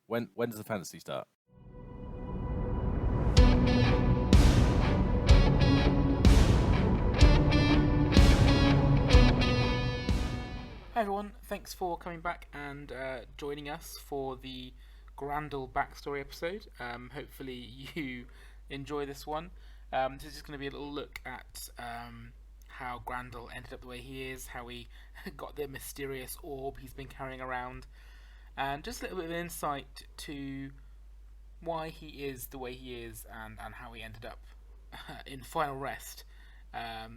When does the fantasy start? Hi everyone, thanks for coming back and joining us for the Grandall backstory episode. Hopefully you enjoy this one. This is just going to be a little look at how Grandall ended up the way he is, how he got the mysterious orb he's been carrying around, and just a little bit of insight to why he is the way he is and how he ended up in final rest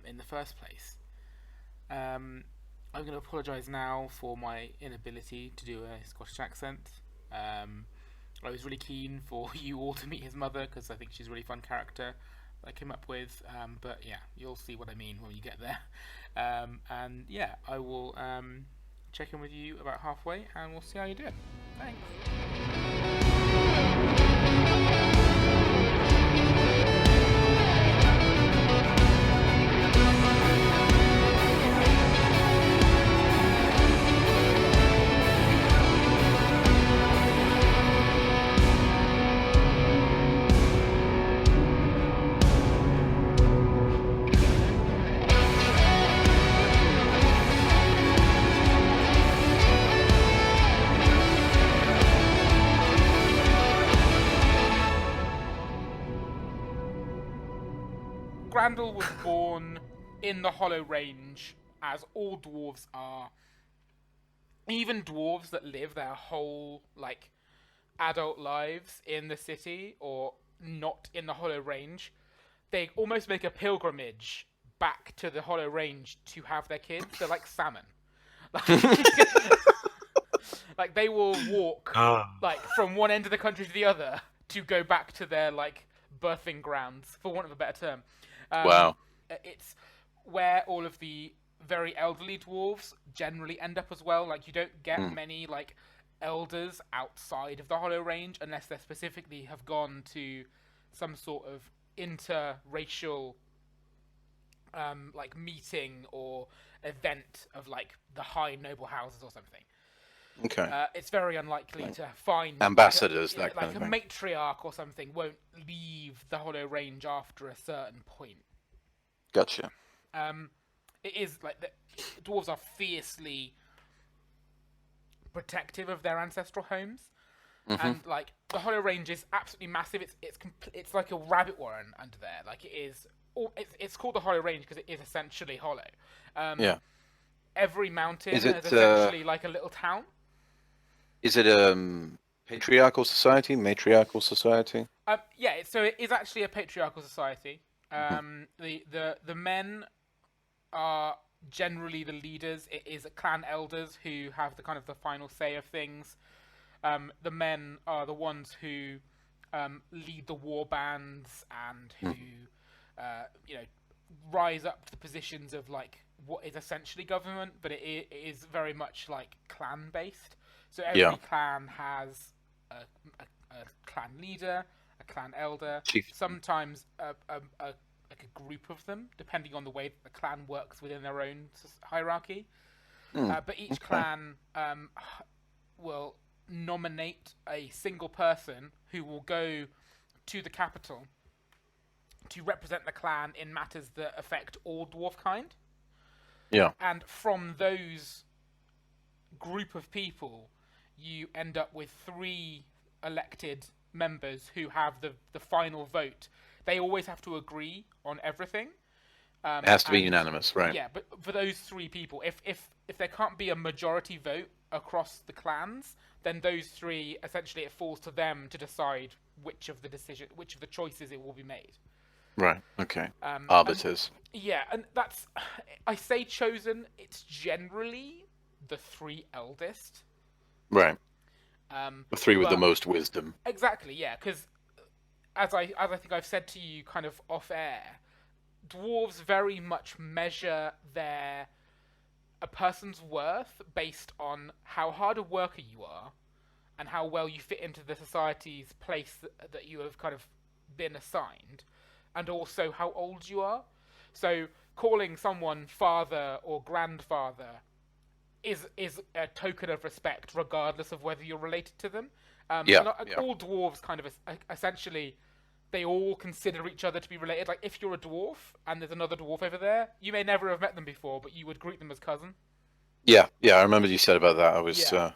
in the first place. I'm going to apologise now for my inability to do a Scottish accent. I was really keen for you all to meet his mother because I think she's a really fun character I came up with. But yeah, you'll see what I mean when you get there. And yeah, I will check in with you about halfway and we'll see how you do. Thanks. Grandall was born in the Hollow Range, as all dwarves are. Even dwarves that live their whole, adult lives in the city or not in the Hollow Range, they almost make a pilgrimage back to the Hollow Range to have their kids. They're like salmon. Like, they will walk, from one end of the country to the other to go back to their, birthing grounds, for want of a better term. Wow. It's where all of the very elderly dwarves generally end up as well. Like, you don't get many, elders outside of the Hollow Range unless they specifically have gone to some sort of interracial, meeting or event of, the high noble houses or something. Okay. It's very unlikely to find ambassadors, a thing. matriarch or something won't leave the Hollow Range after a certain point. Gotcha. It is dwarves are fiercely protective of their ancestral homes, and the Hollow Range is absolutely massive. It's like a rabbit warren under there. Like, it is. It's called the Hollow Range because it is essentially hollow. Yeah. Every mountain is essentially like a little town. Is it patriarchal society, matriarchal society? Yeah, so it is actually a patriarchal society. The men are generally the leaders. It is clan elders who have the kind of the final say of things. The men are the ones who lead the war bands and who rise up to the positions of what is essentially government, but it is very much clan based. So every clan has a clan leader, a clan elder, Chief. sometimes a group of them, depending on the way that the clan works within their own hierarchy. But each clan will nominate a single person who will go to the capital to represent the clan in matters that affect all dwarf kind. Yeah. And from those group of people, you end up with 3 elected members who have the final vote. They always have to agree on everything. It has to be unanimous, right? Yeah, but for those 3 people, if there can't be a majority vote across the clans, then those 3, essentially it falls to them to decide which of the choices it will be made. Right. Okay. Arbiters. And that's, I say chosen. It's generally the 3 eldest. Right. The 3 with the most wisdom. Exactly. Yeah, because as I think I've said to you, kind of off air, dwarves very much measure a person's worth based on how hard a worker you are, and how well you fit into the society's place that you have kind of been assigned, and also how old you are. So calling someone father or grandfather is a token of respect, regardless of whether you're related to them. Yeah, Like yeah. all dwarves, kind of essentially, they all consider each other to be related. Like if you're a dwarf and there's another dwarf over there, you may never have met them before, but you would greet them as cousin. Yeah, yeah, I remember you said about that. I was Yeah,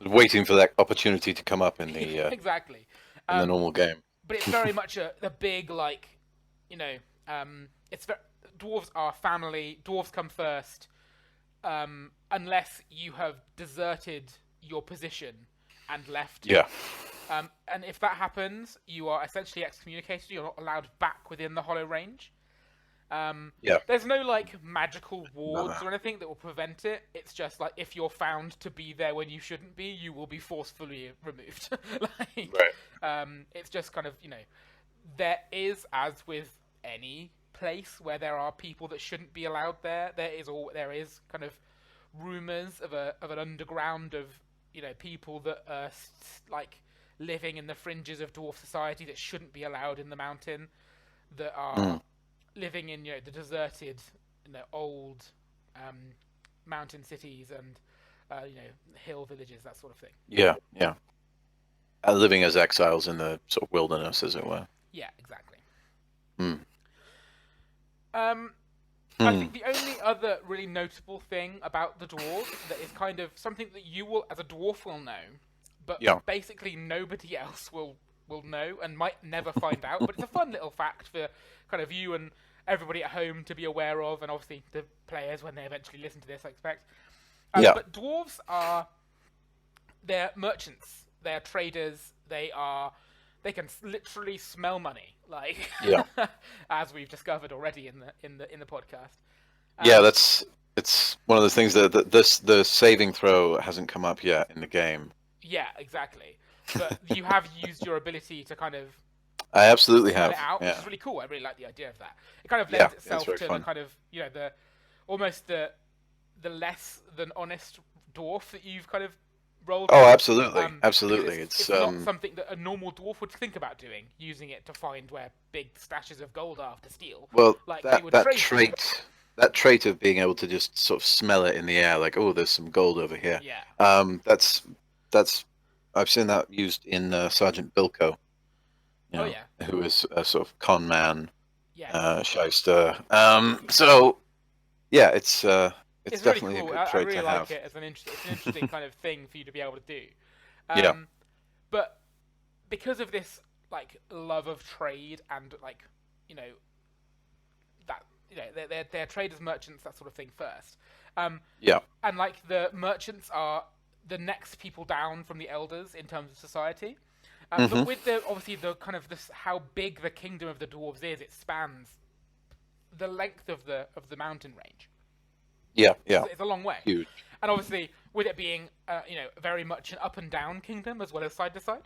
waiting for that opportunity to come up exactly. in the Um, normal game. but it's very much the big like, you know, it's dwarves are family. Dwarves come first, unless you have deserted your position and left. Yeah, And if that happens, you are essentially excommunicated. You're not allowed back within the Hollow Range. yeah. There's no like magical wards or anything that will prevent it. It's just like if you're found to be there when you shouldn't be, you will be forcefully removed. Like, Right. it's just kind of there is, as with any place where there are people that shouldn't be allowed there, there is kind of rumors of an underground of people that are like living in the fringes of dwarf society that shouldn't be allowed in the mountain, that are Mm. living in the deserted, old mountain cities and hill villages, that sort of thing. Yeah, yeah. Living as exiles in the sort of wilderness, as it were. Yeah, exactly. Hmm. Um, I think the only other really notable thing about the dwarves that is kind of something that you will, as a dwarf, will know, but Yeah. basically nobody else will know and might never find out. But it's a fun little fact for kind of you and everybody at home to be aware of, and obviously the players when they eventually listen to this, I expect. Yeah. But dwarves they're merchants, they're traders, they can literally smell money, like Yeah. as we've discovered already in the podcast. Yeah, it's one of the things that the saving throw hasn't come up yet in the game. Yeah, exactly. But you have used your ability to kind of I absolutely smell have. it out, which Yeah. is really cool. I really like the idea of that. It kind of Yeah, lends it's itself very to fun. the kind of the almost the less than honest dwarf that you've kind of rolled. Oh, with. absolutely, Because absolutely. it's not something that a normal dwarf would think about doing, using it to find where big stashes of gold are to steal. Well, Like they would that trade. that trait of being able to just sort of smell it in the air, like, oh, there's some gold over here. Yeah. That's I've seen that used in Sergeant Bilko, Oh yeah. who is a sort of con man, Yeah. shyster. So yeah, it's It's really definitely cool. a good I trait really to like have. it as it's an interesting kind of thing for you to be able to do. Yeah. But because of this like love of trade and like you know that they're traders, merchants, that sort of thing first. Yeah. And like the merchants are the next people down from the elders in terms of society. But with the obviously the kind of this how big the kingdom of the dwarves is, it spans the length of the mountain range. Yeah. Yeah. It's a long way. Huge. And obviously, with it being, very much an up and down kingdom as well as side to side,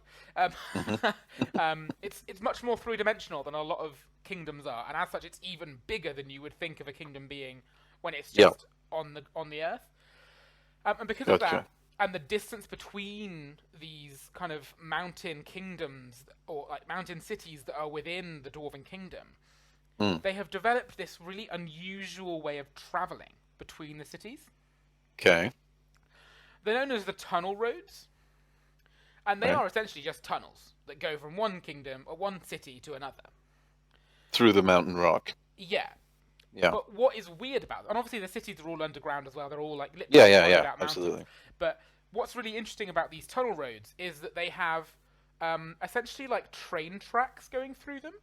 it's much more three dimensional than a lot of kingdoms are, and as such, it's even bigger than you would think of a kingdom being when it's just on the earth. And because of Gotcha. that, and the distance between these kind of mountain kingdoms or like mountain cities that are within the Dwarven Kingdom, they have developed this really unusual way of traveling between the cities. Okay. They're known as the tunnel roads, and they Right. are essentially just tunnels that go from one kingdom or one city to another. Through the mountain rock. Yeah. Yeah. But what is weird about them, and obviously the cities are all underground as well, they're all like Yeah. literally Yeah. hollowed Yeah. out mountains. Absolutely. But what's really interesting about these tunnel roads is that they have essentially like train tracks going through them.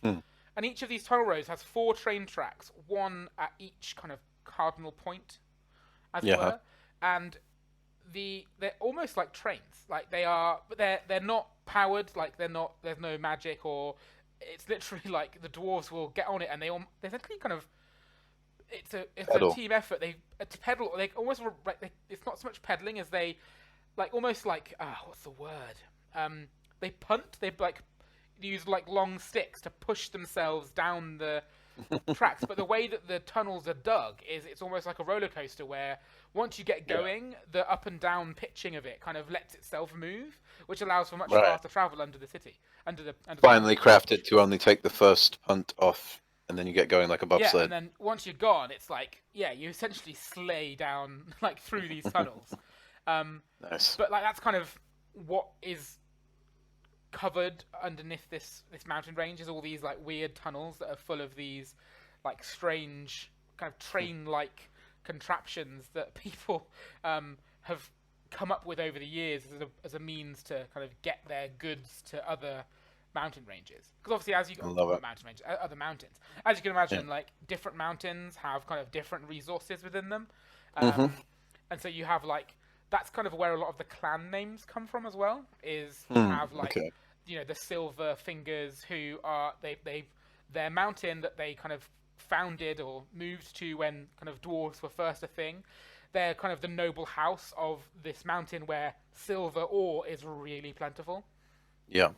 Hmm. And each of these tunnel roads has 4 train tracks, one at each kind of cardinal point, as it Yeah. were. And they're almost like trains. Like they are, but they're not powered. Like they're not. There's no magic, or it's literally like the dwarves will get on it, and they essentially kind of. It's a Pedal. team effort. They to pedal. They almost like it's not so much pedaling as they like almost like what's the word? They punt. They like use like long sticks to push themselves down the tracks. But the way that the tunnels are dug is it's almost like a roller coaster where once you get going, the up and down pitching of it kind of lets itself move, which allows for much Right. faster travel under the city. Under the Finely crafted to only take the first punt off and then you get going like a Yeah, bobsled. and then once you're gone, it's like, yeah, you essentially sleigh down like through these tunnels. Um, Nice. but like that's kind of what is covered underneath this mountain range is all these like weird tunnels that are full of these like strange kind of train-like contraptions that people have come up with over the years as a means to kind of get their goods to other mountain ranges. Because obviously, as you I go, love it. not mountain ranges, other mountains, as you can Yeah. imagine, like different mountains have kind of different resources within them, Mm-hmm. and so you have like that's kind of where a lot of the clan names come from as well. Is you Hmm. have like Okay. the Silver Fingers who are they their mountain that they kind of founded or moved to when kind of dwarves were first a thing. They're kind of the noble house of this mountain where silver ore is really plentiful. Yeah.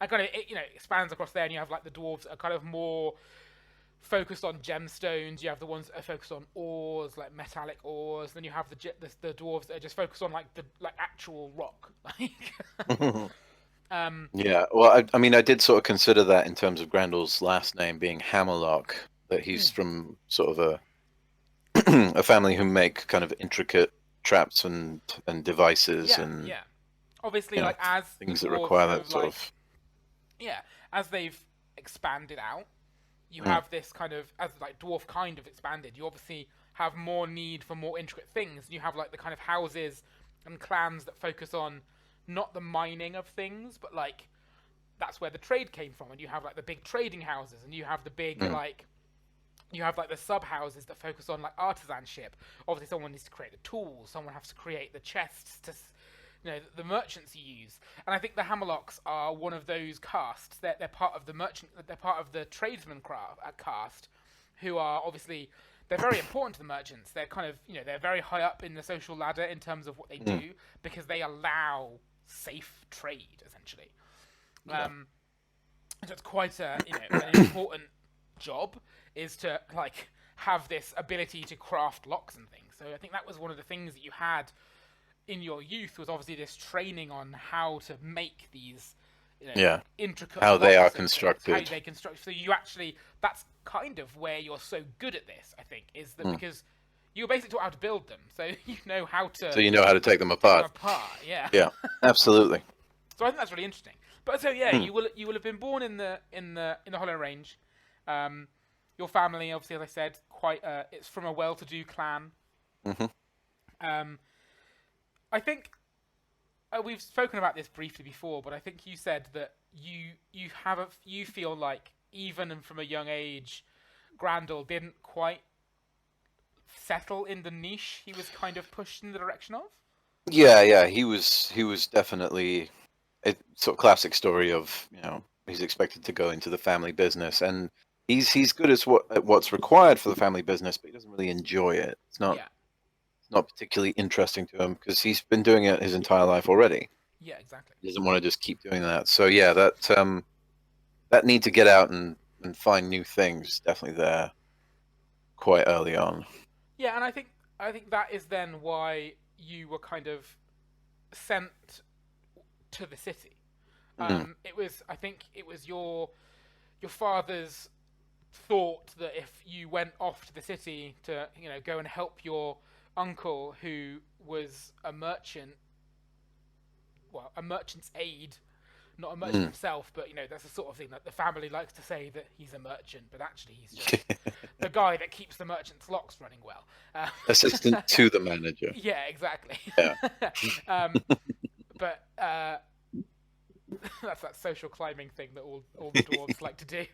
And kind of expands across there, and you have like the dwarves that are kind of more focused on gemstones. You have the ones that are focused on ores, like metallic ores. Then you have the dwarves that are just focused on like the like actual rock. Yeah. Well, I mean, I did sort of consider that in terms of Grandall's last name being Hammerlock, that he's from sort of a a family who make kind of intricate traps and devices Yeah, and yeah. Obviously, you know like as the things that dwarves require have that sort like of. as they've expanded out, you Mm, have this kind of as like dwarf kind of expanded. You obviously have more need for more intricate things. You have like the kind of houses and clans that focus on not the mining of things, but like that's where the trade came from. And you have like the big trading houses, and you have the big mm, like you have like the sub houses that focus on like artisanship. Obviously, someone needs to create the tools. Someone has to create the chests to, the merchants you use. And I think the Hammerlocks are one of those castes. They're part of the merchant. They're part of the tradesman caste, who are obviously they're very important to the merchants. They're kind of they're very high up in the social ladder in terms of what they mm. do because they allow safe trade essentially. Yeah. So it's quite a an important job is to like have this ability to craft locks and things. So I think that was one of the things that you had in your youth was obviously this training on how to make these Yeah. intricate How they are locks and things, how constructed. they construct. So you actually that's kind of where you're so good at this. I think is that Mm. because you're basically taught how to build them, so you know how to So you know how to take them take them apart. apart. Yeah. Yeah. Absolutely. So I think that's really interesting. But so yeah, Mm, you will have been born in the Hollow Range. Your family, obviously, as I said, quite it's from a well-to-do clan. hmm Um, I think we've spoken about this briefly before, but I think you said that you feel like even from a young age, Grandall didn't quite settle in the niche he was kind of pushed in the direction of. Yeah. Yeah. He was definitely a sort of classic story of he's expected to go into the family business and he's good at what's required for the family business, but he doesn't really enjoy it. Yeah, It's not particularly interesting to him because he's been doing it his entire life already. yeah, exactly. He doesn't want to just keep doing that. So yeah, that need to get out and find new things definitely there quite early on. Yeah, and I think that is then why you were kind of sent to the city. Mm, It was I think it was your father's thought that if you went off to the city to go and help your uncle who was a merchant, well, a merchant's aide, not a merchant mm. himself, but that's the sort of thing that the family likes to say that he's a merchant, but actually he's just the guy that keeps the merchant's locks running well. Assistant to the manager. Yeah, exactly. Yeah. But that's that social climbing thing that all the dwarves like to do.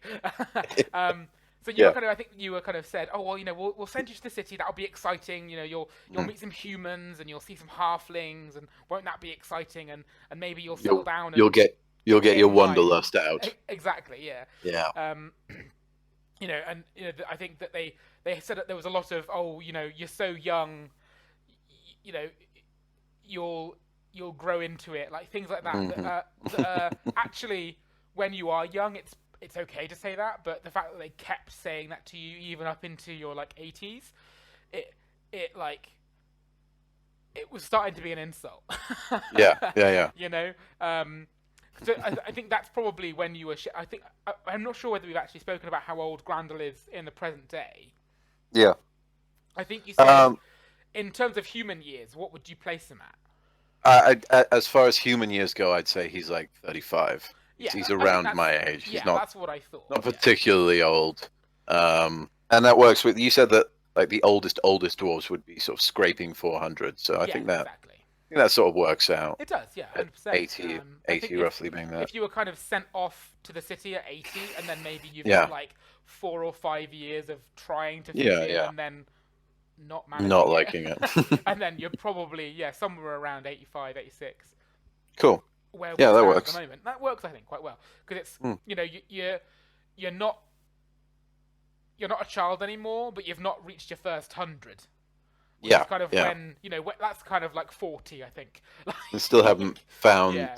um, so you were Yeah. kind of, I think you were kind of said, oh well, we'll send you to the city. That'll be exciting. You'll Mm. meet some humans and you'll see some halflings, and won't that be exciting? And maybe you'll settle You'll down you'll and get you'll get your gain wine. wanderlust out. Exactly, yeah. Yeah. Um, and I think that they said that there was a lot of you're so young, you know, you'll grow into it, like things like that. hmm Actually, when you are young, it's okay to say that, but the fact that they kept saying that to you even up into your like 80s, it like it was starting to be an insult. Yeah. Yeah. Yeah. you know, um, So I think that's probably when you were. I'm not sure whether we've actually spoken about how old Grandall is in the present day. Yeah. I think you said, Um, in terms of human years, what would you place him at? as far as human years go, I'd say he's like 35. Yeah, He's I think around that's my age. He's yeah, that's what I thought. not Yeah, particularly old. And that works with you said that like the oldest dwarves would be sort of scraping 400. So yeah, exactly. I think that sort of works out It does, yeah, at 100%. 80, I think 80 roughly being that. if you were kind of sent off to the city at 80, and then maybe you've got Yeah. like 4 or 5 years of trying to fit Yeah, in, yeah. and then not Not managing it, liking it. and then you're probably somewhere around 85, 86, Cool. where we Yeah, that stand at the works. moment. That works, I think, quite well because it's Mm. you're not a child anymore, but you've not reached your first 100. Which Yeah, is kind of yeah. when that's kind of like 40, I think. I still haven't found Yeah.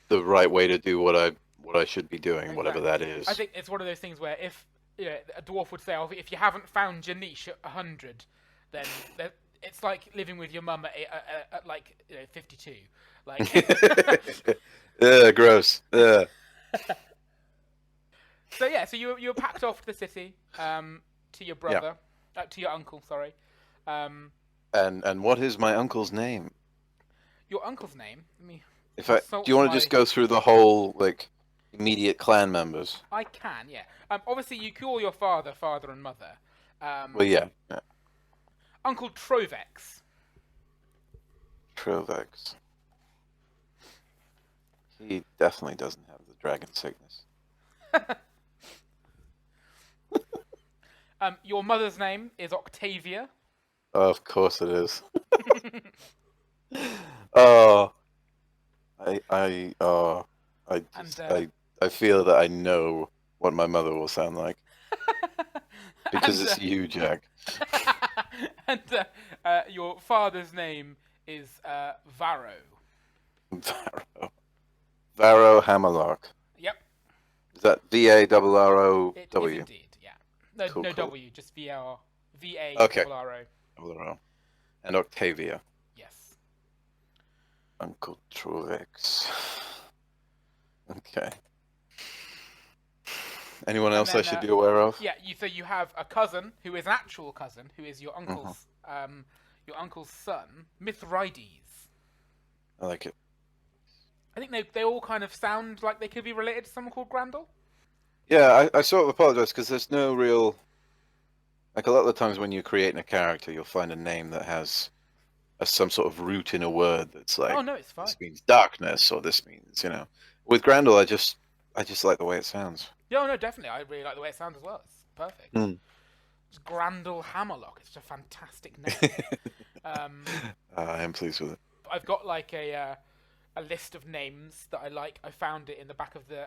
the right way to do what I should be doing, whatever Exactly. that is. I think it's one of those things where if a dwarf would say, "Oh, if you haven't found your niche at 100, then it's like living with your mum at like 52." Like, Yeah, gross. Yeah. so you were packed off to the city, to your brother, to your uncle, sorry. And what is my uncle's name? Your uncle's name. Let me Do consult you want to my- just go through the whole like immediate clan members? I can, yeah. Obviously, you call your father, and mother. Well, yeah. Uncle Trovex. Trovex. He definitely doesn't have the dragon sickness. Your mother's name is Octavia. Of course it is. Oh, I just, I feel that I know what my mother will sound like because it's you, Jack. And your father's name is Varro. Varro Hammerlock. Yep. Is that VARRO It is W? indeed, yeah. No, Cool, no cool. W, just VARRO. Okay. And Octavia. Yes. Uncle Trovex. Okay. Anyone else I should be aware of? Yeah, so you have a cousin who is an actual cousin, who is your uncle's son, Mithrides. I like it. I think they all kind of sound like they could be related to someone called Grandall. Yeah, I sort of apologize because there's no real. Like a lot of the times when you're creating a character, you'll find a name that has some sort of root in a word that's like, oh no, it's fine. This means darkness, or this means, With Grandall, I just like the way it sounds. Yeah, no, definitely. I really like the way it sounds as well. It's perfect. It's Grandall Hammerlock. It's a fantastic name. I am pleased with it. I've got like a list of names that I like. I found it in the back of the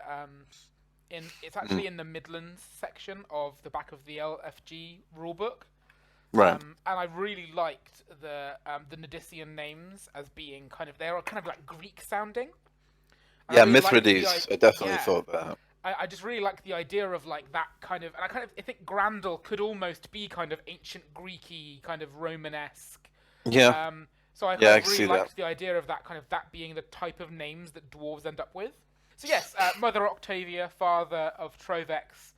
it's actually in the Midlands section of the back of the LFG rulebook. Right. And I really liked the Nadician names as being they are kind of like Greek sounding. And Yeah, I really Mithrides. liked I definitely thought that. I just really like the idea of like that kind of, and I think Grandall could almost be kind of ancient Greeky, kind of Romanesque. Yeah. So I can really see liked that. the idea of that being the type of names that dwarves end up with. So yes, Mother Octavia, father of Trovex,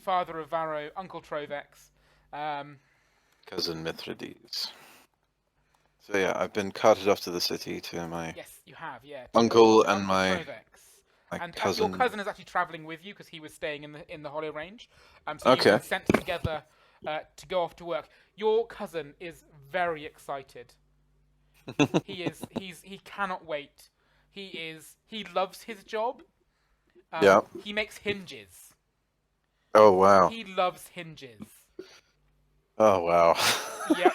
father of Varro, Uncle Trovex, Cousin Mithrides. So yeah, I've been carted off to the city to my yes, you have, yeah, uncle to and Uncle my Trovex. And cousin. your cousin is actually travelling with you because he was staying in the Hollow Range. So you've Okay. been sent together to go off to work. Your cousin is very excited. He cannot wait. He loves his job. Yeah. He makes hinges. Oh wow. He loves hinges. Oh wow. Yep.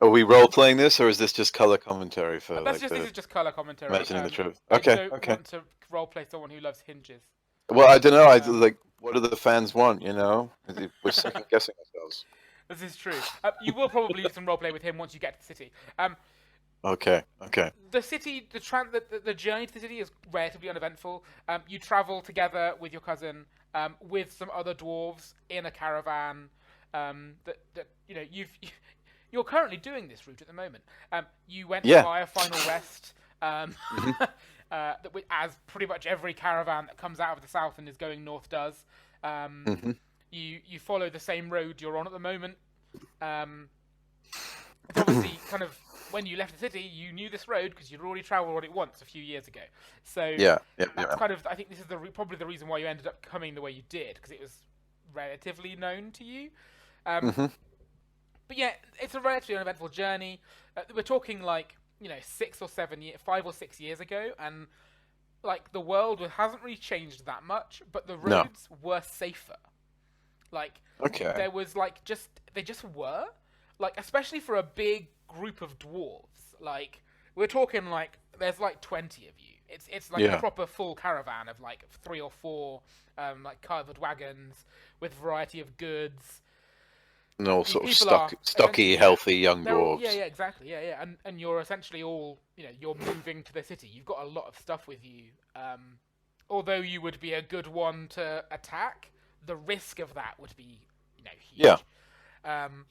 Are we role playing this, or is this just color commentary for This is just color commentary. imagining the truth? I Okay. don't Okay. want to roleplay someone who loves hinges. Well, I don't know. I like. What do the fans want? We're second guessing ourselves. This is true. You will probably do some roleplay with him once you get to the city. Okay. Okay. The city, the journey to the city is relatively uneventful. You travel together with your cousin, with some other dwarves in a caravan. You're currently doing this route at the moment. You went via Final Rest, Hmm. As pretty much every caravan that comes out of the south and is going north does. Um, Hmm. you follow the same road you're on at the moment. Um, it's obviously kind of when you left the city, you knew this road because you'd already travelled on it once a few years ago. So Yeah, yeah, that's yeah. kind of I think this is probably the reason why you ended up coming the way you did because it was relatively known to you. Um, Hmm. but yeah, it's a relatively uneventful journey. We're talking like 5 or 6 years ago, and like the world hasn't really changed that much, but the No. roads were safer. Like Okay. there was like just they just were like especially for a big group of dwarves. Like we're talking like there's like 20 of you. It's like a Yeah. proper full caravan of like 3 or 4 like covered wagons with variety of goods. And all These sort of people are stocky, essentially yeah. healthy young They're all yeah dwarves. yeah exactly yeah yeah and you're essentially all you're moving to the city. You've got a lot of stuff with you. Although you would be a good one to attack, the risk of that would be Yeah. huge. Um,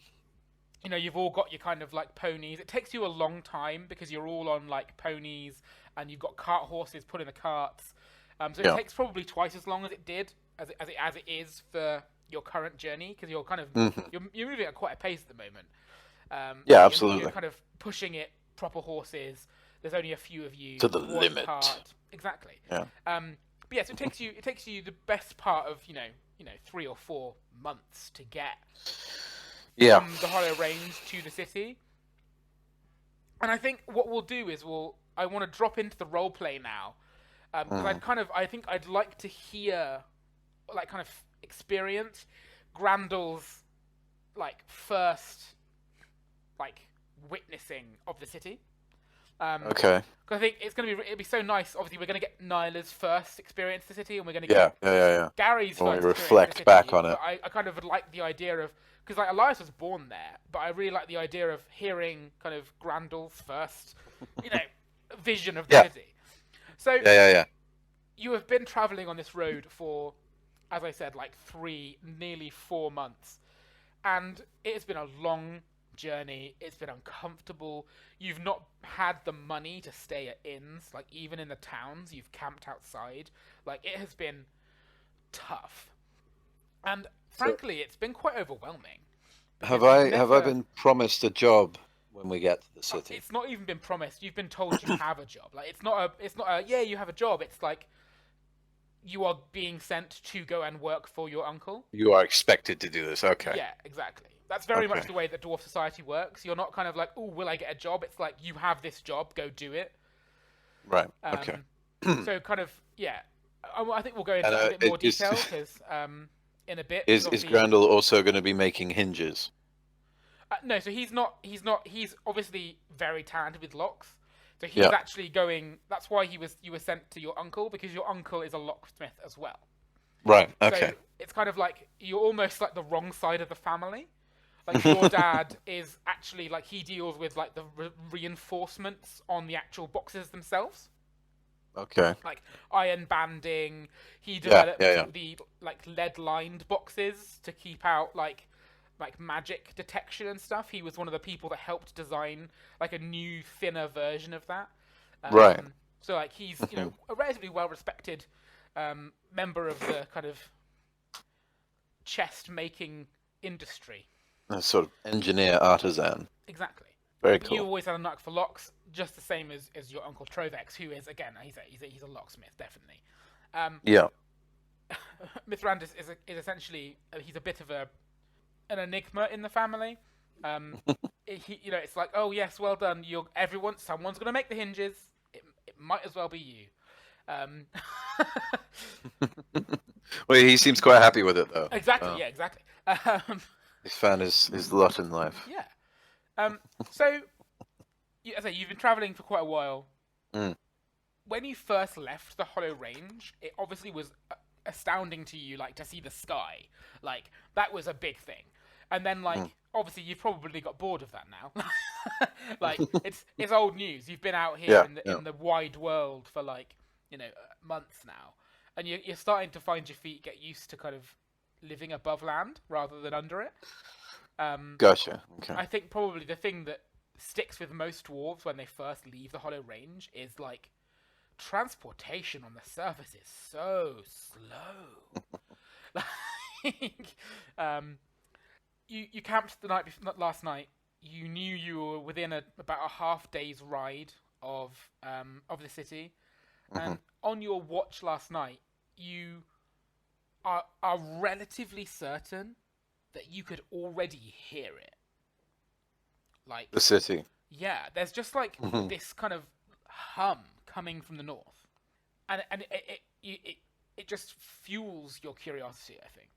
you've all got your kind of like ponies. It takes you a long time because you're all on like ponies and you've got cart horses put in the carts. So it Yeah. takes probably twice as long as it did as it is for your current journey because you're kind of Hmm. you're moving at quite a pace at the moment. Yeah, You're absolutely. kind of pushing it proper horses. There's only a few of you. To the One limit. cart exactly. Yeah. But yeah, so it takes you the best part of 3 or 4 months to get Yeah. from the Hollow Range to the city. And I think what we'll do is I want to drop into the role play now because Mm. I think I'd like to hear like kind of experience Grandall's like first like witnessing of the city. Okay. Because I think it'd be so nice. Obviously, we're going to get Nyla's first experience of the city, and we're going to Yeah, get yeah, yeah, yeah. Gary's When we first experience of the reflect back city. on But it. I kind of would like the idea of because like Elias was born there, but I really like the idea of hearing kind of Grandall's first, you know, vision of the Yeah, city. So yeah, yeah, yeah. you have been traveling on this road for, as I said, like nearly 4 months, and it has been a long journey. It's been uncomfortable. You've not had the money to stay at inns. Like even in the towns, you've camped outside. Like it has been tough, and So frankly, it's been quite overwhelming have because you've I never. been promised a job when we get to the city? It's not even been promised. You've been told you have a job. Like it's not a yeah you have a job. It's like you are being sent to go and work for your uncle. You are expected to do this. Okay. Yeah, exactly. That's very much Okay. the way that dwarf society works. You're not kind of like, oh, will I get a job? It's like you have this job, go do it. Right. Okay. Um, so kind of yeah. I think we'll go into And that in a bit more is detail because in a bit because is obviously Grandall also going to be making hinges? no. So he's not. He's not. He's obviously very talented with locks. So he's Yeah. actually going. That's why you were sent to your uncle because your uncle is a locksmith as well. Right. So Okay. it's kind of like you're almost like the wrong side of the family. Like your dad is actually like he deals with like the reinforcements on the actual boxes themselves, Okay. like iron banding. He Yeah. developed Yeah. Yeah. the like lead lined boxes to keep out like magic detection and stuff. He was one of the people that helped design like a new thinner version of that. Right. So like he's a relatively well respected member of the kind of chest making industry. A sort of engineer artisan. Exactly. Very But you cool. always had a knack for locks, just the same as your uncle Trovex, who is again he's a locksmith definitely. Yeah. Mithrandus is essentially he's a bit of an enigma in the family. It's like oh yes, well done. Someone's gonna make the hinges. It might as well be you. Um, Well, he seems quite happy with it though. exactly. Yeah. Exactly. He's found his lot in life. Yeah. So, as I say, you've been traveling for quite a while. Mm. When you first left the Hollow Range, it obviously was astounding to you, like to see the sky. Like that was a big thing. And then, like, obviously, you've probably got bored of that now. Like, it's old news. You've been out here Yeah. in Yeah. the wide world for like months now, and you're starting to find your feet get used to kind of living above land rather than under it. Gotcha. Okay. I think probably the thing that sticks with most dwarves when they first leave the Hollow Range is like transportation on the surface is so slow. Like, you camped the night last night. You knew you were within about a half day's ride of the city, Hmm. and on your watch last night, you are relatively certain that you could already hear it. The Like, city. yeah, there's just like Hmm. this kind of hum coming from the north, and it just fuels your curiosity, I think.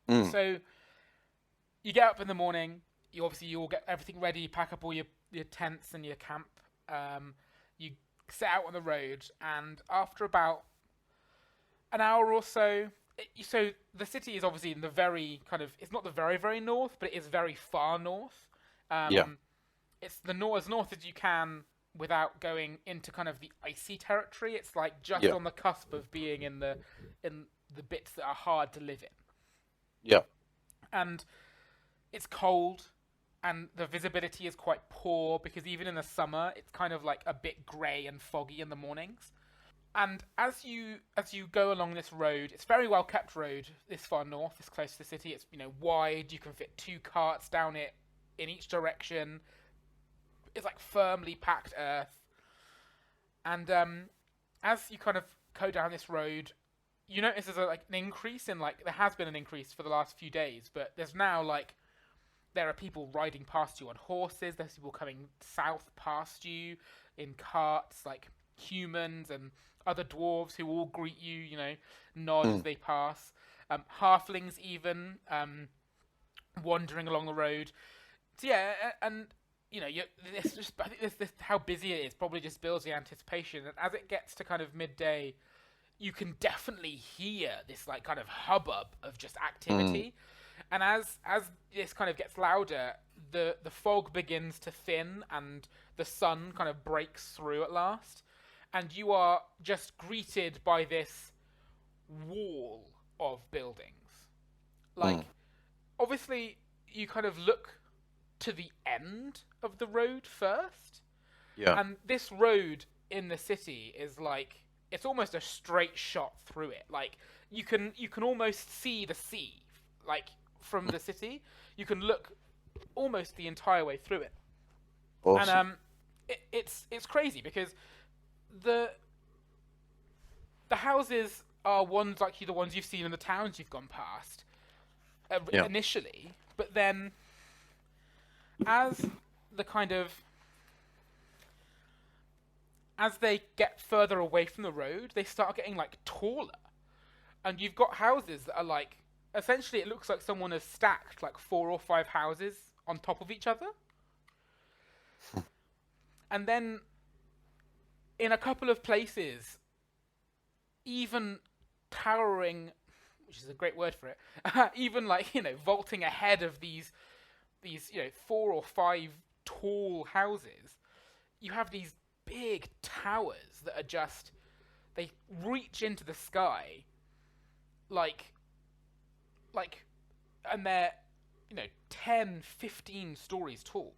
Mm. So you get up in the morning. You'll get everything ready. You pack up all your tents and your camp. You set out on the road, and after about an hour or so, so the city is obviously in the very kind of, it's not the very very north, but it is very far north. Yeah. Um, it's the as north as you can without going into kind of the icy territory. It's like just Yeah. on the cusp of being in the bits that are hard to live in, Yeah. and it's cold. And the visibility is quite poor because even in the summer, it's kind of like a bit grey and foggy in the mornings. And as you go along this road, it's a very well kept road. This far north, this close to the city. It's wide. You can fit two carts down it in each direction. It's like firmly packed earth. And as you kind of go down this road, you notice there's like an increase in like there has been an increase for the last few days, but there's now like there are people riding past you on horses. There's people coming south past you in carts, like humans and other dwarves who all greet you, nod as Mm. they pass. Halflings even wandering along the road. So yeah, and this just I think this how busy it is probably just builds the anticipation. And as it gets to kind of midday, you can definitely hear this like kind of hubbub of just Mm. activity. And as this kind of gets louder, the fog begins to thin and the sun kind of breaks through at last, and you are just greeted by this wall of buildings. Mm. Like, obviously you kind of look to the end of the road first, Yeah. and this road in the city is like it's almost a straight shot through it. Like you can almost see the sea, like from the city. You can look almost the entire way through it, and Awesome. it's crazy because the the houses are ones like the ones you've seen in the towns you've gone past Yeah. initially, but then as the kind of as they get further away from the road, they start getting like taller, and you've got houses that are like essentially it looks like someone has stacked like four or five houses on top of each other, and then in a couple of places, even towering, which is a great word for it, even like vaulting ahead of these four or five tall houses, you have these big towers that are just they reach into the sky like like and they're 10, 15 stories tall,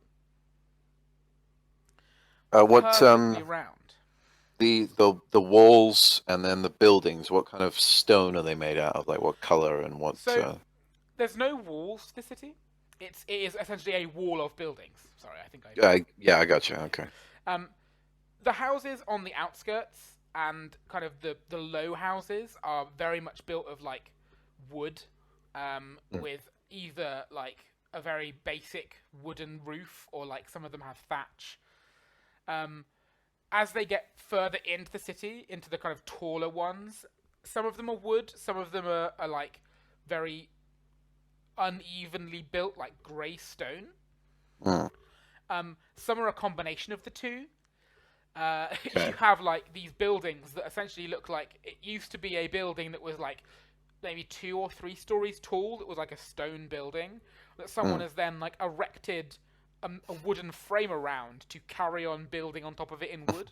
What perfectly round. the walls and then the buildings? What kind of stone are they made out of? Like what color and what? So there's no walls to the city. It is essentially a wall of buildings. Sorry, I think I Yeah, I got you. Okay. um the houses on the outskirts and kind of the low houses are very much built of like wood, Mm. with either like a very basic wooden roof or like some of them have thatch. Um, as they get further into the city, into the kind of taller ones, some of them are wood, some of them are like very unevenly built, like grey stone. Mm. Some are a combination of the two. You Okay. have like these buildings that essentially look like it used to be a building that was like maybe 2 or 3 stories tall. That was like a stone building that someone Mm. has then like erected a wooden frame around to carry on building on top of it in wood.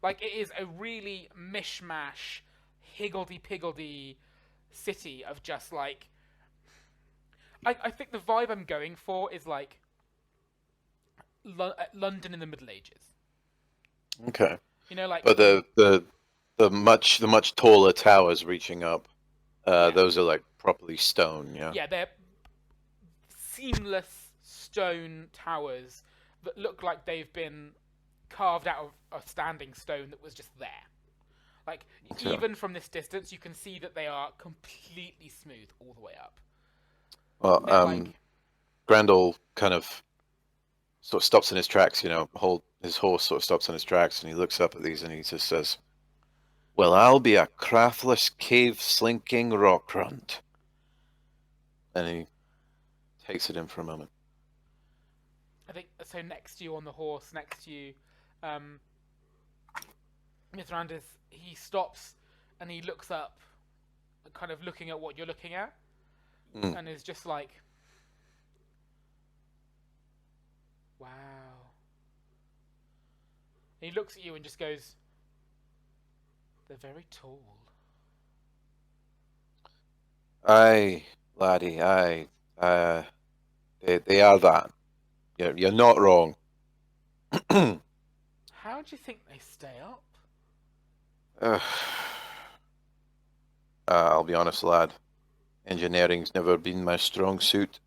Like it is a really mishmash, higgledy piggledy city of just like I think the vibe I'm going for is like London in the Middle Ages. Okay. You know, like But the much taller towers reaching up, yeah, those are like properly stone, yeah. yeah, they're seamless stone towers that look like they've been carved out of a standing stone that was just there. Like Okay. even from this distance, you can see that they are completely smooth all the way up. Well, They're like Grandall kind of sort of stops in his tracks, hold his horse sort of stops in his tracks, and he looks up at these and he just says, "Well, I'll be a craftless cave slinking rock runt." And he takes it in for a moment. I think so. Next to you on the horse, next to you, um, Mithrandis, he stops and he looks up, kind of looking at what you're looking at, Mm. and is just like, "Wow." And he looks at you and just goes, "They're very tall." Aye, laddie, aye. They are that. You're not wrong. How do you think they stay up? Ugh. I'll be honest, lad. Engineering's never been my strong suit.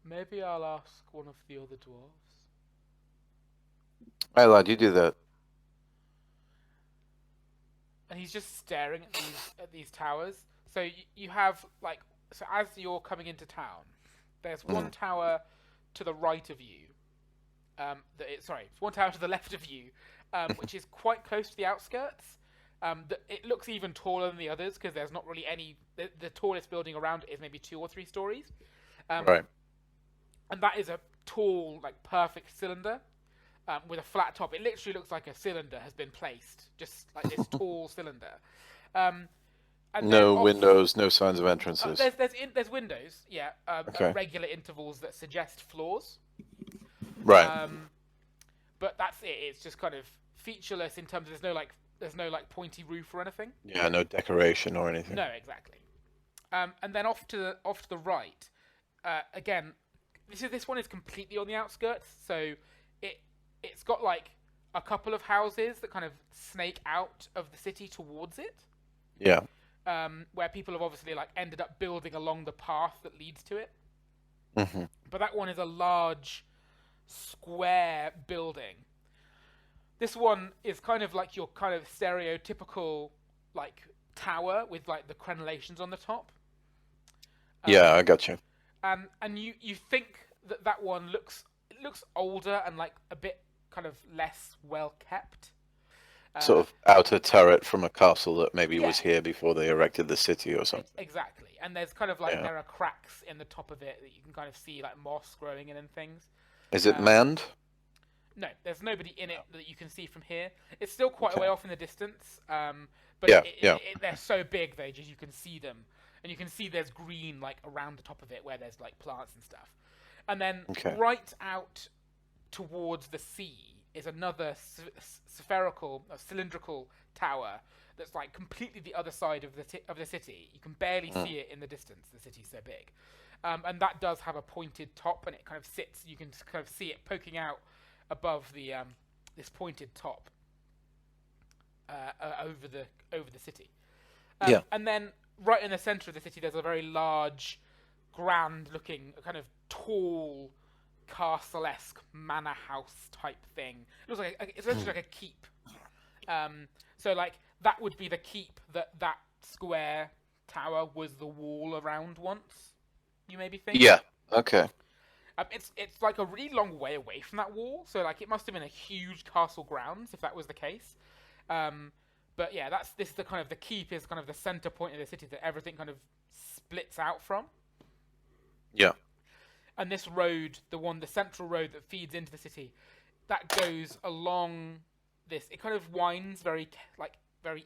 Maybe I'll ask one of the other dwarves. Aye, lad, you do that. And he's just staring at these towers. So you have like so as you're coming into town, there's one Mm. tower to the right of you. It's one tower to the left of you, which is quite close to the outskirts. It looks even taller than the others because there's not really any. The tallest building around it is maybe 2 or 3 stories, Right. and that is a tall, like perfect cylinder with a flat top. It literally looks like a cylinder has been placed, just like this tall cylinder. Um, and then No off, windows, no signs of entrances. there's windows, yeah, at Okay. regular intervals that suggest floors. Right. Um, but that's it. It's just kind of featureless in terms of there's no pointy roof or anything. Yeah, no decoration or anything. No, exactly. And then off to the right, again, this one is completely on the outskirts, so it it's got like a couple of houses that kind of snake out of the city towards it, Yeah. where people have obviously like ended up building along the path that leads to it. Hmm. But that one is a large square building. This one is kind of like your kind of stereotypical like tower with like the crenellations on the top. Yeah, Um, I got you. and you think that one looks older and like a bit kind of less well kept. Sort Uh, of outer turret from a castle that maybe yeah, was here before they erected the city or something. exactly. And there's kind of like Yeah. there are cracks in the top of it that you can kind of see like moss growing in and things. Is it Um, manned? no, there's nobody in it that you can see from here. It's still quite a way Okay. off in the distance, but Yeah, yeah. they're so big that you can see them, and you can see there's green like around the top of it where there's like plants and stuff. And then Okay. right out towards the sea is another spherical, cylindrical tower that's like completely the other side of the city. You can barely Mm. see it in the distance. The city's so big, and that does have a pointed top, and it kind of sits. You can kind of see it poking out above the this pointed top over the city. Yeah. And then right in the center of the city, there's a very large, grand-looking, kind of tall, castle-esque manor house type thing. It looks like it's essentially like a keep. So like that would be the keep that square tower was the wall around once. You maybe think. Yeah. Okay. It's like a really long way away from that wall, so like it must have been a huge castle grounds if that was the case. But yeah, this is the kind of the keep is kind of the center point of the city that everything kind of splits out from. Yeah. And this road, the central road that feeds into the city, that goes along this. It kind of winds very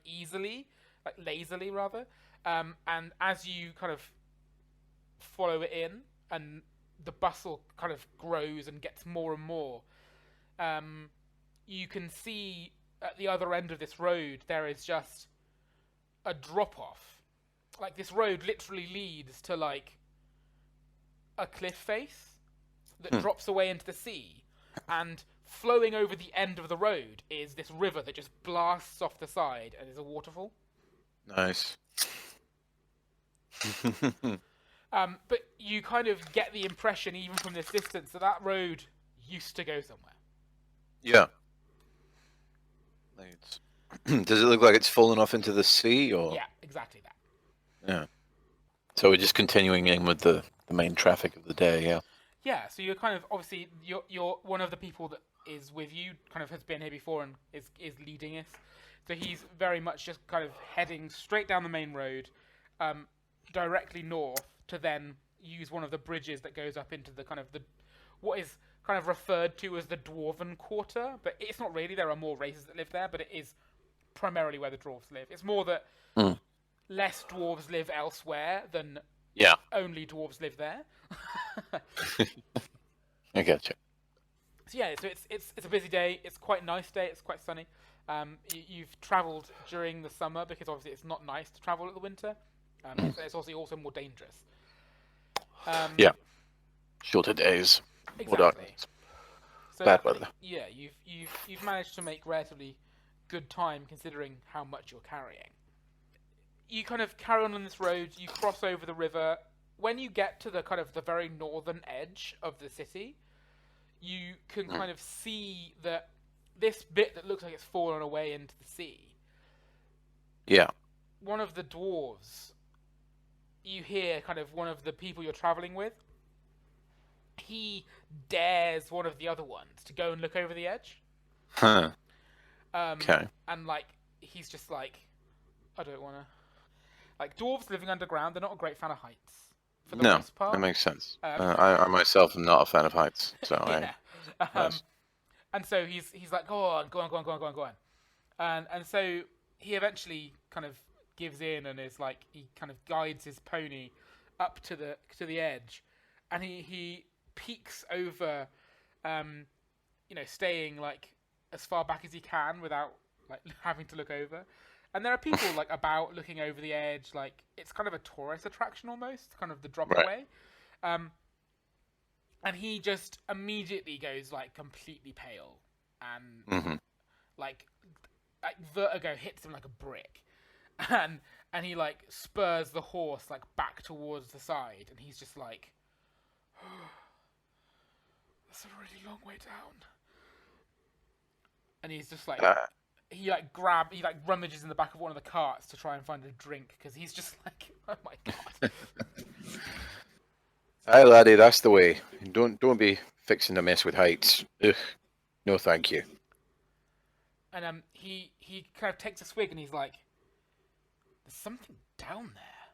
easily, like lazily rather. And as you kind of follow it in, and the bustle kind of grows and gets more and more, you can see at the other end of this road there is just a drop off. Like this road literally leads to like a cliff face that drops away into the sea, and flowing over the end of the road is this river that just blasts off the side and is a waterfall. Nice. But you kind of get the impression, even from this distance, that that road used to go somewhere. Yeah. Does it look like it's fallen off into the sea, or? Yeah, exactly that. Yeah. So we're just continuing in with the main traffic of the day, yeah. Yeah, so you're kind of obviously you're one of the people that is with you, kind of has been here before and is leading us. So he's very much just kind of heading straight down the main road, directly north to then use one of the bridges that goes up into the kind of the what is kind of referred to as the Dwarven Quarter, but it's not really. There are more races that live there, but it is primarily where the dwarves live. It's more that less dwarves live elsewhere than Yeah. only dwarves live there. I gotcha. So yeah, so it's a busy day. It's quite a nice day. It's quite sunny. You've travelled during the summer because obviously it's not nice to travel in the winter. It's also more dangerous. Yeah. Shorter days. More Exactly. darkness. So Bad weather. Yeah, you've managed to make relatively good time considering how much you're carrying. You kind of carry on this road. You cross over the river. When you get to the kind of the very northern edge of the city, you can kind of see that this bit that looks like it's fallen away into the sea. Yeah. One of the dwarves, you hear kind of one of the people you're traveling with. He dares one of the other ones to go and look over the edge. Huh. Okay. And like he's just like, I don't want to. Like dwarves living underground, they're not a great fan of heights for the most part. That makes sense. I myself am not a fan of heights, so yeah. Yes. And so he's like, go on. And so he eventually kind of gives in and is like, he kind of guides his pony up to the edge, and he peeks over, staying like as far back as he can without like having to look over. And there are people like about looking over the edge, like it's kind of a tourist attraction almost, kind of the drop away. And he just immediately goes like completely pale, and like vertigo hits him like a brick, and he like spurs the horse like back towards the side, and he's just like, oh, that's a really long way down. And he's just like, he rummages in the back of one of the carts to try and find a drink because he's just like, oh my god. Aye, laddie, that's the way. Don't be fixing to mess with heights. Ugh. No, thank you. And he kind of takes a swig and he's like, there's something down there.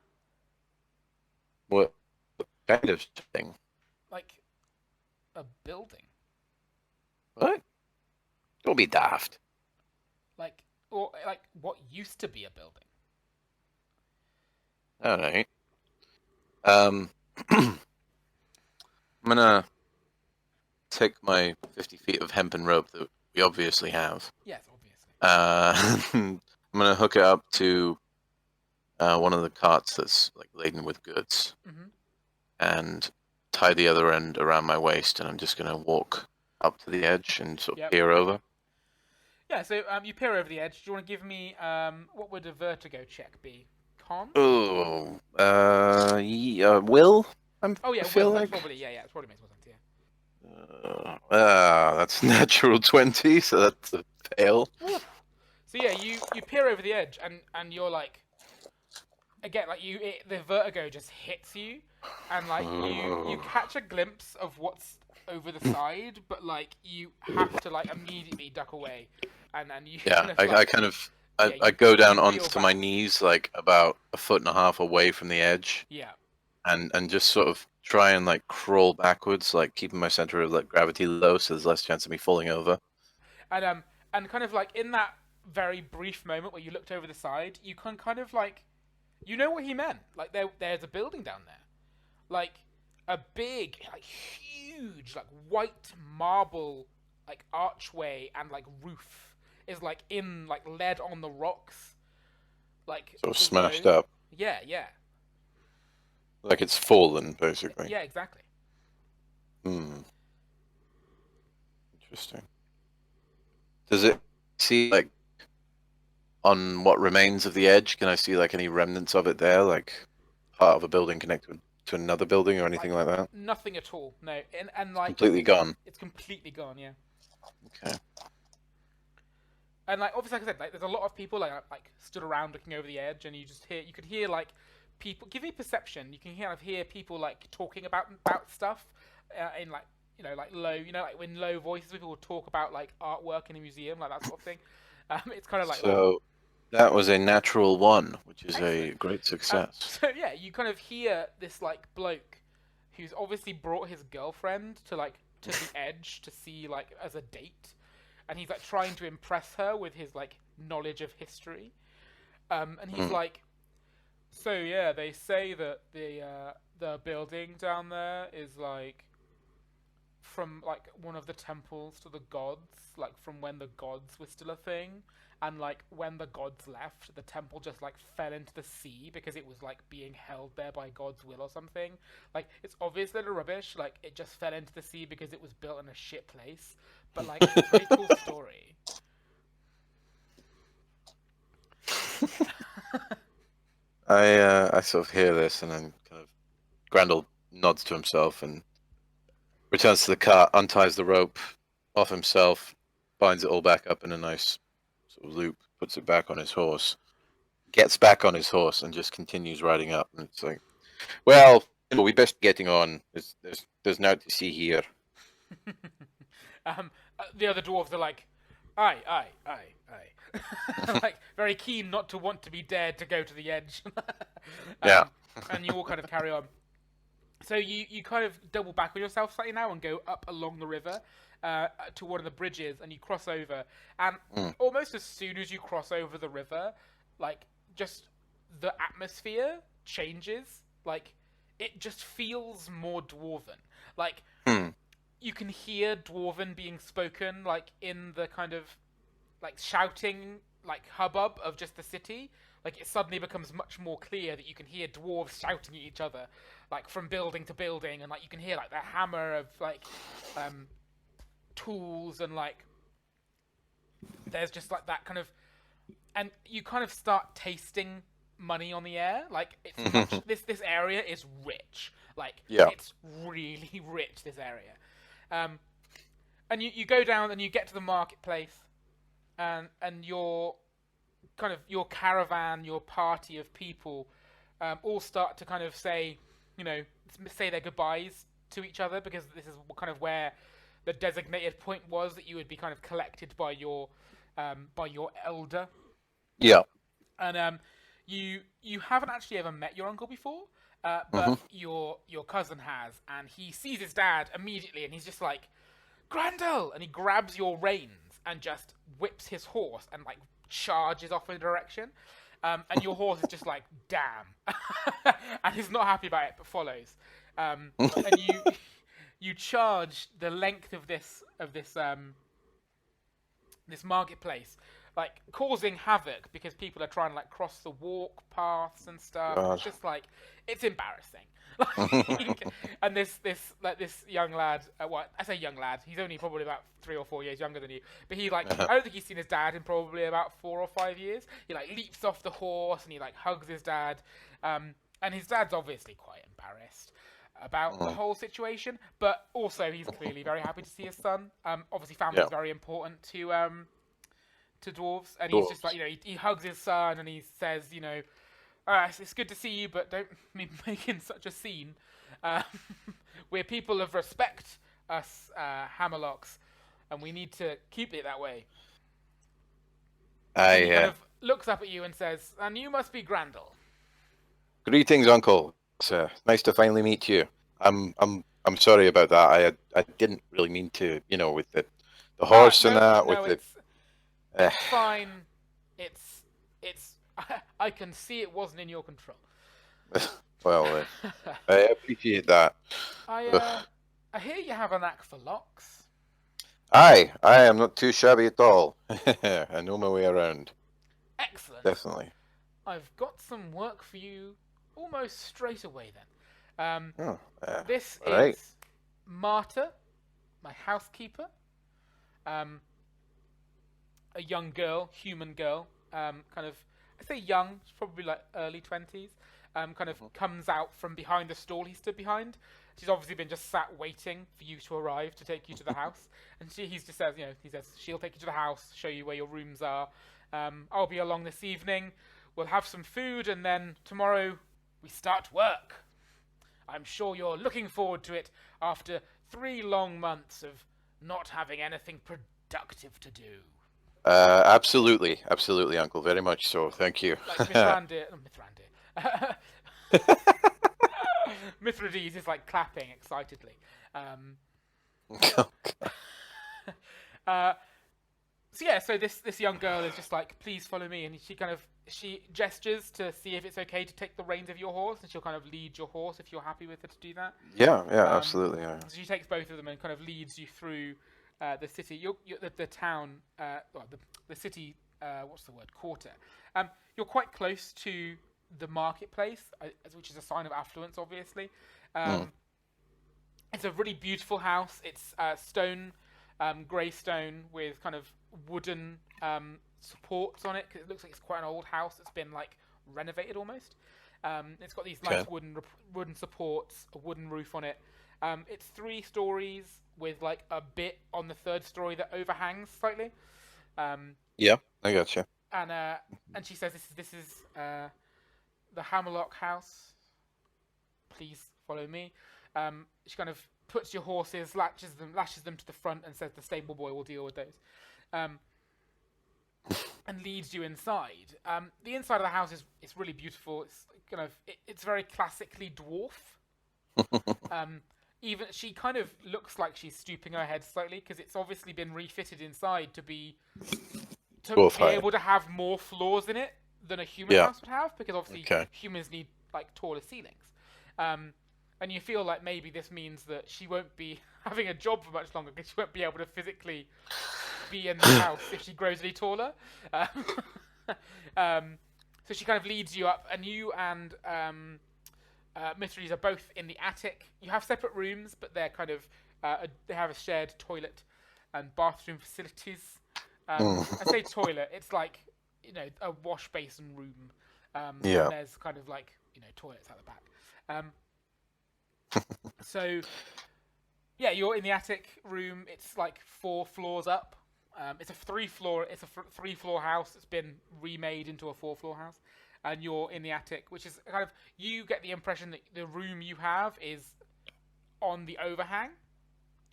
What kind of thing? Like a building. What? Don't be daft. Like what used to be a building. All right. I'm gonna take my 50 feet of hempen rope that we obviously have. Yes, obviously. I'm gonna hook it up to one of the carts that's like laden with goods, and tie the other end around my waist, and I'm just gonna walk up to the edge and sort of peer over. Yeah, so you peer over the edge. Do you want to give me what would a vertigo check be? Con? Oh, will? I feel will. like Probably, yeah, it probably makes more sense. that's natural 20, so that's a fail. So yeah, you peer over the edge, and you're like, again, like the vertigo just hits you, and like you catch a glimpse of what's over the side, but like you have to like immediately duck away, and you. Yeah, I go down onto my knees like about 1.5 feet away from the edge. Yeah. And just sort of try and like crawl backwards, like keeping my center of like gravity low, so there's less chance of me falling over. And kind of like in that very brief moment where you looked over the side, you can kind of like, you know what he meant. Like there's a building down there, like a big, like huge, like white marble, like archway and like roof is like in like lead on the rocks, like sort of smashed up. Yeah. Like it's fallen, basically. Yeah, exactly. Hmm. Interesting. Does it see like on what remains of the edge? Can I see like any remnants of it there, like part of a building connected to another building or anything Like like that? nothing at all. No, and It's like completely gone. it's completely gone. Yeah. Okay. And like obviously, like I said, like there's a lot of people like stood around looking over the edge, and you could hear like people. Give me perception. You can hear people like talking about stuff in like like low, like when low voices people will talk about like artwork in a museum, like that sort of thing. It's kind of like that. So that was a natural one, which is Excellent. a great success. So yeah, you kind of hear this like bloke who's obviously brought his girlfriend to the edge to see like as a date, and he's like trying to impress her with his like knowledge of history. And he's Hmm. like, so yeah, they say that the building down there is like from like one of the temples to the gods, like from when the gods were still a thing, and like when the gods left, the temple just like fell into the sea because it was like being held there by God's will or something. Like it's obvious that a rubbish, like it just fell into the sea because it was built in a shit place. But like it's a pretty cool story. I sort of hear this and then kind of Grandall nods to himself and returns to the cart, unties the rope off himself, binds it all back up in a nice sort of loop, puts it back on his horse, gets back on his horse, and just continues riding up. And it's like, well, we best be getting on. There's naught to see here. The other dwarves are like, aye, aye, aye, aye. Like, very keen not to want to be dared to go to the edge. Yeah. um, and you all kind of carry on. So you kind of double back on yourself slightly now and go up along the river to one of the bridges, and you cross over. And Mm. almost as soon as you cross over the river, like, just the atmosphere changes. Like, it just feels more dwarven. Like, Hmm. you can hear dwarven being spoken like in the kind of like shouting like hubbub of just the city. Like it suddenly becomes much more clear that you can hear dwarves shouting at each other like from building to building, and like you can hear like the hammer of like um tools, and like there's just like that kind of, and you kind of start tasting money on the air. Like it's much this area is rich. Like Yeah. it's really rich, this area. um and you go down and you get to the marketplace, and your kind of your caravan, your party of people, all start to kind of say, say their goodbyes to each other, because this is kind of where the designated point was that you would be kind of collected by your elder. Yeah. And you haven't actually ever met your uncle before, Hmm. but your cousin has, and he sees his dad immediately, and he's just like, Grandall, and he grabs your reins and just whips his horse and like charges off in a direction. And your horse is just like, damn, and he's not happy about it, but follows. And you charge the length of this marketplace, like causing havoc because people are trying to like cross the walk paths and stuff, and it's God. just like it's embarrassing. Like, and this young lad, what I say young lad, he's only probably about 3 or 4 years younger than you, but he like I don't think he's seen his dad in probably about 4 or 5 years. He like leaps off the horse and he like hugs his dad, and his dad's obviously quite embarrassed about the whole situation, but also he's clearly very happy to see his son. Obviously, family Yeah. is very important to dwarves, and he's just like, Dwarves. he hugs his son and he says, it's good to see you, but don't be making such a scene. Um, we're people of respect, us Hammerlocks, and we need to keep it that way. And he kind I of looks up at you and says, and you must be Grandall. greetings, Uncle. It's nice to finally meet you. I'm sorry about that. I didn't really mean to, with the horse and No, that, with no, the. it's fine. It's I can see it wasn't in your control. Well, I appreciate that. I I hear you have a knack for locks. I am not too shabby at all. I know my way around. Excellent. Definitely. I've got some work for you almost straight away then. Oh, This all right. is Marta, my housekeeper, um, a young girl, human girl, kind of, I say young, she's probably like early 20s, kind of comes out from behind the stall he stood behind. She's obviously been just sat waiting for you to arrive to take you to the house. And he's just says, he says, she'll take you to the house, show you where your rooms are. I'll be along this evening. We'll have some food, and then tomorrow we start work. I'm sure you're looking forward to it after 3 long months of not having anything productive to do. Absolutely, absolutely, Uncle. Very much so. Thank you. Like Mithrandir, Mithridates is like clapping excitedly. So this young girl is just like, please follow me, and she gestures to see if it's okay to take the reins of your horse, and she'll kind of lead your horse if you're happy with her to do that. Yeah, absolutely. Yeah. So she takes both of them and kind of leads you through the city, the town, the city. What's the word? Quarter. You're quite close to the marketplace, which is a sign of affluence, obviously. It's a really beautiful house. It's stone, grey stone with kind of wooden supports on it, because it looks like it's quite an old house that's been like renovated almost. It's got these nice wooden supports, a wooden roof on it. It's 3 stories with like a bit on the 3rd story that overhangs slightly. Yeah, I gotcha. And she says, "This is the Hammerlock house. Please follow me." She kind of puts your horses, lashes them to the front, and says the stable boy will deal with those. And leads you inside. The inside of the house is really beautiful. It's kind of it's very classically dwarf. Even she kind of looks like she's stooping her head slightly, because it's obviously been refitted inside to be able to have more floors in it than a human house would have, because obviously humans need like taller ceilings. And you feel like maybe this means that she won't be having a job for much longer, because she won't be able to physically be in the house if she grows any taller. So she kind of leads you up, and you and Mithridates are both in the attic. You have separate rooms, but they're kind of they have a shared toilet and bathroom facilities. I say toilet, it's like a wash basin room. And there's kind of like toilets at the back. So yeah, you're in the attic room. It's like 4 floors up. It's a 3-floor house that's been remade into a 4-floor house, and you're in the attic, which is kind of, you get the impression that the room you have is on the overhang.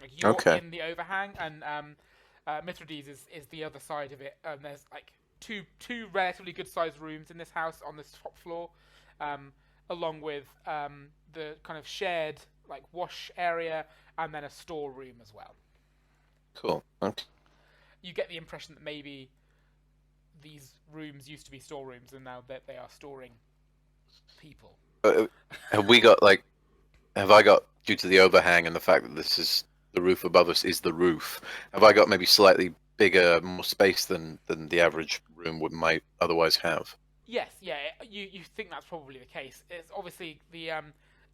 Like you're in the overhang, and Mithridates is the other side of it. And there's like two relatively good sized rooms in this house on this top floor, along with the kind of shared like wash area, and then a storeroom as well. Cool. Okay. You get the impression that maybe these rooms used to be storerooms, and now that they are storing people. Have I got, due to the overhang and the fact that this is the roof above us is the roof, have I got maybe slightly bigger, more space than the average room might otherwise have? Yes, yeah, you think that's probably the case. It's obviously the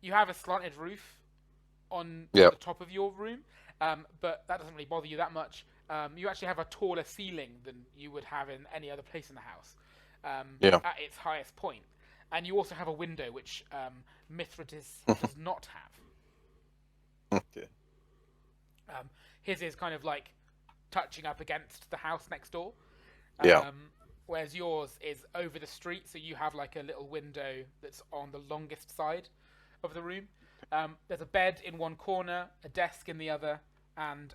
you have a slanted roof on the top of your room, but that doesn't really bother you that much. You actually have a taller ceiling than you would have in any other place in the house, at its highest point. And you also have a window, which Mithridates does not have. Okay. His is kind of like touching up against the house next door. Whereas yours is over the street, so you have like a little window that's on the longest side of the room. There's a bed in one corner, a desk in the other, and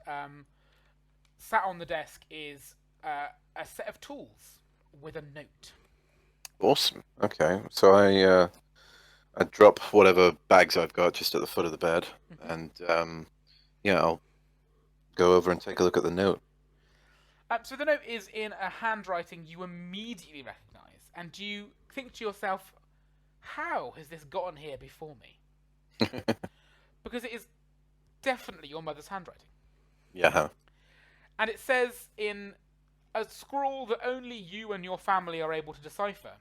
sat on the desk is a set of tools with a note. Awesome. Okay, so I drop whatever bags I've got just at the foot of the bed, and I'll go over and take a look at the note. So the note is in a handwriting you immediately recognise, and you think to yourself, how has this gotten here before me? Because it is definitely your mother's handwriting. Yeah. And it says in a scrawl that only you and your family are able to decipher.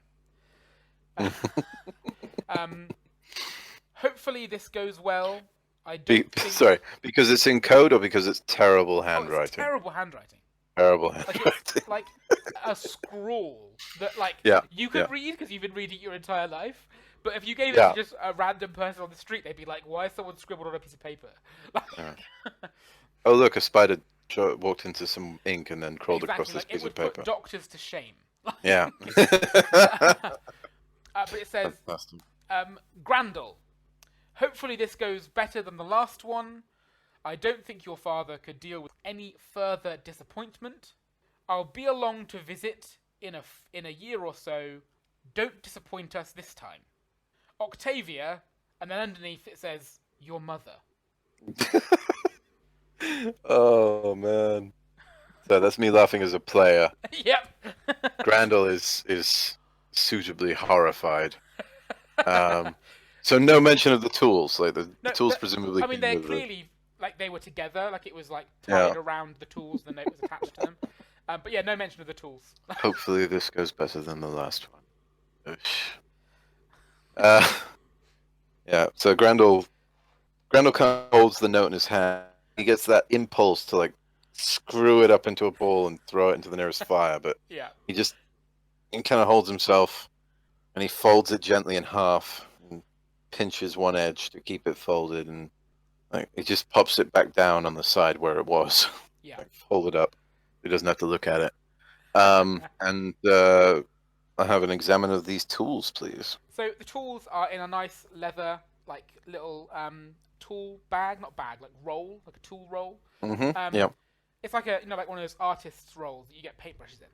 Hopefully this goes well. I don't think. Sorry, because it's in code or because it's terrible Oh, it's handwriting? terrible handwriting. Terrible Like it's handwriting. like a scrawl that like Yeah, you yeah, could read because you've been reading your entire life. But if you gave it to yeah. just a random person on the street, they'd be like, "Why is someone scribbled on a piece of paper?" Like, Yeah. Oh, look, a spider walked into some ink and then crawled across exactly, this like it piece of would put paper. doctors to shame. Yeah. But it says, Fantastic. Grandall. Hopefully this goes better than the last one. I don't think your father could deal with any further disappointment. I'll be along to visit in a year or so. Don't disappoint us this time. Octavia, and then underneath it says, your mother. Oh man. So that's me laughing as a player. Yep. Grandall is suitably horrified. So no mention of the tools. Like the No, tools presumably I mean, came they're with the. clearly like they were together, like it was like Yeah. tied around the tools, the note was attached to them. But yeah, no mention of the tools. Hopefully this goes better than the last one. Oosh. Uh, yeah. So Grandall kind of holds the note in his hand. He gets that impulse to like screw it up into a ball and throw it into the nearest fire, but Yeah. he kind of holds himself and he folds it gently in half and pinches one edge to keep it folded, and like he just pops it back down on the side where it was. Yeah. Like, fold it up. He doesn't have to look at it. And I have an examine of these tools, please. So the tools are in a nice leather, like little tool bag, not bag, like roll, like a tool roll. Yeah. It's like a like one of those artists' rolls that you get paintbrushes in.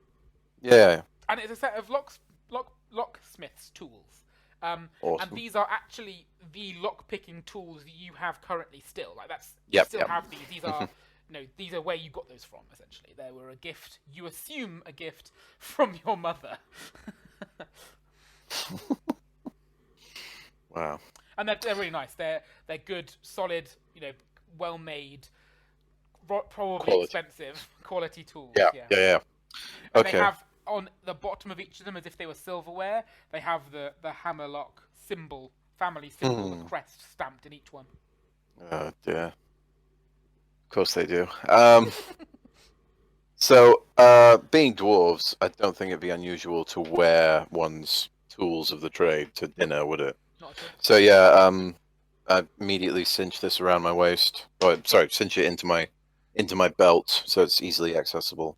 Yeah. And it's a set of locksmith's tools. And Awesome. these are actually the lock-picking tools that you have currently still. Like that's Yep, you still yep. have these. These are these are where you got those from. Essentially, they were a gift. You assume a gift from your mother. Wow. And they're really nice. They're good, solid, well made, probably Quality. expensive quality tools. Yeah. And Okay. they have on the bottom of each of them, as if they were silverware, they have the Hammerlock symbol, family symbol, the crest stamped in each one. Oh dear. Of course they do. So, being dwarves, I don't think it'd be unusual to wear one's tools of the trade to dinner, would it? Not at all. So yeah, I immediately cinch this around my waist. Oh, sorry, cinch it into my belt so it's easily accessible.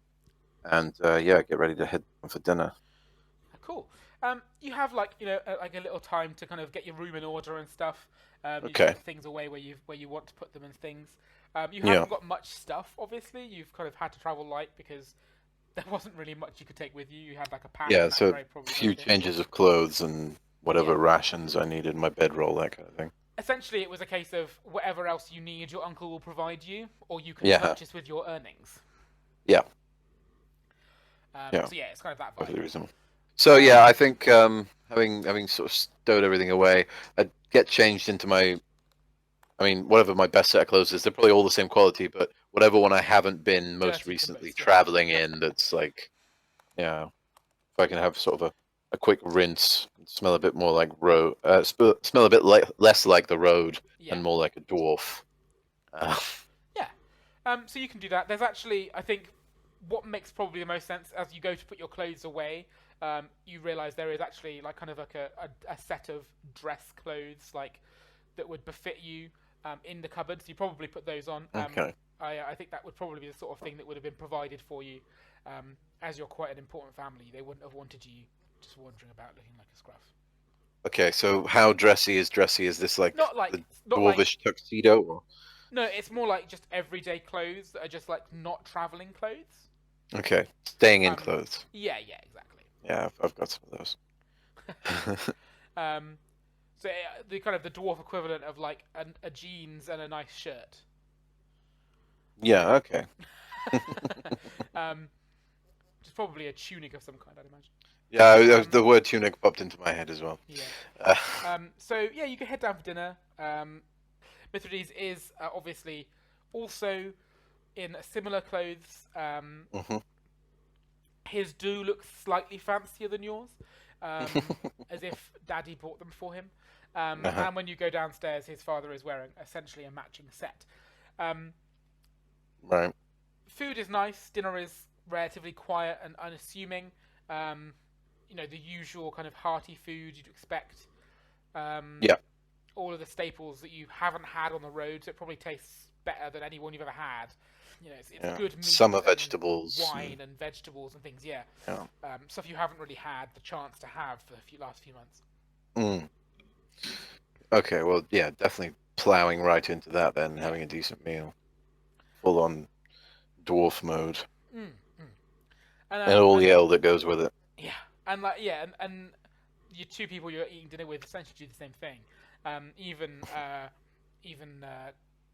And yeah, get ready to head for dinner. Cool. You have like a little time to kind of get your room in order and stuff. You Okay. put things away where you want to put them and things. You haven't got much stuff, obviously. You've kind of had to travel light because there wasn't really much you could take with you. You had like a pack. Yeah, and so very a few probably changes of clothes and whatever rations I needed, my bedroll, that kind of thing. Essentially, it was a case of whatever else you need, your uncle will provide you, or you can Yeah. purchase with your earnings. Yeah. So yeah, it's kind of that Perfectly vibe. reasonable. So yeah, I think having sort of stowed everything away, I'd get changed into whatever my best set of clothes is. They're probably all the same quality, but whatever one I haven't been most Dirty recently clothes, yeah. traveling in, that's like, if I can have sort of a quick rinse, smell a bit more like smell a bit less like the road and more like a dwarf. So you can do that. There's actually, I think, what makes probably the most sense as you go to put your clothes away. You realise there is actually like kind of like a set of dress clothes like that would befit you in the cupboard. So you probably put those on. Okay. I think that would probably be the sort of thing that would have been provided for you. As you're quite an important family, they wouldn't have wanted you just wandering about looking like a scruff. Okay, so how dressy is dressy? Is this like Not like the not like dwarvish tuxedo? Or? no, it's more like just everyday clothes that are just like not traveling clothes. Okay, staying in clothes. Yeah, exactly. Yeah, I've got some of those. So the kind of the dwarf equivalent of like a jeans and a nice shirt. Yeah, okay. Just probably a tunic of some kind, I'd imagine. Yeah, the word tunic popped into my head as well. Yeah. So yeah, you can head down for dinner. Mithrides is obviously also in similar clothes. His do looks slightly fancier than yours, as if Daddy bought them for him. Uh-huh. And when you go downstairs, his father is wearing essentially a matching set. Um, Right. Food is nice. Dinner is relatively quiet and unassuming. Um, the usual kind of hearty food you'd expect. Um, Yeah. all of the staples that you haven't had on the road, so it probably tastes better than any one you've ever had. It's Yeah. good meat Summer and vegetables. wine and vegetables and things. Yeah, Yeah. stuff you haven't really had the chance to have for the last few months. Mm. Okay. Well, yeah, definitely plowing right into that then, Yeah. having a decent meal. Full on dwarf mode. Mm, mm. And all the And L that goes with it. yeah, and like yeah, and you two people you're eating dinner with essentially do the same thing. Even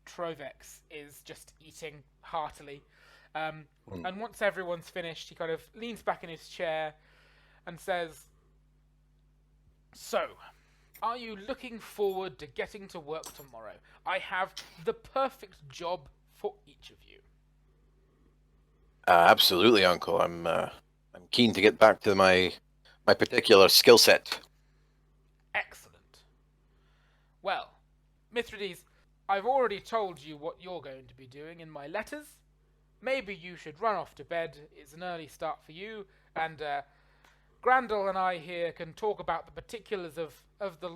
Trovex is just eating heartily. Um, Mm. and once everyone's finished, he kind of leans back in his chair and says, "So, are you looking forward to getting to work tomorrow? I have the perfect job for each of you." Absolutely, Uncle. I'm keen to get back to my particular skill set. Excellent. Well, Mithrides, I've already told you what you're going to be doing in my letters. Maybe you should run off to bed. It's an early start for you, and Grandall and I here can talk about the particulars of the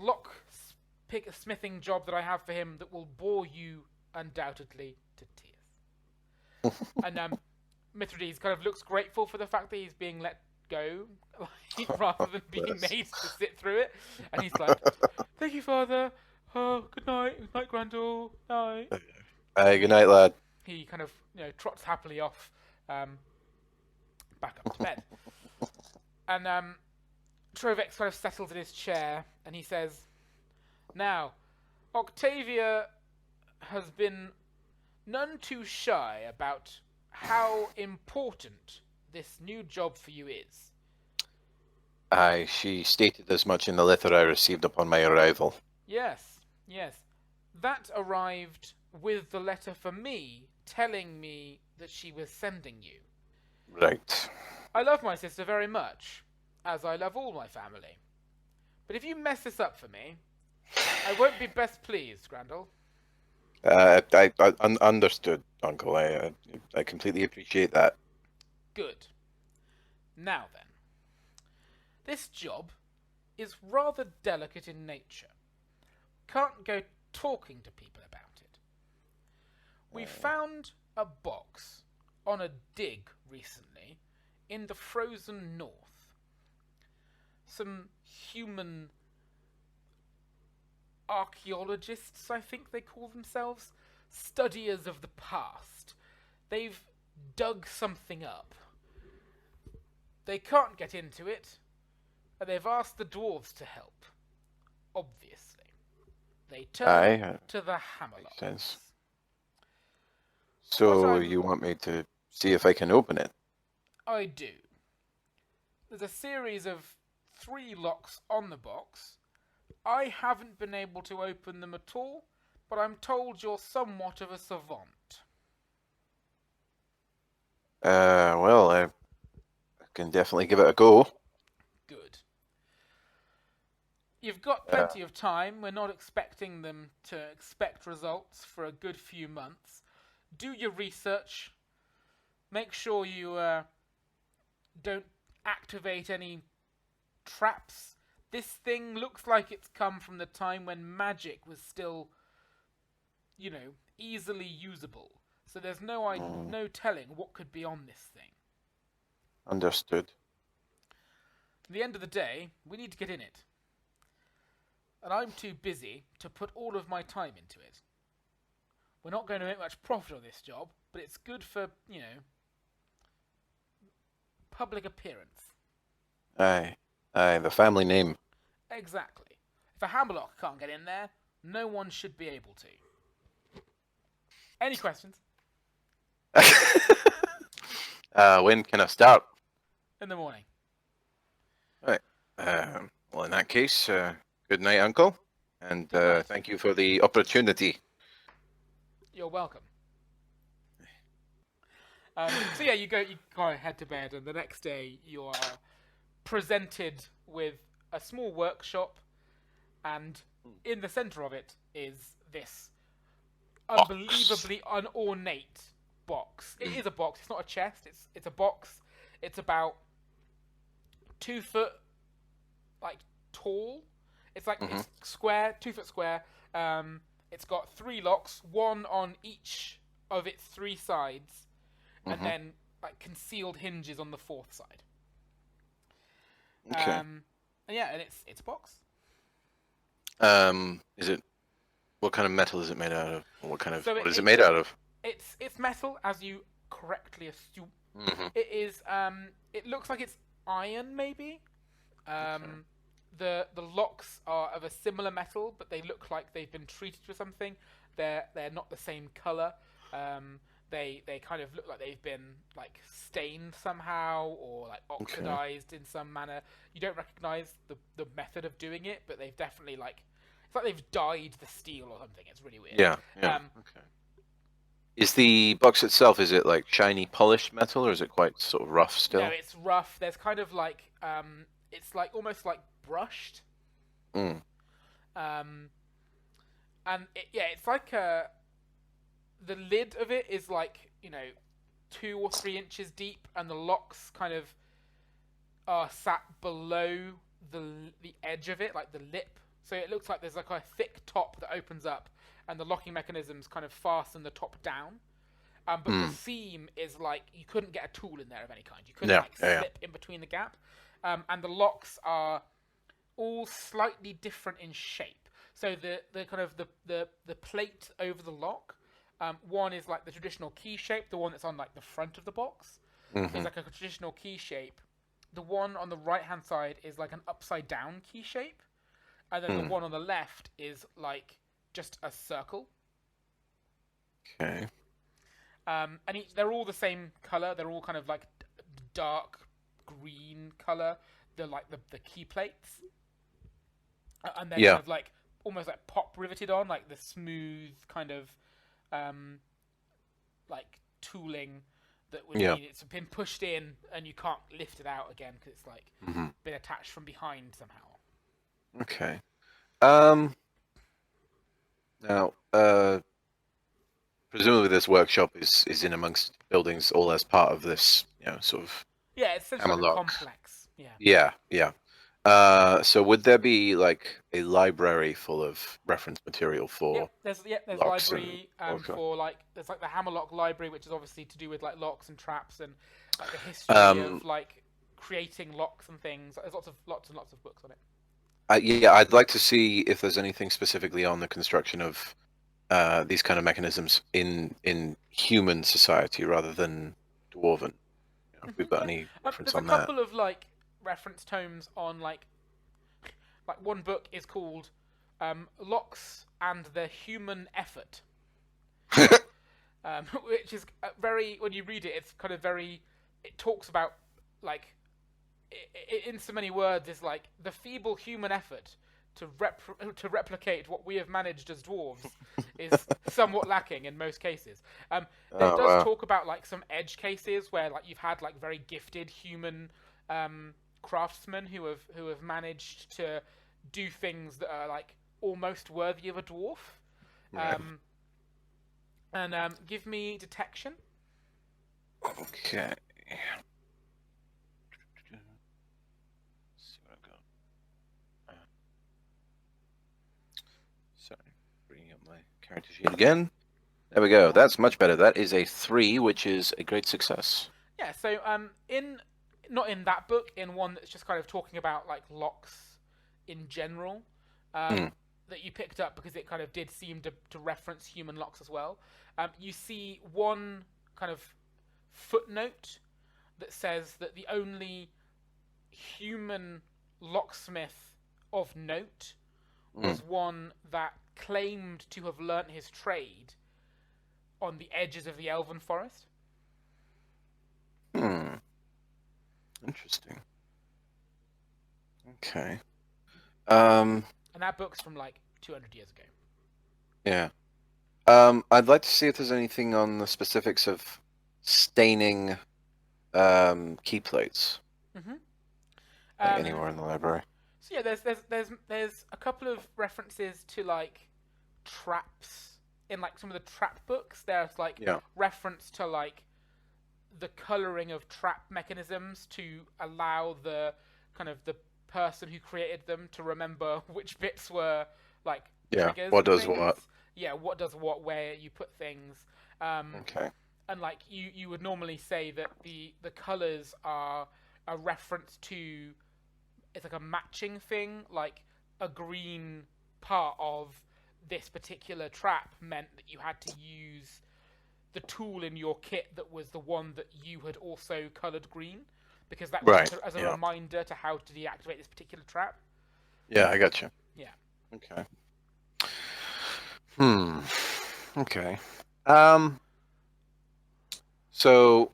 smithing job that I have for him that will bore you undoubtedly to tears. And Mithrides kind of looks grateful for the fact that he's being let go, rather than being Bless. made to sit through it. And he's like, "Thank you, Father. Oh, good night. Good night, Grandall. Night." And Good night, lad. he kind of trots happily off, back up to bed. And Trovex kind of settles in his chair and he says, "Now, Octavia has been none too shy about how important this new job for you is." Aye, she stated as much in the letter I received upon my arrival. Yes, yes. That arrived with the letter for me telling me that she was sending you. Right. I love my sister very much, as I love all my family. But if you mess this up for me, I won't be best pleased, Grandall. I understood, Uncle. I completely appreciate that. Good. Now then, this job is rather delicate in nature. Can't go talking to people about it. We found a box on a dig recently in the frozen north. Some human archaeologists, I think they call themselves, studiers of the past. They've dug something up. They can't get into it, and they've asked the dwarves to help. Obviously. They turn Aye, to the makes Hammerlocks. sense. What So you want me to see if I can open it? I do. There's a series of 3 locks on the box. I haven't been able to open them at all, but I'm told you're somewhat of a savant. Well, I can definitely give it a go. Good. You've got Uh, plenty of time. We're not expecting them to expect results for a good few months. Do your research. Make sure you don't activate any traps. This thing looks like it's come from the time when magic was still, easily usable. So there's no telling what could be on this thing. Understood. At the end of the day, we need to get in it. And I'm too busy to put all of my time into it. We're not going to make much profit on this job, but it's good for, public appearance. Aye, the family name. Exactly. If a Hammerlock can't get in there, no one should be able to. Any questions? When can I start? In the morning. Right. Well, in that case, good night, Uncle, and Good night. thank you for the opportunity. You're welcome. So yeah, you go head to bed, and the next day you are presented with a small workshop and in the center of it is this Box. unbelievably unornate box. It Mm. is a box. It's not a chest. It's a box. It's about 2 foot like tall. It's like Mm-hmm. it's square, 2 foot square. It's got 3 locks, one on each of its 3 sides, and Mm-hmm. then like concealed hinges on the fourth side. Okay. And yeah, and it's a box. Is it what kind of metal is it made out of? Or So what is it made out of? it's metal, as you correctly assume. Mm-hmm. It is. It looks like it's iron, maybe. Okay. Um, the locks are of a similar metal, but they look like they've been treated with something. They're not the same color. They kind of look like they've been like stained somehow or like Okay. oxidized in some manner. You don't recognize the method of doing it, but they've definitely like it's like they've dyed the steel or something. It's really weird. Yeah. Yeah. Um, Okay. Is the box itself, is it like shiny polished metal or is it quite sort of rough no, still? it's rough. There's kind of like it's like almost like brushed. Mm. Um, and yeah, it's like the lid of it is like 2 or 3 inches deep, and the locks kind of are sat below the the edge of it, like the lip. So it looks like there's like a thick top that opens up, and the locking mechanisms kind of fasten the top down. But the Mm. seam is like you couldn't get a tool in there of any kind. You couldn't Yeah. like Yeah. slip in between the gap. And the locks are all slightly different in shape. So the kind of the plate over the lock, one is like the traditional key shape. The one that's on like the front of the box Yeah. is Mm-hmm. like a traditional key shape. The one on the right hand side is like an upside down key shape, and then the Mm. one on the left is like just a circle. Okay. And they're all the same color. They're all kind of like dark green color. They're like the key plates, and they're kind Yeah. of like almost like pop riveted on, like the smooth kind of um, like tooling that would Yeah. mean it's been pushed in and you can't lift it out again because it's like Mm-hmm. been attached from behind somehow. Okay. Um. Now, presumably this workshop is in amongst buildings, all as part of this, sort of Yeah, it's essentially like a hammerlock. complex. Yeah. Yeah. Yeah. So would there be like a library full of reference material for There's locks and library okay. for like there's like the Hammerlock library, which is obviously to do with like locks and traps and like the history Um. of like creating locks and things. There's lots and lots of books on it. Yeah, I'd like to see if there's anything specifically on the construction of these kind of mechanisms in human society rather than dwarven. If we've got Yeah, any reference there's a on that. couple of like reference tomes on like one book is called Locks and the Human Effort, which is very when you read it, it's kind of very. It talks about like in so many words is like the feeble human effort to replicate what we have managed as dwarves is somewhat lacking in most cases. It Oh does wow. talk about like some edge cases where like you've had like very gifted human craftsmen who have managed to do things that are like almost worthy of a dwarf. Right. Um, and give me detection. Okay. See what I've got. Sorry, bringing up my character sheet again. There we go. That's much better. That is a 3, which is a great success. Yeah, so in not in that book, in one that's just kind of talking about like locks in general, Mm. that you picked up because it kind of did seem to reference human locks as well. You see one kind of footnote that says that the only human locksmith of note Mm. was one that claimed to have learnt his trade on the edges of the elven forest. Hmm. Interesting. Okay. Um. And that book's from like 200 years ago. Yeah. I'd like to see if there's anything on the specifics of staining key plates, Mm-hmm. like anywhere in the library. So yeah, there's a couple of references to like traps in like some of the trap books. There's like Yeah. reference to like the coloring of trap mechanisms to allow the kind of the person who created them to remember which bits were like Yeah. triggers What and does what? things. Yeah, what does what, where you put things. Okay. And like you would normally say that the colors are a reference to, it's like a matching thing, like a green part of this particular trap meant that you had to use the tool in your kit that was the one that you had also coloured green, because that was Right. just as a Yeah. reminder to how to deactivate this particular trap. Yeah, I got you. Yeah. Okay. Hmm. Okay. Um. So,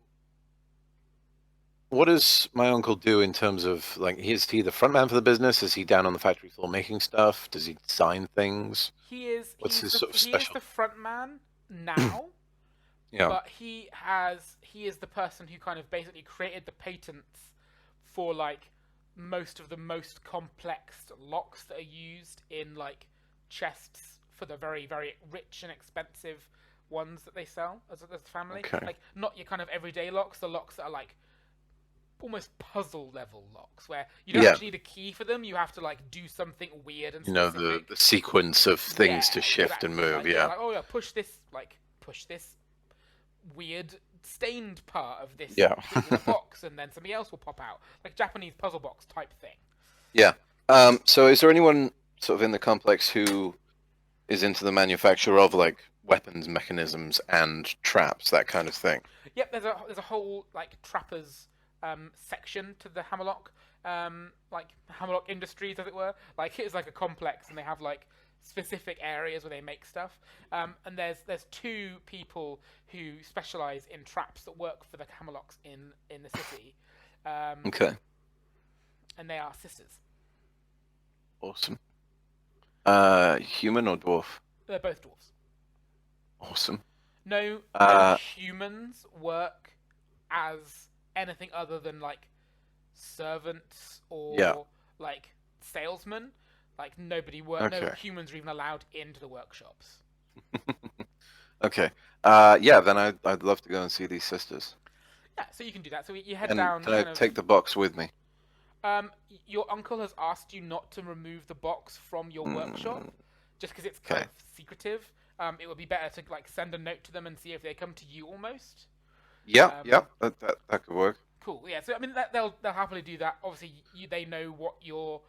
what does my uncle do in terms of like, is he the front man for the business? Is he down on the factory floor making stuff? Does he design things? What's his sort of He is the specialty? front man now, Yeah. but he is the person who kind of basically created the patents for like most of the most complex locks that are used in like chests for the very very rich and expensive ones that they sell as a family. Okay. Like not your kind of everyday locks, the locks that are like almost puzzle level locks where you don't Yeah. actually need a key for them. You have to like do something weird and You know, the specific. sequence of Yeah, things to shift and exactly. move. Like yeah, Yeah. like oh yeah, push this weird stained part of this Yeah. particular box, and then something else will pop out, like Japanese puzzle box type thing. Yeah. So is there anyone sort of in the complex who is into the manufacture of like weapons, mechanisms, and traps, that kind of thing? Yep, there's a whole like trappers section to the Hammerlock, like Hammerlock Industries, as it were. Like it's like a complex, and they have like specific areas where they make stuff. And there's two people who specialize in traps that work for the Hammerlocks in the city, Okay. and they are sisters. Awesome. Human or dwarf? They're both dwarves. Awesome. No Uh, humans work as anything other than like servants yeah. or like salesmen. Like nobody work. No Okay. humans are even allowed into the workshops. Okay. Yeah, then I'd love to go and see these sisters. Yeah, so you can do that. So you head And down, can I kind of. take the box with me? Your uncle has asked you not to remove the box from your workshop, Mm, just because it's kind okay. of secretive. It would be better to like send a note to them and see if they come to you almost. Yeah, Um, yeah, that could work. cool. Yeah. So I mean, they'll happily do that. Obviously, they know what you're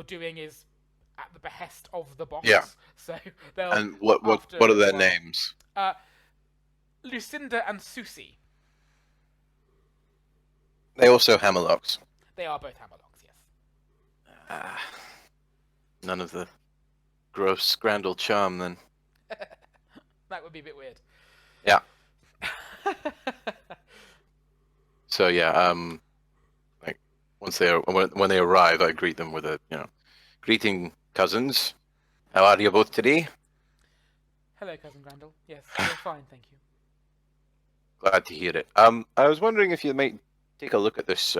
doing is at the behest of the Yeah. boss. So they'll And look what after are as their well. names? Lucinda and Susie. They also hammerlocks. They are both Hammerlocks, yes. Ah, none of the gross Grandall charm then. That would be a bit weird. Yeah. So yeah, like when they arrive, I greet them with a greeting, cousins. How are you both today? Hello, cousin Grandall. Yes, we're fine, thank you. Glad to hear it. I was wondering if you might take a look at this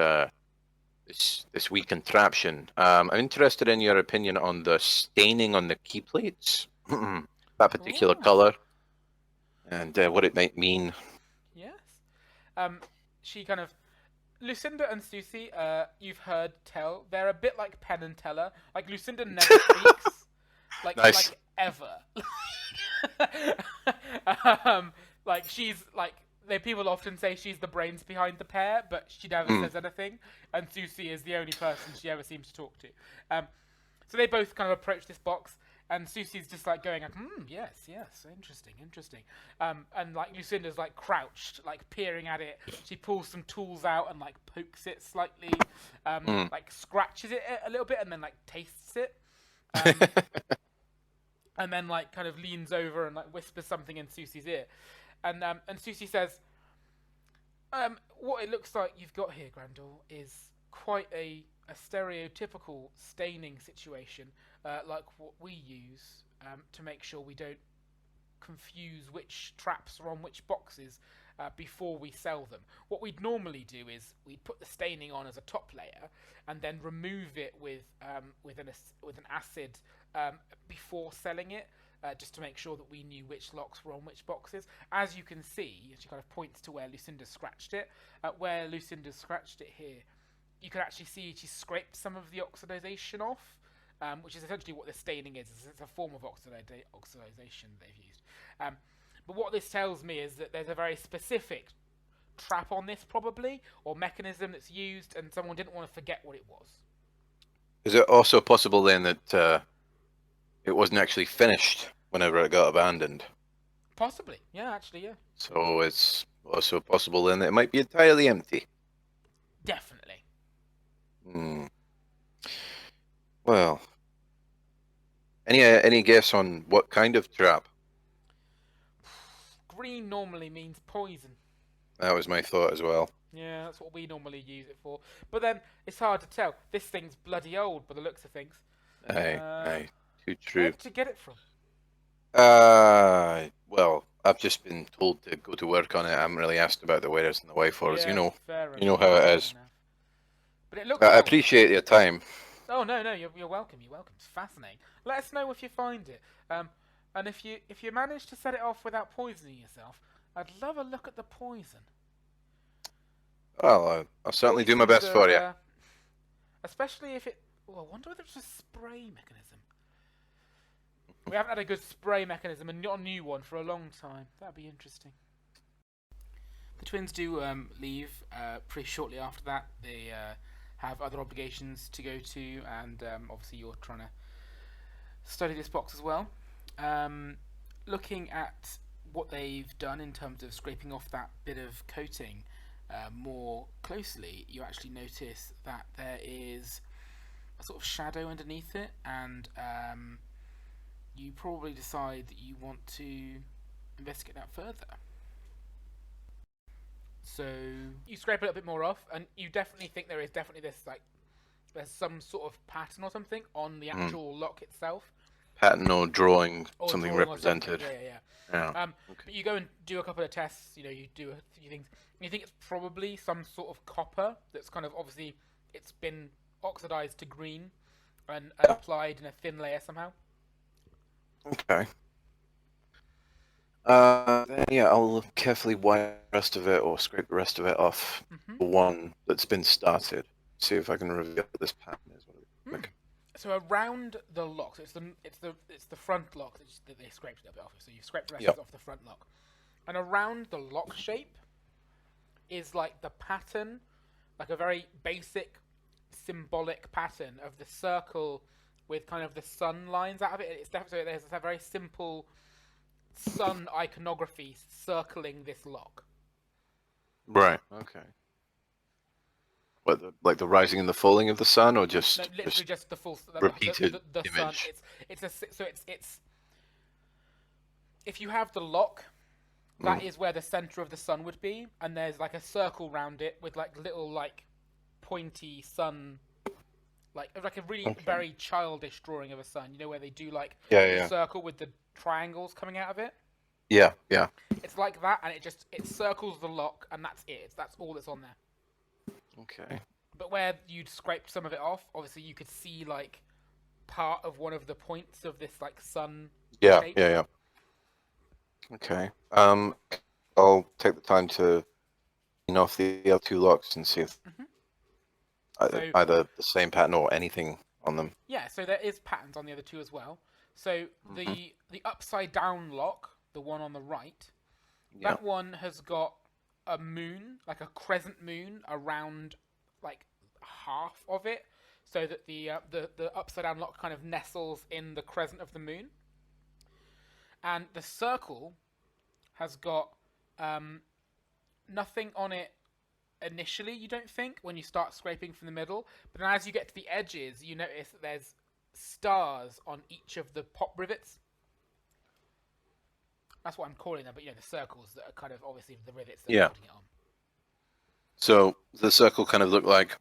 wee contraption. I'm interested in your opinion on the staining on the key plates, that particular Ooh, color, and what it might mean. yes. She kind of Lucinda and Susie. You've heard tell they're a bit like Penn and Teller. Like Lucinda never speaks, Nice. like ever. Like she's like people often say she's the brains behind the pair, but she never Mm. says anything. And Susie is the only person she ever seems to talk to. So they both kind of approach this box, and Susie's just like going, yes, yes, interesting, interesting. And like Lucinda's like crouched, like peering at it. She pulls some tools out and like pokes it slightly, Mm. like scratches it a little bit, and then like tastes it. Um, and then like kind of leans over and like whispers something in Susie's ear, and Susie says, "What it looks like you've got here, Grandall, is quite a stereotypical staining situation, like what we use to make sure we don't confuse which traps are on which boxes. before we sell them. What we'd normally do is we'd put the staining on as a top layer and then remove it with an acid before selling it. Just to make sure that we knew which locks were on which boxes. As you can see, she kind of points to where Lucinda scratched it. Where Lucinda scratched it here, you can actually see she scraped some of the oxidization off, which is essentially what the staining is. It's a form of oxidization they've used. But what this tells me is that there's a very specific trap on this, probably, or mechanism that's used, and someone didn't want to forget what it was. Is it also possible then that it wasn't actually finished whenever it got abandoned? Possibly, yeah, actually, yeah. So it's also possible then that it might be entirely empty. Definitely. Well, any guess on what kind of trap? Green normally means poison. That was my thought as well. Yeah, that's what we normally use it for. But then, it's hard to tell. This thing's bloody old by the looks of things. Aye, too true. Where did you get it from? Well, I've just been told to go to work on it. I haven't really asked about the where's and the why-fors, Yeah, you know. fair You know enough, how it fair is. enough. But it looks I old. appreciate your time. Oh, no, you're welcome, you're welcome. It's fascinating. Let us know if you find it. And if you manage to set it off without poisoning yourself, I'd love a look at the poison. Well, I'll certainly do my best for you. Especially if it... Oh, I wonder whether it's a spray mechanism. We haven't had a good spray mechanism, and not a new one, for a long time. That'd be interesting. The twins do leave pretty shortly after that. They have other obligations to go to, and obviously you're trying to study this box as well. Looking at what they've done in terms of scraping off that bit of coating more closely, you actually notice that there is a sort of shadow underneath it, and you probably decide that you want to investigate that further. So you scrape it a bit more off, and you definitely think there is definitely this, like, there's some sort of pattern or something on the actual lock itself. Pattern or drawing, Or something drawing or represented. something. Yeah. Yeah. But you go and do a couple of tests, you do a few things, and you think it's probably some sort of copper that's kind of, obviously, it's been oxidized to green and applied in a thin layer somehow. Okay. Then yeah, I'll carefully wipe the rest of it, or scrape the rest of it off the one that's been started. See if I can reveal what this pattern is. So around the lock, so it's the front lock that they scraped a bit off. So you scraped the rest off the front lock, and around the lock shape is like the pattern, like a very basic symbolic pattern of the circle with kind of the sun lines out of it. It's definitely, there's a very simple sun iconography circling this lock. Right. Okay. What, like the rising and the falling of the sun, or just No, literally just the full repeated the image? Sun. It's if you have the lock, that is where the center of the sun would be, and there's like a circle round it with like little like pointy sun, like a really very childish drawing of a sun. You know, where they do like the circle with the triangles coming out of it. Yeah. It's like that, and it circles the lock, and that's it. That's all that's on there. Okay. But where you'd scraped some of it off, obviously you could see like part of one of the points of this like sun shape. Yeah. Okay. I'll take the time to clean off the other two locks and see if either the same pattern or anything on them. Yeah, so there is patterns on the other two as well. So the upside down lock, the one on the right, that one has got a moon, like a crescent moon, around like half of it, so that the upside down lock kind of nestles in the crescent of the moon. And the circle has got nothing on it initially, you don't think, when you start scraping from the middle. But then as you get to the edges, you notice that there's stars on each of the pop rivets. That's what I'm calling them, but the circles that are kind of obviously the rivets that are putting it on. So the circle kind of looked like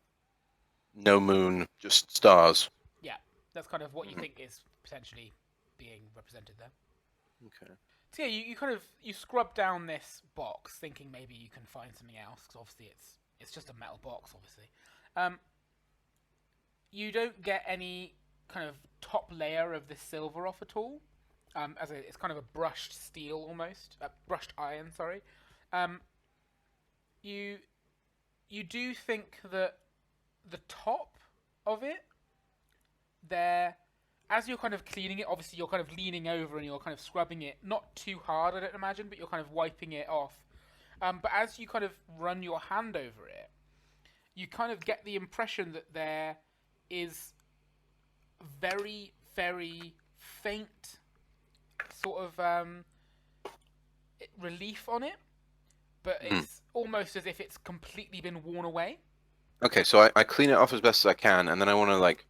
no moon, just stars. Yeah, that's kind of what you think is potentially being represented there. Okay. So yeah, you kind of you scrub down this box, thinking maybe you can find something else, because obviously it's just a metal box, obviously. Um, you don't get any kind of top layer of this silver off at all. It's kind of a brushed steel almost, brushed iron. Sorry. Um, you you do think that the top of it there, as you're kind of cleaning it, obviously you're kind of leaning over and you're kind of scrubbing it, not too hard, I don't imagine, but you're kind of wiping it off. But as you kind of run your hand over it, you kind of get the impression that there is very, very faint sort of relief on it, but it's almost as if it's completely been worn away. Okay, so I clean it off as best as I can, and then I want to like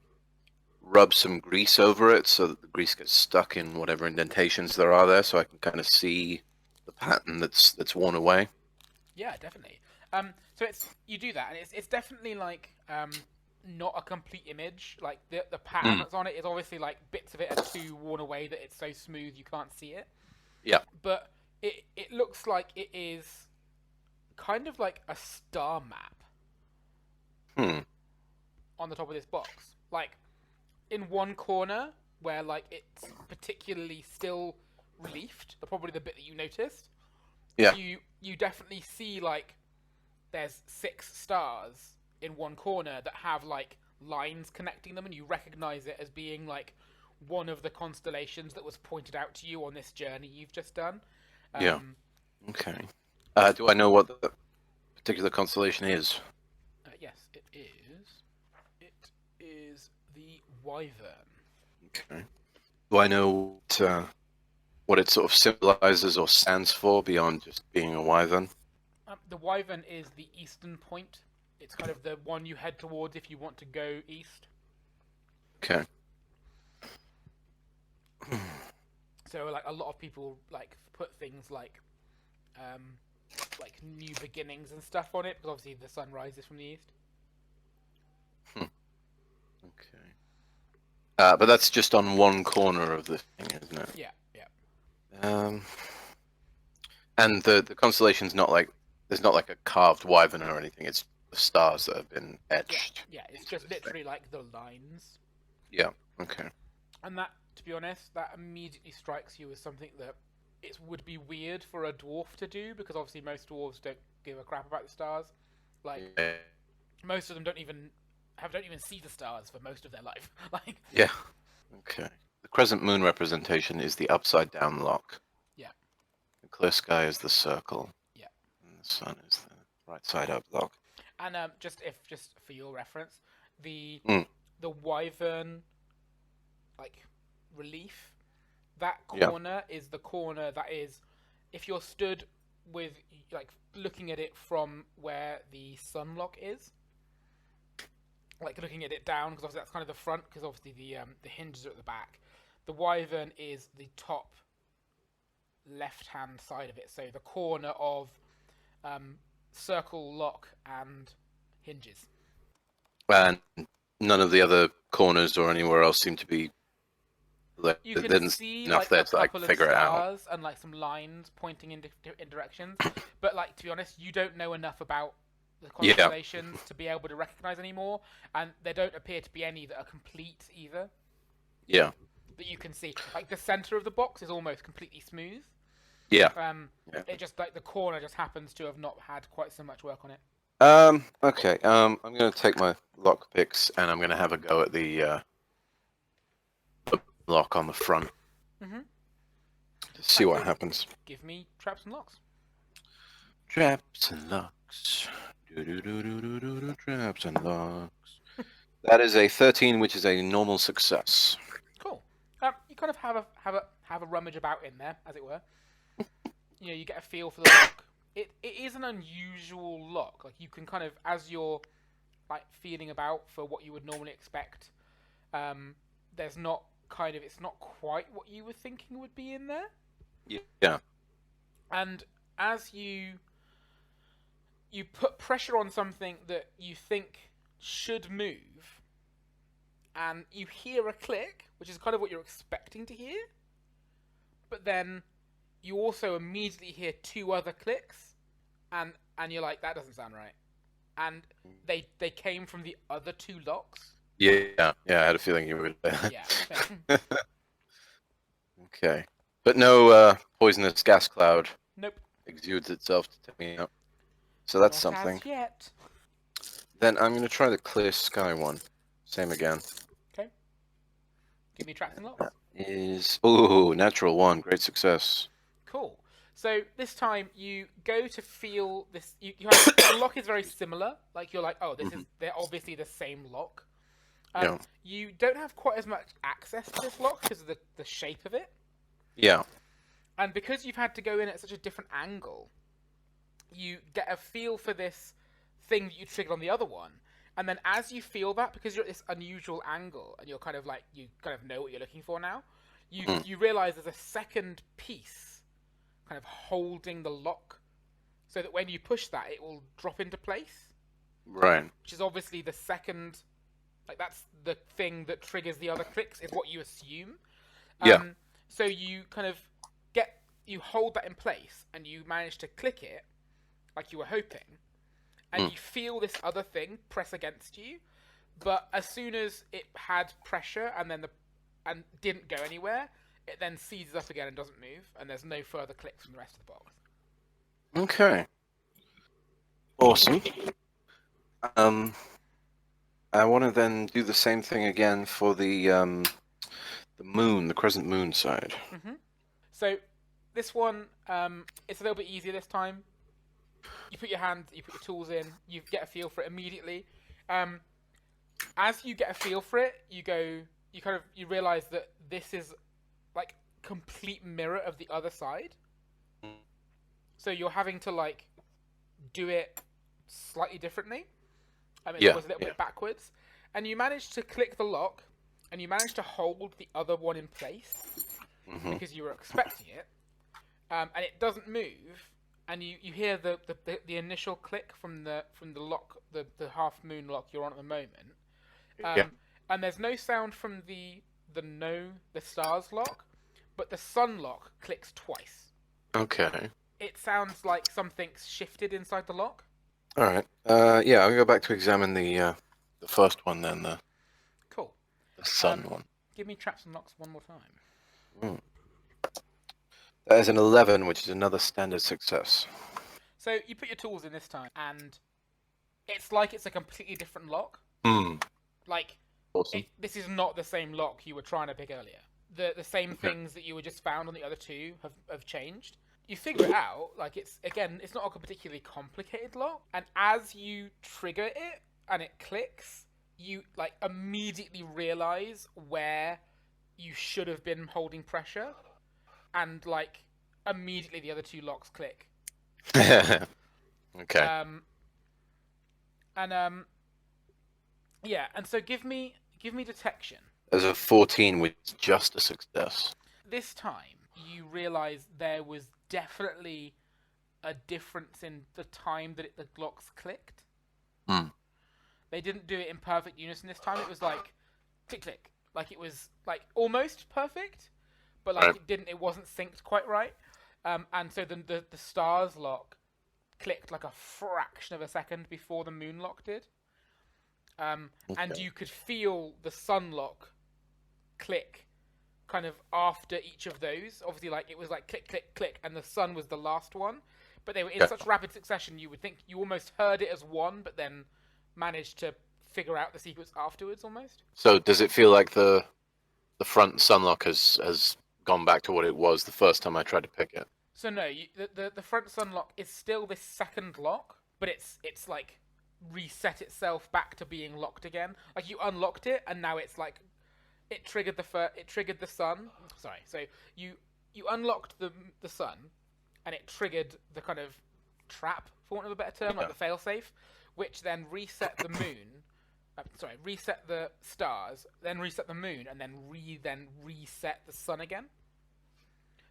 rub some grease over it so that the grease gets stuck in whatever indentations there are there, so I can kind of see the pattern that's worn away. Yeah, definitely. So it's you do that, and it's definitely like not a complete image. Like the pattern that's on it is obviously like bits of it are too worn away that it's so smooth you can't see it. Yeah. But it looks like it is kind of like a star map on the top of this box. Like in one corner where like it's particularly still reliefed, probably the bit that you noticed. Yeah. You definitely see like there's 6 stars in one corner that have like lines connecting them, and you recognize it as being like one of the constellations that was pointed out to you on this journey you've just done. Yeah. Okay. Do I know what the particular constellation is? Yes, it is. It is the Wyvern. Okay. Do I know what it sort of symbolizes or stands for beyond just being a wyvern? The Wyvern is the eastern point. It's kind of the one you head towards if you want to go east. Okay. So, like, a lot of people like put things like new beginnings and stuff on it, because obviously the sun rises from the east. Okay. But that's just on one corner of the thing, isn't it? Yeah, yeah. And the constellation's not like there's not like a carved wyvern or anything. It's the stars that have been etched. Yeah, it's just literally like the lines. Yeah. Okay. And that, to be honest, that immediately strikes you as something that it would be weird for a dwarf to do, because obviously most dwarves don't give a crap about the stars. Like most of them don't even see the stars for most of their life. Like Yeah. Okay. The crescent moon representation is the upside down lock. Yeah. The clear sky is the circle. Yeah. And the sun is the right side up lock. And just for your reference, the wyvern like relief, that corner is the corner that is, if you're stood with like looking at it from where the sunlock is, like looking at it down, because obviously that's kind of the front, because obviously the hinges are at the back. The wyvern is the top left hand side of it, so the corner of circle, lock, and hinges. And none of the other corners or anywhere else seem to be. You can see enough like there a to like couple of figure it out. stars and like some lines pointing in directions, but like, to be honest, you don't know enough about the constellations to be able to recognize anymore, and there don't appear to be any that are complete either. Yeah. That you can see, like the center of the box is almost completely smooth. Yeah. It just like the corner just happens to have not had quite so much work on it. Okay. I'm gonna take my lock picks and I'm gonna have a go at the lock on the front. To see what happens. Give me traps and locks. Traps and locks. Traps and locks. That is a 13, which is a normal success. Cool. You kind of have a rummage about in there, as it were. You know, you get a feel for the lock. It is an unusual lock. Like, you can kind of, as you're like feeling about for what you would normally expect, there's not kind of, it's not quite what you were thinking would be in there. Yeah. And as you put pressure on something that you think should move, and you hear a click, which is kind of what you're expecting to hear, but then you also immediately hear two other clicks, and you're like, that doesn't sound right. And they came from the other two locks. Yeah, yeah, I had a feeling you would. Yeah, same. Okay, but no poisonous gas cloud Nope, exudes itself to take me out. So that's not something. as yet. Then I'm gonna try the clear sky one. Same again. Okay, give me traps and locks. Is natural one, great success. Cool. So this time you go to feel this. You have the lock is very similar. Like you're like, oh, they're obviously the same lock. Yeah. You don't have quite as much access to this lock because of the shape of it, Yeah. and because you've had to go in at such a different angle, you get a feel for this thing that you triggered on the other one. And then as you feel that, because you're at this unusual angle and you're kind of like, you kind of know what you're looking for now, you realize there's a second piece kind of holding the lock so that when you push that, it will drop into place. Right. Which is obviously the second, like that's the thing that triggers the other clicks, is what you assume. Yeah. So you kind of you hold that in place and you manage to click it like you were hoping. And you feel this other thing press against you, but as soon as it had pressure and didn't go anywhere, it then seizes up again and doesn't move, and there's no further clicks from the rest of the box. Okay. Awesome. I want to then do the same thing again for the moon, the crescent moon side. So this one, it's a little bit easier this time. You put your tools in, you get a feel for it immediately. As you get a feel for it, you realize that this is like complete mirror of the other side. So you're having to like do it slightly differently. It was a little bit backwards, and you manage to click the lock, and you manage to hold the other one in place because you were expecting it, and it doesn't move. And you hear the initial click from the lock, the half moon lock you're on at the moment. And there's no sound from the stars lock, but the sun lock clicks twice. Okay. It sounds like something's shifted inside the lock. All right. Yeah, I'll go back to examine the first one then. Cool. The sun one. Give me traps and locks one more time. That is an 11, which is another standard success. So you put your tools in this time, and it's like it's a completely different lock. Like, awesome. This is not the same lock you were trying to pick earlier. The same things that you were just found on the other two have changed. You figure it out, like it's not a particularly complicated lock, and as you trigger it and it clicks, you like immediately realize where you should have been holding pressure. And like immediately the other two locks click. Okay. Yeah, and so give me detection. There's a 14, which is just a success. This time you realize there was definitely a difference in the time that the locks clicked. They didn't do it in perfect unison this time. It was like click click, like it was like almost perfect. But like it wasn't synced quite right, and so the stars lock clicked like a fraction of a second before the moon lock did, and you could feel the sun lock click kind of after each of those. Obviously, like it was like click click click, and the sun was the last one, but they were in such rapid succession. You would think you almost heard it as one, but then managed to figure out the sequence afterwards almost. So does it feel like the front sunlock has gone back to what it was the first time I tried to pick it? So no, the front sun lock is still this second lock, but it's like reset itself back to being locked again. Like you unlocked it, and now it's like it triggered the sun. Sorry, so you unlocked the sun, and it triggered the kind of trap, for want of a better term, like the failsafe, which then reset the moon. Reset the stars, then reset the moon, and then reset the sun again.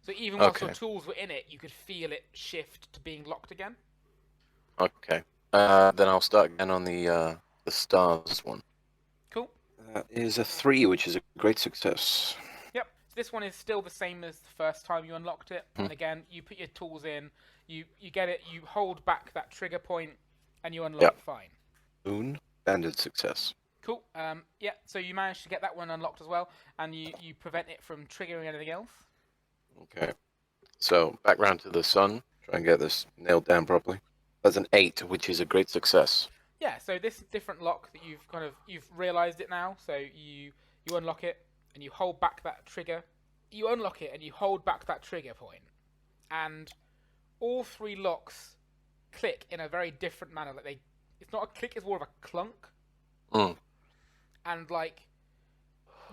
So even whilst your tools were in it, you could feel it shift to being locked again. Okay. Then I'll start again on the stars one. Cool. That is a 3, which is a great success. Yep. So this one is still the same as the first time you unlocked it. Hmm. And again, you put your tools in, you get it, you hold back that trigger point, and you unlock Yeah. it fine. Boon. Standard success. Cool. Yeah. So you managed to get that one unlocked as well, and you prevent it from triggering anything else. Okay. So back round to the sun. Try and get this nailed down properly. That's an 8, which is a great success. Yeah. So this different lock that you've realized it now. So you unlock it and you hold back that trigger. You unlock it and you hold back that trigger point, and all three locks click in a very different manner. Like it's not a click; it's more of a clunk. Mm. And like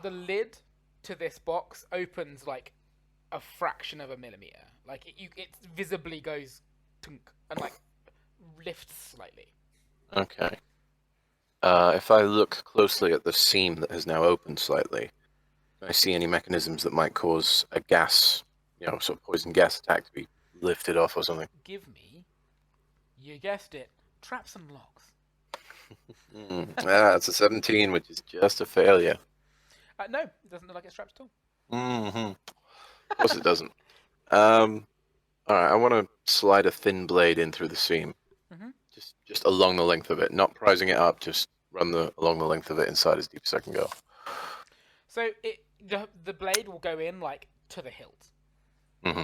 the lid to this box opens like a fraction of a millimeter. Like it visibly goes tunk and like lifts slightly. Okay. If I look closely at the seam that has now opened slightly, can I see any mechanisms that might cause a gas, sort of poison gas attack to be lifted off or something? Give me, you guessed it, traps and locks. It's a 17, which is just a failure. No, it doesn't look like it's trapped at all. Mm-hmm. Of course it doesn't. All right, I want to slide a thin blade in through the seam, Mm-hmm. just along the length of it, not prising it up. Just run along the length of it inside as deep as I can go. So the blade will go in like to the hilt. Mm-hmm.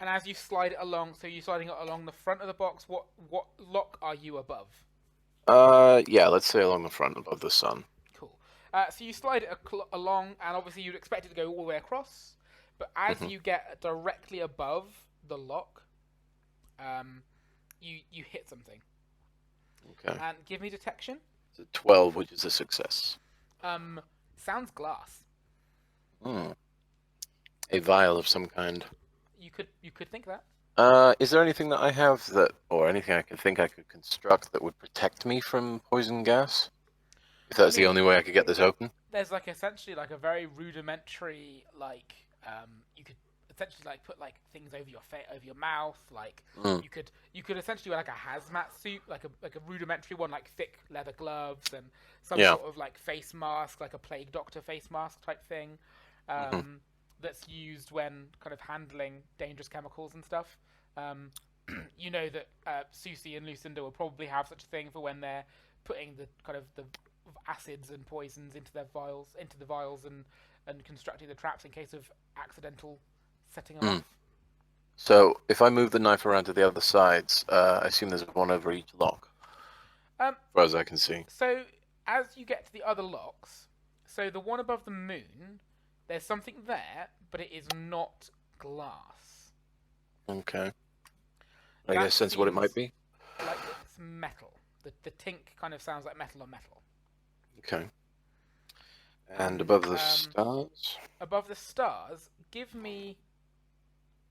And as you slide it along, so you're sliding it along the front of the box. What lock are you above? Yeah, let's say along the front above the sun. Cool. So you slide it along, and obviously you'd expect it to go all the way across. But as you get directly above the lock, you hit something. Okay. And give me detection. It's a 12, which is a success. Sounds glass. Hmm. A vial of some kind. You could think that. Is there anything that I have or anything I could construct that would protect me from poison gas? If that's the only way I could get this open? There's like essentially like a very rudimentary you could essentially like put like things over your face, over your mouth. Like you could essentially wear like a hazmat suit, like a rudimentary one, like thick leather gloves and some sort of like face mask, like a plague doctor face mask type thing. That's used when kind of handling dangerous chemicals and stuff. You know that Susie and Lucinda will probably have such a thing for when they're putting the kind of the acids and poisons into the vials and constructing the traps in case of accidental setting them off. So if I move the knife around to the other sides, I assume there's one over each lock, as far as I can see. So as you get to the other locks, so the one above the moon, there's something there, but it is not glass. Okay. I get a sense of what it might be. Like it's metal. The tink kind of sounds like metal on metal. Okay. And above the stars? Above the stars, give me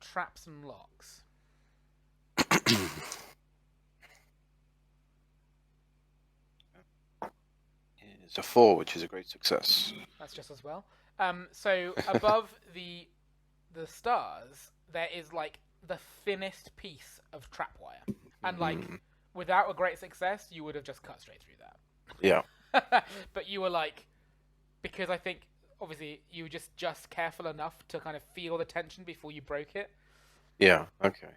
traps and locks. It's a 4, which is a great success. That's just as well. So above the stars, there is like the thinnest piece of trap wire, and like without a great success, you would have just cut straight through that. Yeah. But you were like, because I think obviously you were just careful enough to kind of feel the tension before you broke it. Yeah. Okay.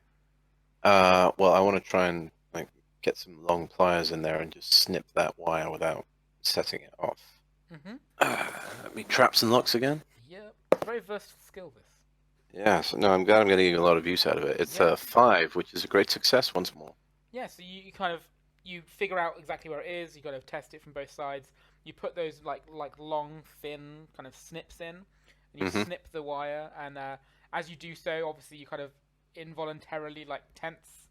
Well, I want to try and like get some long pliers in there and just snip that wire without setting it off. Let me traps and locks again. Yep. Very versatile skill, this. Yeah. So, no, I'm glad I'm getting a lot of use out of it. It's a 5, which is a great success once more. Yeah. So you kind of you figure out exactly where it is. You got to test it from both sides. You put those like long, thin kind of snips in, and you snip the wire. And as you do so, obviously you kind of involuntarily like tense,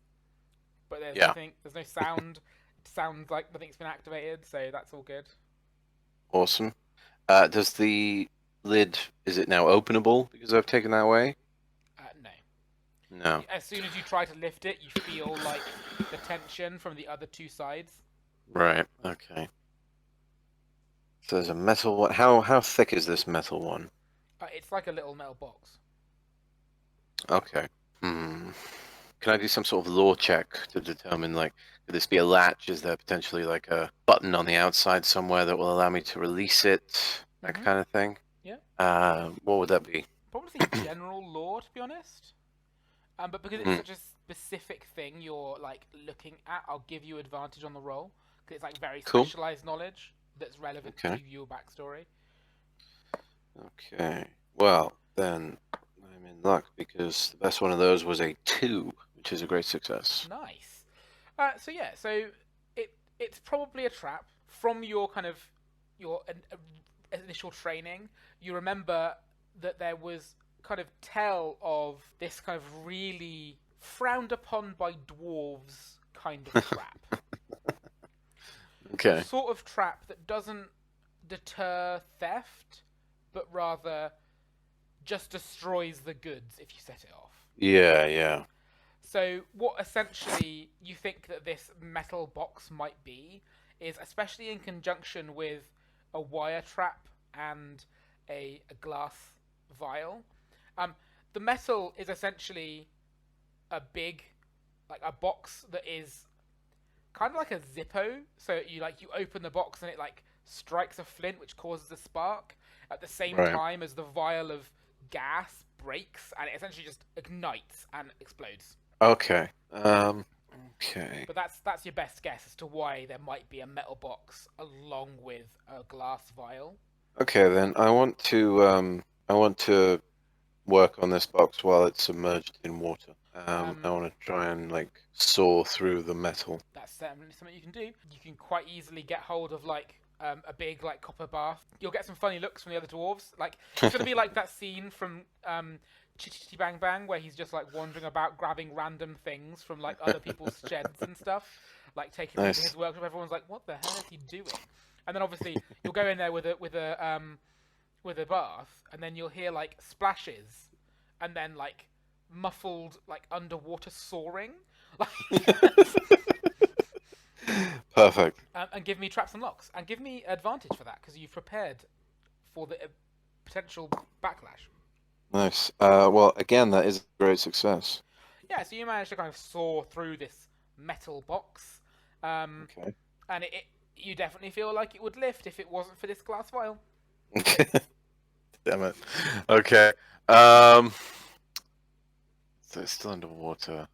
but there's nothing. There's no sound. It sounds like nothing's been activated, so that's all good. Awesome. Does the lid, is it now openable because I've taken that away? No. No. As soon as you try to lift it, you feel like the tension from the other two sides. Right. Okay. So there's a metal one. How thick is this metal one? It's like a little metal box. Okay. Can I do some sort of law check to determine, like, could this be a latch? Is there potentially like a button on the outside somewhere that will allow me to release it? That kind of thing? Yeah. What would that be? Probably general lore, to be honest. But because it's Hmm. such a specific thing you're like looking at, I'll give you advantage on the roll because it's like very Cool. specialized knowledge that's relevant to Okay. your backstory. Okay. Well, then I'm in luck because the best one of those was a 2, which is a great success. Nice. So yeah, so it's probably a trap from your kind of your initial training. You remember that there was kind of tell of this kind of really frowned upon by dwarves kind of trap. The Okay. sort of trap that doesn't deter theft, but rather just destroys the goods if you set it off. Yeah, yeah. So, what essentially you think that this metal box might be is, especially in conjunction with a wire trap and a glass vial, um, the metal is essentially a big, like a box that is kind of like a Zippo. So you open the box and it like strikes a flint, which causes a spark at the same Right. time as the vial of gas breaks, and it essentially just ignites and explodes. Okay. Okay. But that's your best guess as to why there might be a metal box along with a glass vial. Okay, then I want to work on this box while it's submerged in water. I Um, want to try and like saw through the metal. that's certainly something you can do. You can quite easily get hold of like a big like copper bath. You'll get some funny looks from the other dwarves. Like it's gonna be like that scene from Chitty Chitty Bang Bang where he's just like wandering about grabbing random things from like other people's sheds and stuff, like taking them into Nice. his workshop. Everyone's like, "What the hell is he doing?" And then obviously you'll go in there with a bath, and then you'll hear like splashes, and then like muffled like underwater soaring, Perfect. and give me traps and locks, and give me advantage for that because you've prepared for the potential backlash. Nice. Well, again, that is a great success. Yeah, so you managed to kind of saw through this metal box, um, Okay. and you definitely feel like it would lift if it wasn't for this glass vial. Damn it. Okay. Um, so it's still underwater.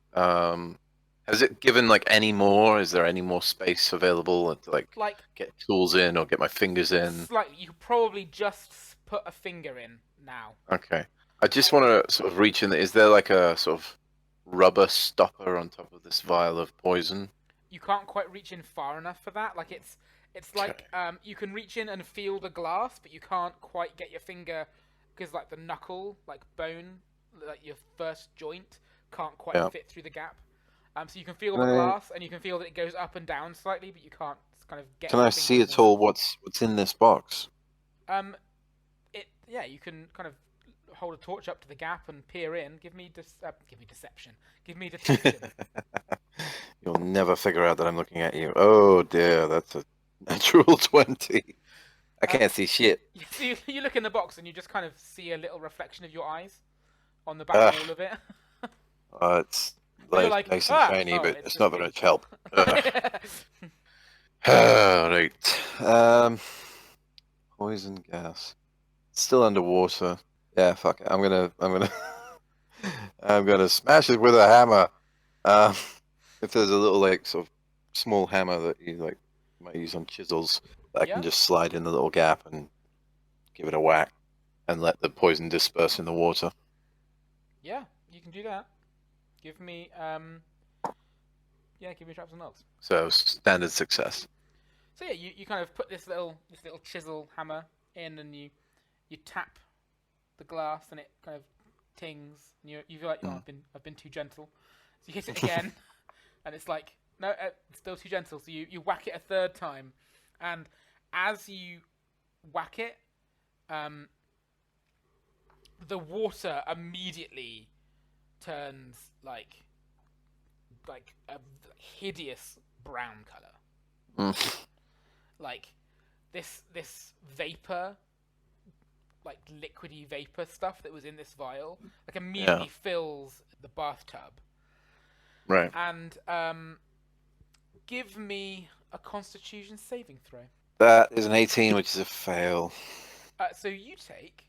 Has it given like any more? Is there any more space available to like Like get tools in or get my fingers in? slightly, you could probably just put a finger in now. Okay. I just want to sort of reach in. Is there like a sort of rubber stopper on top of this vial of poison? You can't quite reach in far enough for that. Like it's Okay. like you can reach in and feel the glass, but you can't quite get your finger because like the knuckle, like bone, like your first joint, can't quite Yeah. fit through the gap. So you can feel Can the I glass, and you can feel that it goes up and down slightly, but you can't kind of get can your I finger see in at there. all what's in this box? Um, yeah, you can kind of hold a torch up to the gap and peer in. Give me deception. Give me detection. You'll never figure out that I'm looking at you. Oh dear, that's a natural 20. I Um, can't see shit. so you look in the box and you just kind of see a little reflection of your eyes on the back Ugh, wall of it. it's But you're like like, nice and ah, shiny, oh, but it's it's just not very me. much help. Ugh. Right. Poison gas. Still underwater. Yeah, fuck it. I'm gonna smash it with a hammer. Um, if there's a little like sort of small hammer that you like might use on chisels, that I can Yeah, just slide in the little gap and give it a whack and let the poison disperse in the water. yeah, you can do that. Give me, yeah, give me traps and locks. So standard success. So yeah, you kind of put this little chisel hammer in, and you tap the glass, and it kind of tings. And you feel like, oh, Mm. I've been too gentle. So you hit it again, and it's like, no, it's still too gentle. So you whack it a third time, and as you whack it, um, the water immediately turns like a hideous brown color. Mm. Like this vapor, like liquidy vapor stuff that was in this vial, like Yeah, immediately fills the bathtub. right. And give me a Constitution saving throw. That is an 18, which is a fail. So you take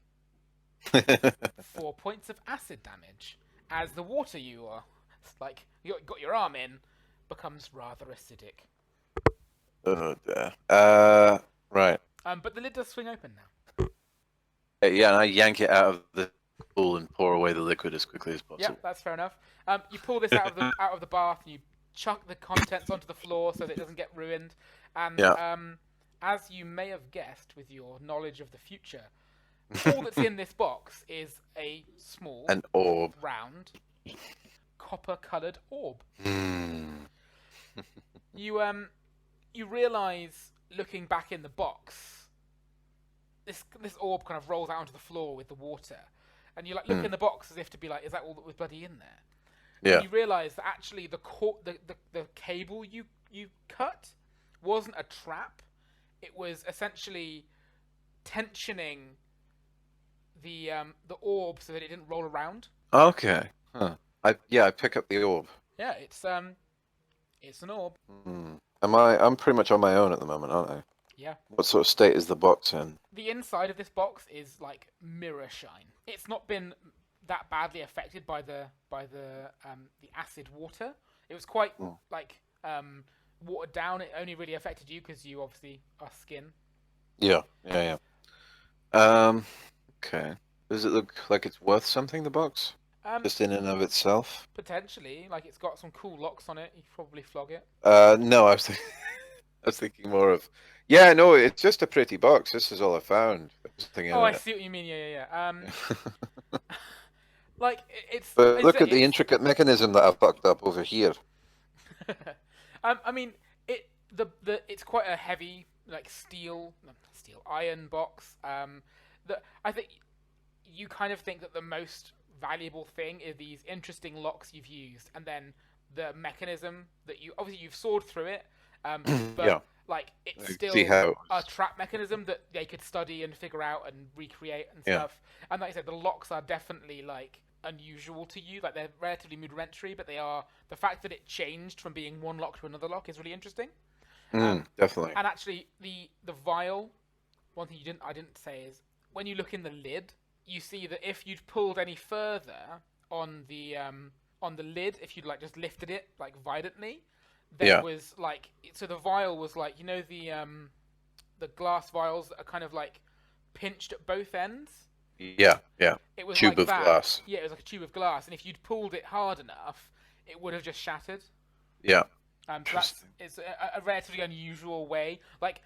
4 points of acid damage as the water you are like you got your arm in becomes rather acidic. Oh dear. Right. But the lid does swing open now. Yeah, and I yank it out of the pool and pour away the liquid as quickly as Yep, possible. that's fair enough. You pull this out of the bath and you chuck the contents onto the floor so that it doesn't get ruined. And Yeah. as you may have guessed with your knowledge of the future, all that's in this box is a small, An orb. round, copper-coloured orb. Hmm. You realise looking back in the box, this orb kind of rolls out onto the floor with the water, and you like look in the box as if to be like, is that all that was bloody in there? And Yeah. you realise that actually the cable you cut wasn't a trap. It was essentially tensioning the orb so that it didn't roll around. Okay. Huh. I pick up the orb. Yeah, it's an orb. Hmm. I'm pretty much on my own at the moment, aren't I? Yeah. What sort of state is the box in? The inside of this box is like mirror shine. It's not been that badly affected by the acid water. It was quite like watered down. It only really affected you because you obviously are skin. Yeah. Okay. Does it look like it's worth something, the box? Just in and of itself? Potentially, like it's got some cool locks on it. You could probably flog it. No, I was thinking more of. Yeah, no, it's just a pretty box. This is all I found. There's nothing in Oh, I it. see what you mean. Yeah. Like But look at the intricate mechanism that I've fucked up over here. I mean, it's quite a heavy like steel iron box. That I think you kind of think that the most valuable thing is these interesting locks you've used, and then the mechanism that you've sawed through it, but Yeah. like it's I still see how it a was. trap mechanism that they could study and figure out and recreate and Yeah. stuff. And like I said, the locks are definitely like unusual to you. Like they're relatively rudimentary, but they are the fact that it changed from being one lock to another lock is really interesting. Definitely. And actually, the vial. One thing I didn't say is when you look in the lid, you see that if you'd pulled any further on the lid, if you'd like just lifted it like violently, there Yeah. was like so the vial was like the glass vials that are kind of like pinched at both ends. Yeah. It was Tube like of that. glass. Yeah, it was like a tube of glass, and if you'd pulled it hard enough, it would have just shattered. Yeah. So it's a relatively unusual way. Like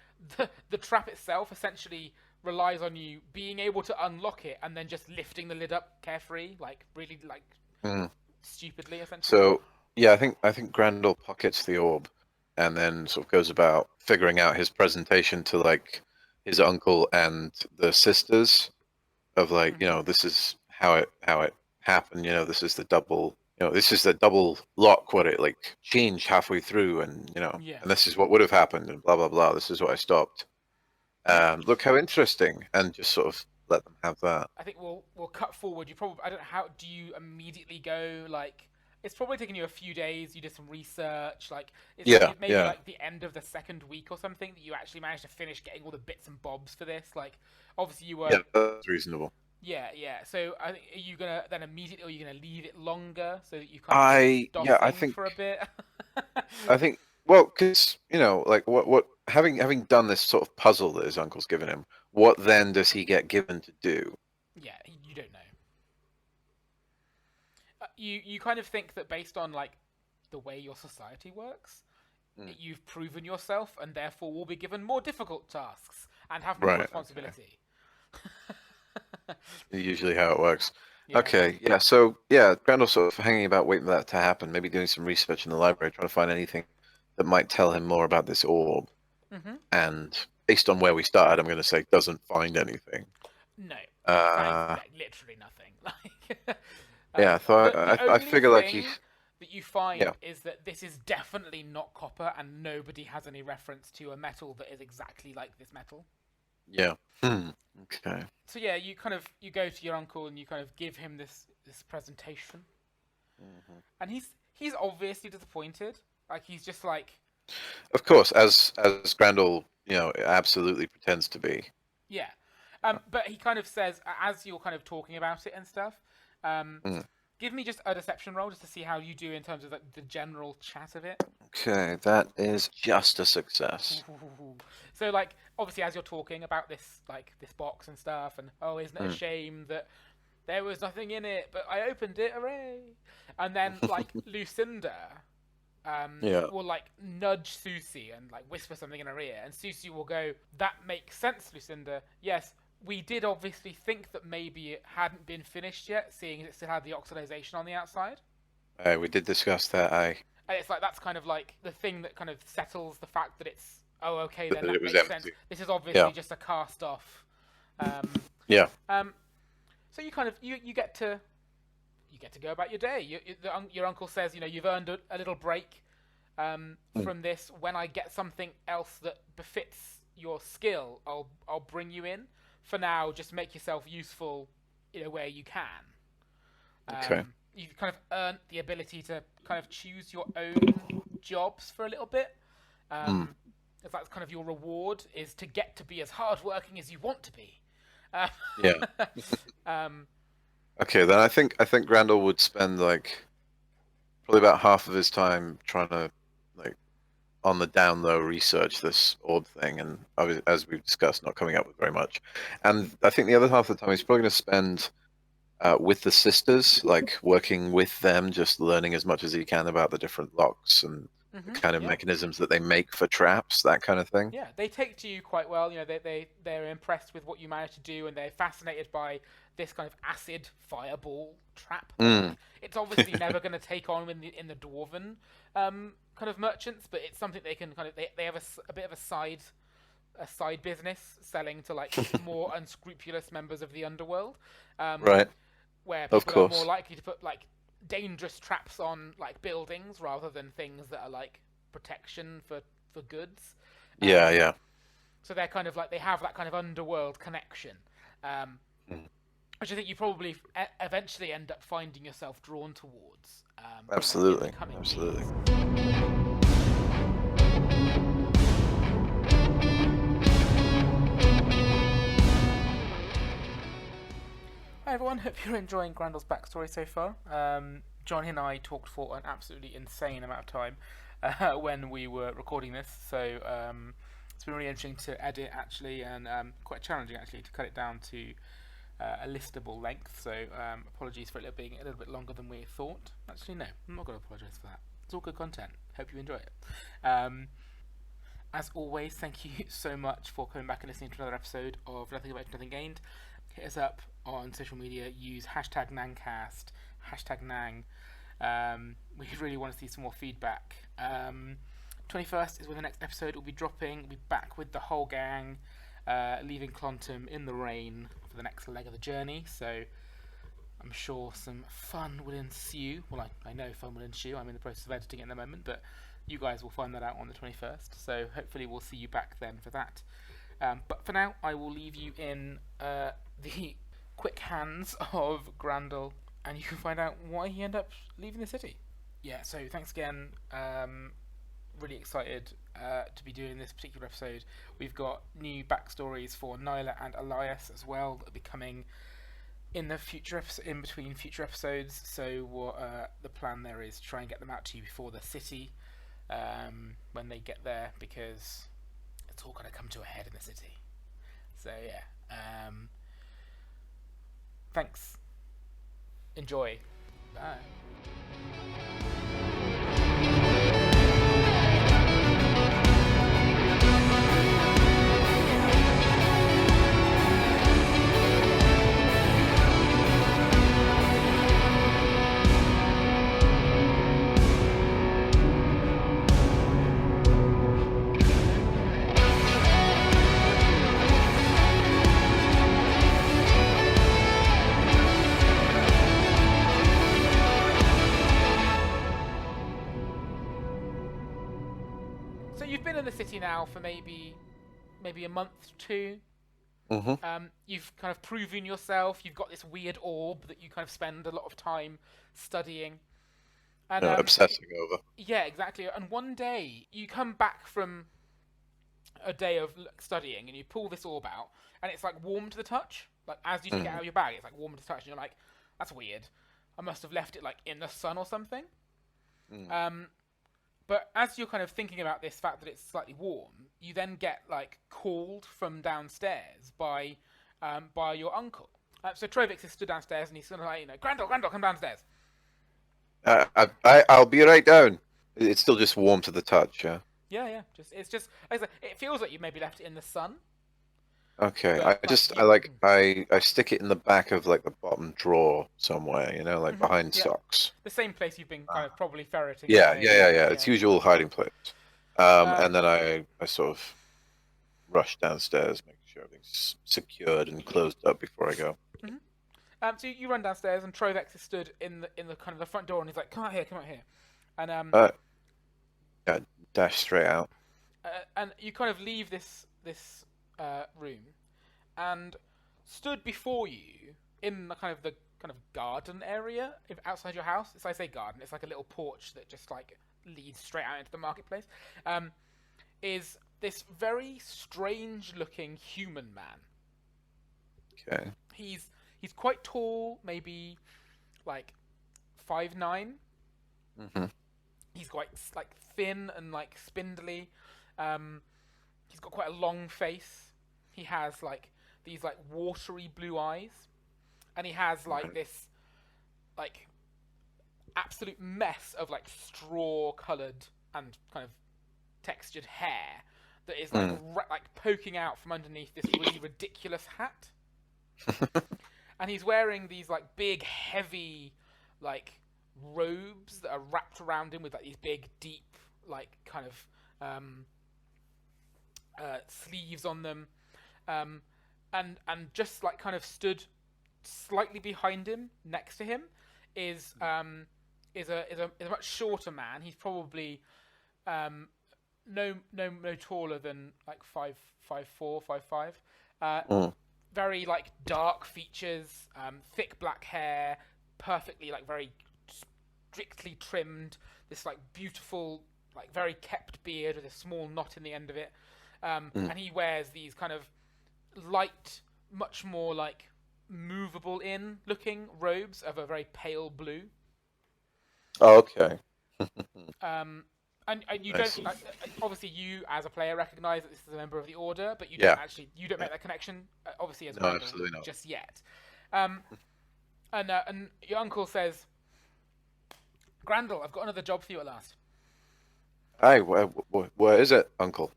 the trap itself essentially relies on you being able to unlock it and then just lifting the lid up carefree, like really like stupidly essentially. So yeah, I think Grandall pockets the orb, and then sort of goes about figuring out his presentation to like his uncle and the sisters of like, this is how it happened. This is the double. This is the double lock where it like changed halfway through, and Yeah. and this is what would have happened, and blah blah blah. This is what I stopped. Look how interesting, and just sort of let them have that. I think we'll cut forward. You probably I don't know how do you immediately go like it's probably taken you a few days. You did some research, like it's Yeah, maybe yeah. like the end of the second week or something that you actually managed to finish getting all the bits and bobs for this. Like obviously you were Yeah, that's reasonable. yeah. So I think are you gonna then immediately are you gonna leave it longer so that you kind I of yeah, I dossing think for a bit? I think well, because like what having done this sort of puzzle that his uncle's given him, what then does he get given to do? Yeah, you don't know. You kind of think that based on like the way your society works, you've proven yourself and therefore will be given more difficult tasks and have more Right, responsibility. Usually how it works. Yeah. Okay, yeah, so yeah, Grandall's sort of hanging about waiting for that to happen, maybe doing some research in the library, trying to find anything that might tell him more about this orb. And based on where we started, I'm going to say doesn't find anything. No, Uh, like literally nothing. Like, yeah, so the I only figure like thing that you find yeah, is that this is definitely not copper, and nobody has any reference to a metal that is exactly like this metal. yeah. Okay. So yeah, you go to your uncle and you kind of give him this presentation, and he's obviously disappointed. Like he's just like, Of course, as Grandall, absolutely pretends to be. yeah. But he kind of says, as you're kind of talking about it and stuff, Mm. give me just a deception roll just to see how you do in terms of the general chat of it. Okay, that is just a success. So like obviously as you're talking about this like this box and stuff and oh isn't it a Mm. shame that there was nothing in it but I opened it, hooray. And then like Lucinda Yeah. will like nudge Susie and like whisper something in her ear and Susie will go, that makes sense, Lucinda. Yes, we did obviously think that maybe it hadn't been finished yet, seeing as it still had the oxidization on the outside. We did discuss that. And it's like that's kind of like the thing that kind of settles the fact that it's oh okay That then it that was makes sense. empty. This is obviously Yeah. just a cast off. Um, Yeah. so you kind of you get to go about your day. Your uncle says you've earned a little break from this. When I get something else that befits your skill, I'll bring you in. For now, just make yourself useful in a way you can. Okay. You've kind of earned the ability to kind of choose your own jobs for a little bit. If that's kind of your reward, is to get to be as hardworking as you want to be. Yeah. Okay, then I think Grandall would spend like probably about half of his time trying to like on the down low research this orb thing, and as we've discussed, not coming up with very much. And I think the other half of the time he's probably going to spend with the sisters, like working with them, just learning as much as he can about the different locks and the kind of Yeah. mechanisms that they make for traps, that kind of thing. Yeah, they take to you quite well. They're impressed with what you managed to do, and they're fascinated by this kind of acid fireball trap. It's obviously never going to take on in the dwarven kind of merchants, but it's something they can kind of they have a bit of a side business selling to like more unscrupulous members of the underworld, Right. where Of people are more course. likely to put like dangerous traps on like buildings rather than things that are like protection for goods. Yeah, yeah. So they're kind of like they have that kind of underworld connection, which I think you probably eventually end up finding yourself drawn towards. Absolutely. In the coming Absolutely. years. Hi everyone, hope you're enjoying Grandall's backstory so far. Johnny and I talked for an absolutely insane amount of time when we were recording this, so it's been really interesting to edit actually, and quite challenging actually to cut it down to a listable length. So apologies for it being a little bit longer than we thought. Actually, no, I'm not going to apologise for that. It's all good content. Hope you enjoy it. As always, thank you so much for coming back and listening to another episode of Nothing About Nothing Gained. Hit us up on social media. Use hashtag #Nangcast, hashtag Nang. We really want to see some more feedback. 21st is when the next episode will be dropping. We'll be back with the whole gang, leaving Clontum in the rain for the next leg of the journey. So I'm sure some fun will ensue. Well, I know fun will ensue. I'm in the process of editing it at the moment, but you guys will find that out on the 21st. So hopefully we'll see you back then for that. But for now, I will leave you in the quick hands of Grandall, and you can find out why he ended up leaving the city. Yeah, so thanks again. Really excited to be doing this particular episode. We've got new backstories for Nyla and Elias as well that will be coming in the future in between future episodes. So what the plan there is to try and get them out to you before the city when they get there, because it's all going to come to a head in the city. So yeah, thanks. Enjoy. Bye. So you've been in the city now for maybe a month, two. You've kind of proven yourself. You've got this weird orb that you kind of spend a lot of time studying. And No, obsessing over. yeah, exactly. And one day you come back from a day of studying, and you pull this orb out, and it's like warm to the touch. Like as you take it out Mm. of your bag, it's like warm to the touch, and you're like, "That's weird. I must have left it like in the sun or something." Mm. Um, but as you're kind of thinking about this fact that it's slightly warm, you then get like called from downstairs by your uncle. So Trovix is stood downstairs, and he's sort of like, Grandall, Grandall, come downstairs. I'll be right down. It's still just warm to the touch. Yeah. Yeah, yeah. It's just like I said, it feels like you maybe left it in the sun, Okay. but like you. I stick it in the back of like the bottom drawer somewhere. Like behind Yeah, socks. the same place you've been kind of probably ferreting Yeah, away. yeah, yeah, yeah. Yeah. It's usual hiding place. Uh, And then I sort of rush downstairs, making sure everything's secured and closed up before I go. mhm. So you run downstairs, and Trovex is stood in the kind of the front door, and he's like, "Come out here, come out here," and Uh, yeah, dash straight out. and you kind of leave this room, and stood before you in the kind of garden area outside your house. It's like I say garden. It's like a little porch that just like leads straight out into the marketplace. Is this very strange-looking human man? Okay. He's quite tall, maybe like 5'9". Hmm. He's quite like thin and like spindly. He's got quite a long face. He has like these like watery blue eyes, and he has like Right. this like absolute mess of like straw-colored and kind of textured hair that is like like poking out from underneath this really ridiculous hat. And he's wearing these like big, heavy, like robes that are wrapped around him with like these big, deep, like kind of sleeves on them, and just like kind of stood slightly behind him, next to him, is a much shorter man. He's probably no taller than like 5'4", 5'5". Mm. Very like dark features, thick black hair, perfectly like very strictly trimmed. This like beautiful, like very kept beard with a small knot in the end of it, and he wears these kind of light, much more like movable in looking robes of a very pale blue. Oh, okay. And you I don't see. obviously you as a player recognize that this is a member of the order, but Yeah. you don't Yeah. make that connection obviously as a No, Grandall absolutely not. just yet. And your uncle says, Grandall, I've got another job for you at last. Hi, where is it, Uncle?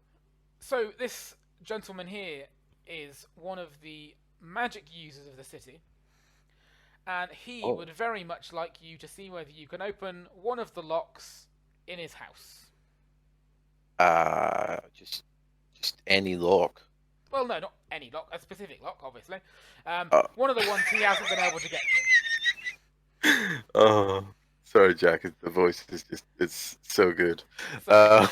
So this gentleman here is one of the magic users of the city, and he Oh. would very much like you to see whether you can open one of the locks in his house. Just any lock. Well, no, not any lock, a specific lock, obviously. Oh. One of the ones he hasn't been able to get to. Oh, sorry, Jack. The voice is it's so good. So,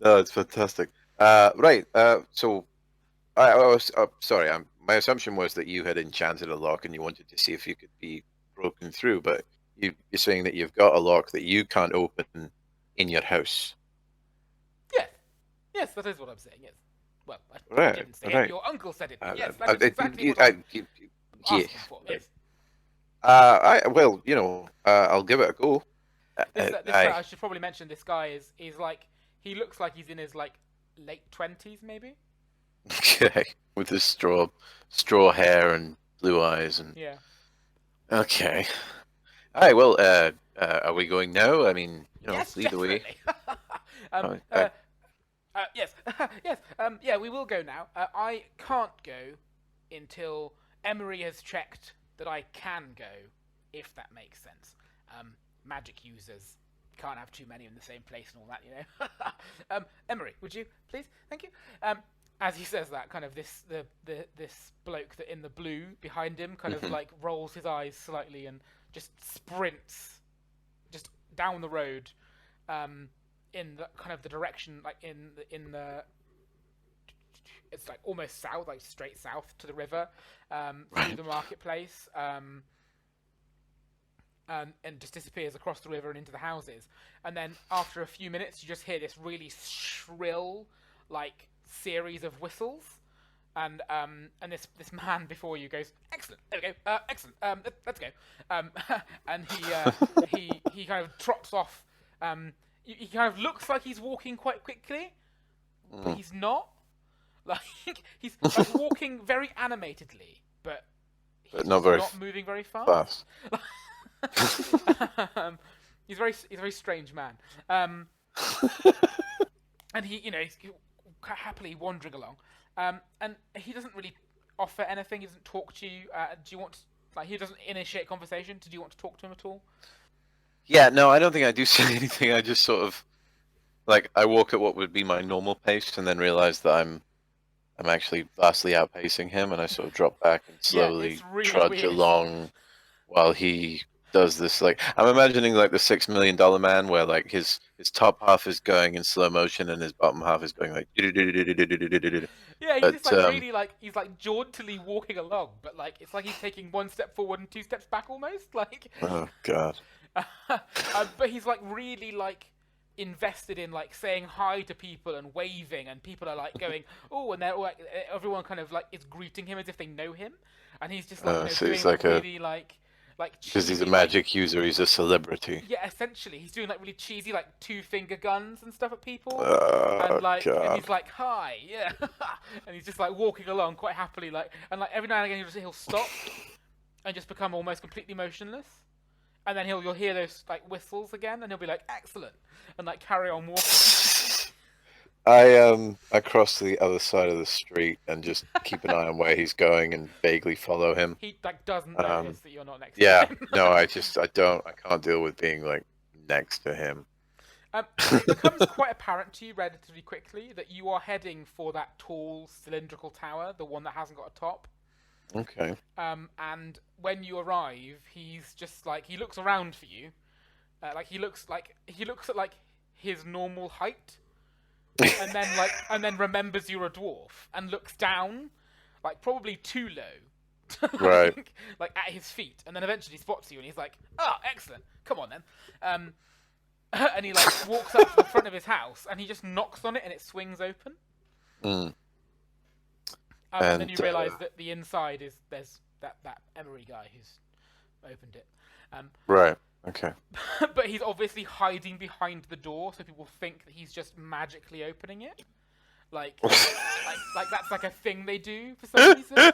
No, it's fantastic. Right. So I was sorry. My assumption was that you had enchanted a lock and you wanted to see if you could be broken through, but you're saying that you've got a lock that you can't open in your house. yes, yes, that is what I'm saying. Yes. Well, I Right. didn't say it. Right. Your uncle said it. But yes, I- that is exactly what I'm yeah. asking for. Yes. Well, I'll give it a go. I should probably mention this guy is like he looks like he's in his like late 20s maybe. Okay, with his straw hair and blue eyes and Yeah. okay. All right. Well, are we going now? I mean, Yes, lead the way. definitely. Oh, Yes, yes. Yeah, we will go now. I can't go until Emery has checked that I can go, if that makes sense. Magic users can't have too many in the same place and all that, Emery, would you please? Thank you. As he says that, kind of this bloke that in the blue behind him kind of like rolls his eyes slightly and just sprints just down the road, in the kind of the direction like in the it's like almost south, like straight south to the river, through the marketplace, and just disappears across the river and into the houses. And then after a few minutes, you just hear this really shrill, like series of whistles. And this man before you goes, excellent, there we go, excellent, let's go. Um, and he kind of trots off. He kind of looks like he's walking quite quickly, but Mm. he's not. Like he's like walking very animatedly, but But he's not just very not moving very fast. fast. He's a very strange man. And he's happily wandering along. And he doesn't really offer anything. He doesn't talk to you. Do you want to, like he doesn't initiate conversation? Do you want to talk to him at all? Yeah, no, I don't think I do say anything. I just sort of like I walk at what would be my normal pace, and then realize that I'm actually vastly outpacing him, and I sort of drop back and Yeah, it's slowly really trudge weird. along while he does this. Like I'm imagining like the $6 million man, where like his top half is going in slow motion and his bottom half is going like. Yeah, he's just But like really like he's like jauntily walking along, but like it's like he's taking one step forward and two steps back almost. Like, oh god. but he's like really like invested in like saying hi to people and waving, and people are like going oh, and they're all, like everyone kind of like is greeting him as if they know him, and he's just like So doing he's like like a really like because he's a cheesy like magic user, he's a celebrity. yeah, essentially he's doing like really cheesy like two finger guns and stuff at people, Oh and god. he's like hi yeah, and he's just like walking along quite happily like, and like every now and again he'll stop and just become almost completely motionless, and then you'll hear those like whistles again, and he'll be like excellent, and like carry on walking. I cross to the other side of the street and just keep an eye on where he's going and vaguely follow him. He like doesn't Um, notice that you're not next to yeah, him. no, I can't deal with being like next to him. It becomes quite apparent to you relatively quickly that you are heading for that tall cylindrical tower, the one that hasn't got a top. Okay. And when you arrive, he's just like he looks around for you, he looks at like his normal height, and then remembers you're a dwarf and looks down, like probably too low, Right. like at his feet, and then eventually spots you and he's like, "Ah, oh, excellent, come on then." And he like walks up to the front of his house and he just knocks on it and it swings open. Mm. And then you And realise that the inside is there's that Emery guy who's opened it. right. Okay. But he's obviously hiding behind the door, so people think that he's just magically opening it. Like that's like a thing they do for some reason.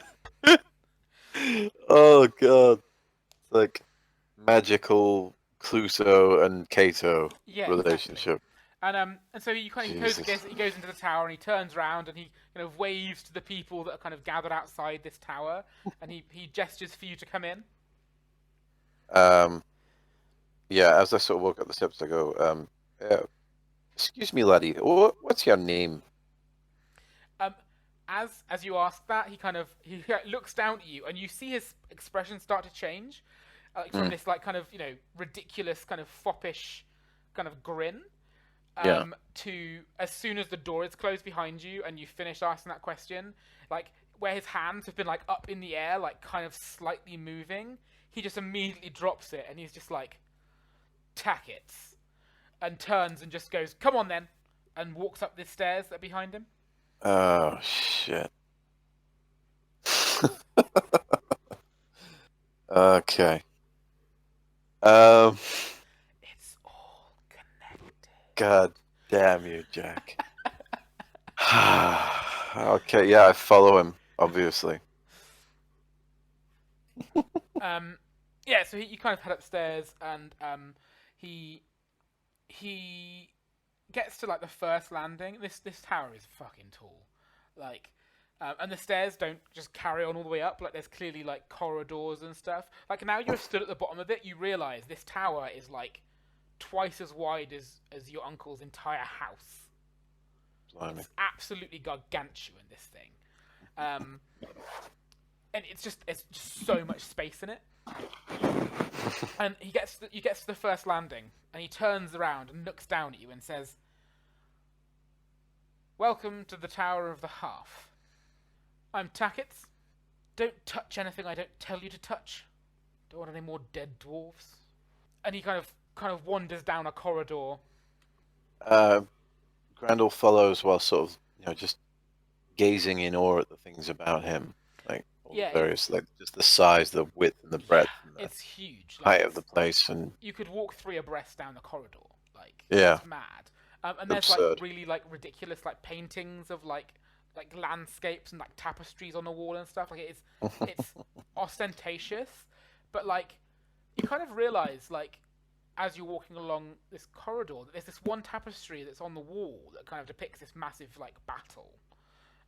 Oh god. It's like magical Clouseau and Cato Yeah, relationship. exactly. And so he Jesus. he goes into the tower and he turns around and he kind of waves to the people that are kind of gathered outside this tower, and he gestures for you to come in. Um, yeah, as I sort of walk up the steps, I go, excuse me, laddie, what's your name? Um, as you ask that, he looks down at you, and you see his expression start to change, like from Mm. this like kind of ridiculous kind of foppish kind of grin, Yeah. to as soon as the door is closed behind you and you finish asking that question, like where his hands have been like up in the air, like kind of slightly moving, he just immediately drops it and he's just like, "Tackets," and turns and just goes, "Come on then," and walks up the stairs that are behind him. Oh, shit. Okay. Um, It's all connected. God damn you, Jack. Okay, yeah, I follow him, obviously. Yeah, so you kind of head upstairs, and he gets to like the first landing. This tower is fucking tall, like, and the stairs don't just carry on all the way up. Like, there's clearly like corridors and stuff. Like, now you're stood at the bottom of it, you realize this tower is like twice as wide as your uncle's entire house. Blimey. It's absolutely gargantuan, this thing. And it's just so much space in it. And he gets to the first landing, and he turns around and looks down at you and says, "Welcome to the Tower of the Half. I'm Tackets. Don't touch anything I don't tell you to touch. Don't want any more dead dwarves." And he kind of wanders down a corridor. Grandall follows while sort of just gazing in awe at the things about him, like all the Yeah, various, like just the size, the width, and the yeah, breadth, and the it's huge. Like height of the it's place, and you could walk three abreast down the corridor. Like yeah, it's mad. And there's like absurd. really like ridiculous like paintings of like landscapes and like tapestries on the wall and stuff. Like it's ostentatious, but like you kind of realize like as you're walking along this corridor that there's this one tapestry that's on the wall that kind of depicts this massive like battle.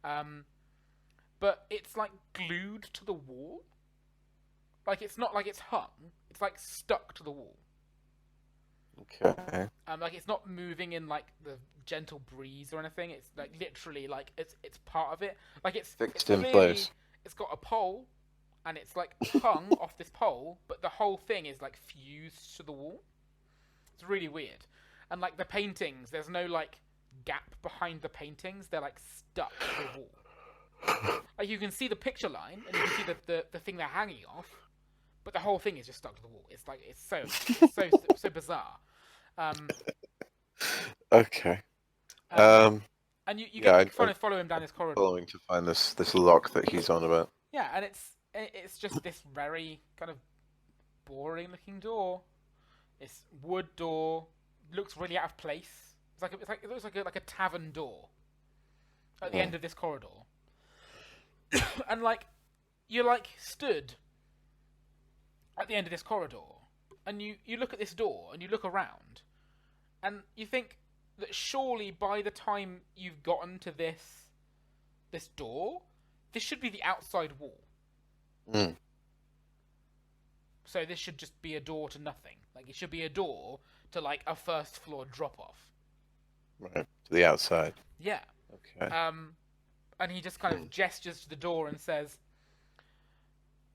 Um, but it's like glued to the wall. Like it's not like it's hung. It's like stuck to the wall. Okay, Like it's not moving in like the gentle breeze or anything. It's like literally like it's part of it. Like it's fixed in clearly place. it's got a pole and it's like hung off this pole, but the whole thing is like fused to the wall. It's really weird. And like the paintings, there's no like gap behind the paintings. They're like stuck to the wall. Like you can see the picture line and you can see the thing they're hanging off, but the whole thing is just stuck to the wall. It's like it's so bizarre. Um, Okay. um, Um. and you Yeah, get to I'm kind of follow him down this corridor. following to find this lock that he's on about. Yeah, and it's just this very kind of boring looking door. This wood door looks really out of place. It looks like a tavern door at the Hmm. end of this corridor, and like you're like stood at the end of this corridor, and you look at this door and you look around, and you think that surely by the time you've gotten to this door, this should be the outside wall. Mm, So this should just be a door to nothing. Like it should be a door to like a first floor drop off. right to the outside. Yeah. Okay. Um, and he just kind of gestures to the door and says,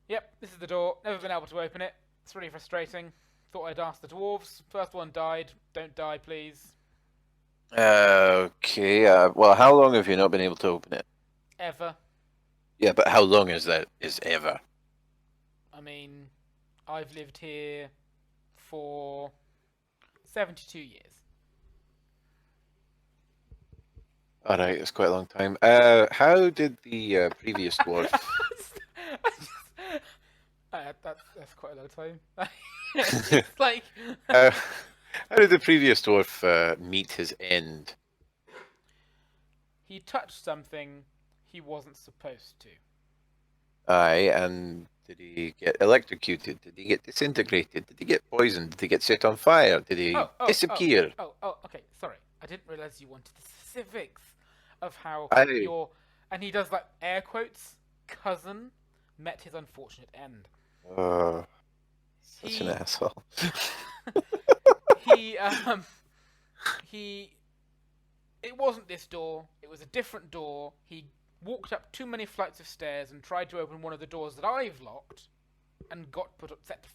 "Yep, this is the door. Never been able to open it. It's really frustrating. Thought I'd ask the dwarves. First one died. Don't die, please. Okay. Well, how long have you not been able to open it? Ever. Yeah, but how long is that? Is ever? I mean, I've lived here for 72 years." All right, it's quite a long time. How did the previous dwarf? That's quite a long time. It's like uh, how did the previous dwarf meet his end? he touched something he wasn't supposed to. Aye, and did he get electrocuted? Did he get disintegrated? Did he get poisoned? Did he get set on fire? Did he disappear? Okay. Sorry, I didn't realize you wanted the specifics of how Aye. your and he does like air quotes cousin met his unfortunate end. Such an He asshole. he he. It wasn't this door. It was a different door. He walked up too many flights of stairs and tried to open one of the doors that I've locked, and got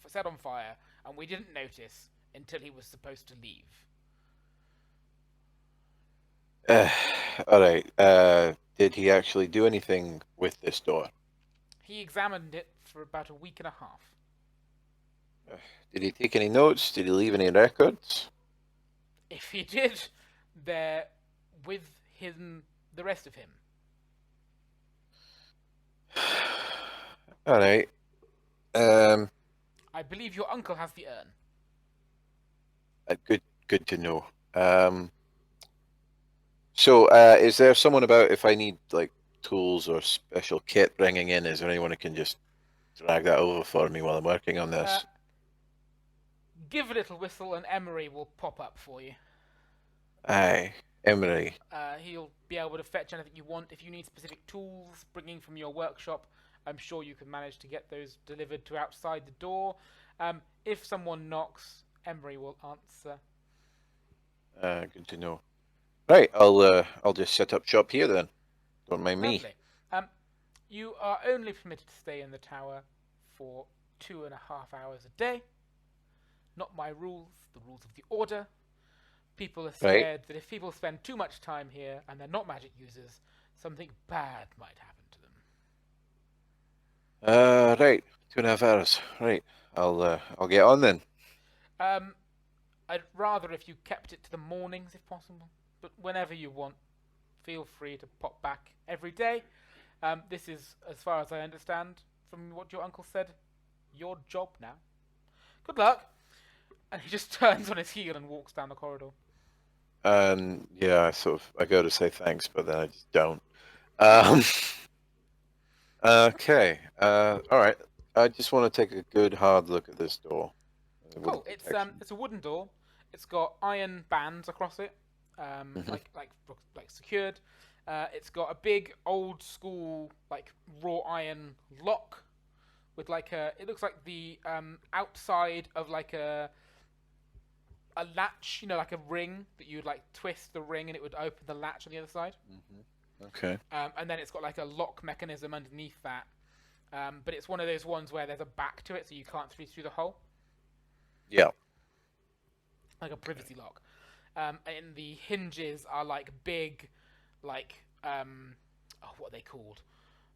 set on fire. And we didn't notice until he was supposed to leave. Uh, all right. Did he actually do anything with this door? He examined it for about a week and a half. Did he take any notes? Did he leave any records? If he did, they're with him, the rest of him. All right. Um, I believe your uncle has the urn. good to know. So, is there someone about if I need like tools or special kit bringing in? Is there anyone who can just drag that over for me while I'm working on Uh, this? give a little whistle and Emery will pop up for you. Aye, Emery. He'll be able to fetch anything you want. If you need specific tools bringing from your workshop, I'm sure you can manage to get those delivered to outside the door. If someone knocks, Emery will answer. Good to know. Right, I'll just set up shop here then. Don't mind me. Lovely. You are only permitted to stay in the tower for 2.5 hours a day. Not my rules, the rules of the order. People are scared that if people spend too much time here and they're not magic users, something bad might happen to them. Right, 2.5 hours. Right, I'll get on then. I'd rather if you kept it to the mornings if possible, but whenever you want, feel free to pop back every day. This is, as far as I understand from what your uncle said, your job now. Good luck. And he just turns on his heel and walks down the corridor. And yeah, I go to say thanks, but then I just don't. Um, okay. All right. I just want to take a good hard look at this door. Wooden Cool. protection. It's a wooden door. It's got iron bands across it, Hmm. like secured. It's got a big old school like raw iron lock with like a. It looks like the outside of like a latch, like a ring that you would like twist the ring and it would open the latch on the other side. Okay. And then it's got like a lock mechanism underneath that. But it's one of those ones where there's a back to it, so you can't see through the hole, Yeah. like a Okay. privacy lock. And the hinges are like big, like what are they called?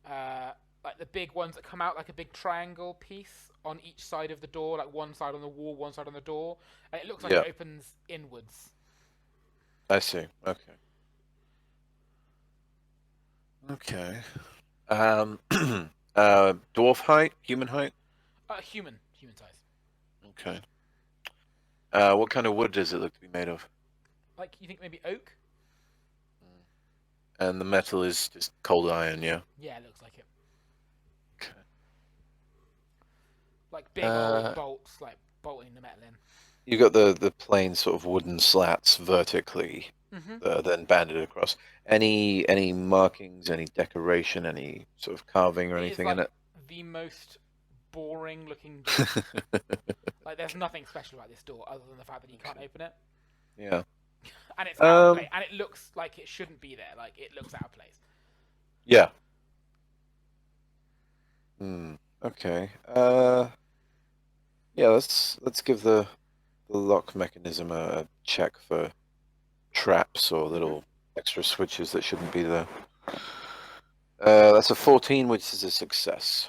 Uh, like the big ones that come out like a big triangle piece on each side of the door, like one side on the wall, one side on the door. And it looks like it Yeah. opens inwards. I see. Okay. Okay. Um, dwarf height, human height. Human size. Okay. What kind of wood does it look to be made of? Like you think maybe oak? And the metal is just cold iron, yeah. Yeah, it looks like it. Okay. Like big old Uh, bolts, like bolting the metal in. you got the plain sort of wooden slats vertically, Mm-hmm. then banded across. Any markings, any decoration, any sort of carving or It is anything in like it? the most boring looking door. Like there's nothing special about this door other than the fact that you can't Okay. open it, Yeah. and it's out of place, Um. and it looks like it shouldn't be there. Like it looks out of place. Yeah. Hmm. Okay. Yeah. Let's give the lock mechanism a check for traps or Mm-hmm. little extra switches that shouldn't be there. That's a 14, which is a success.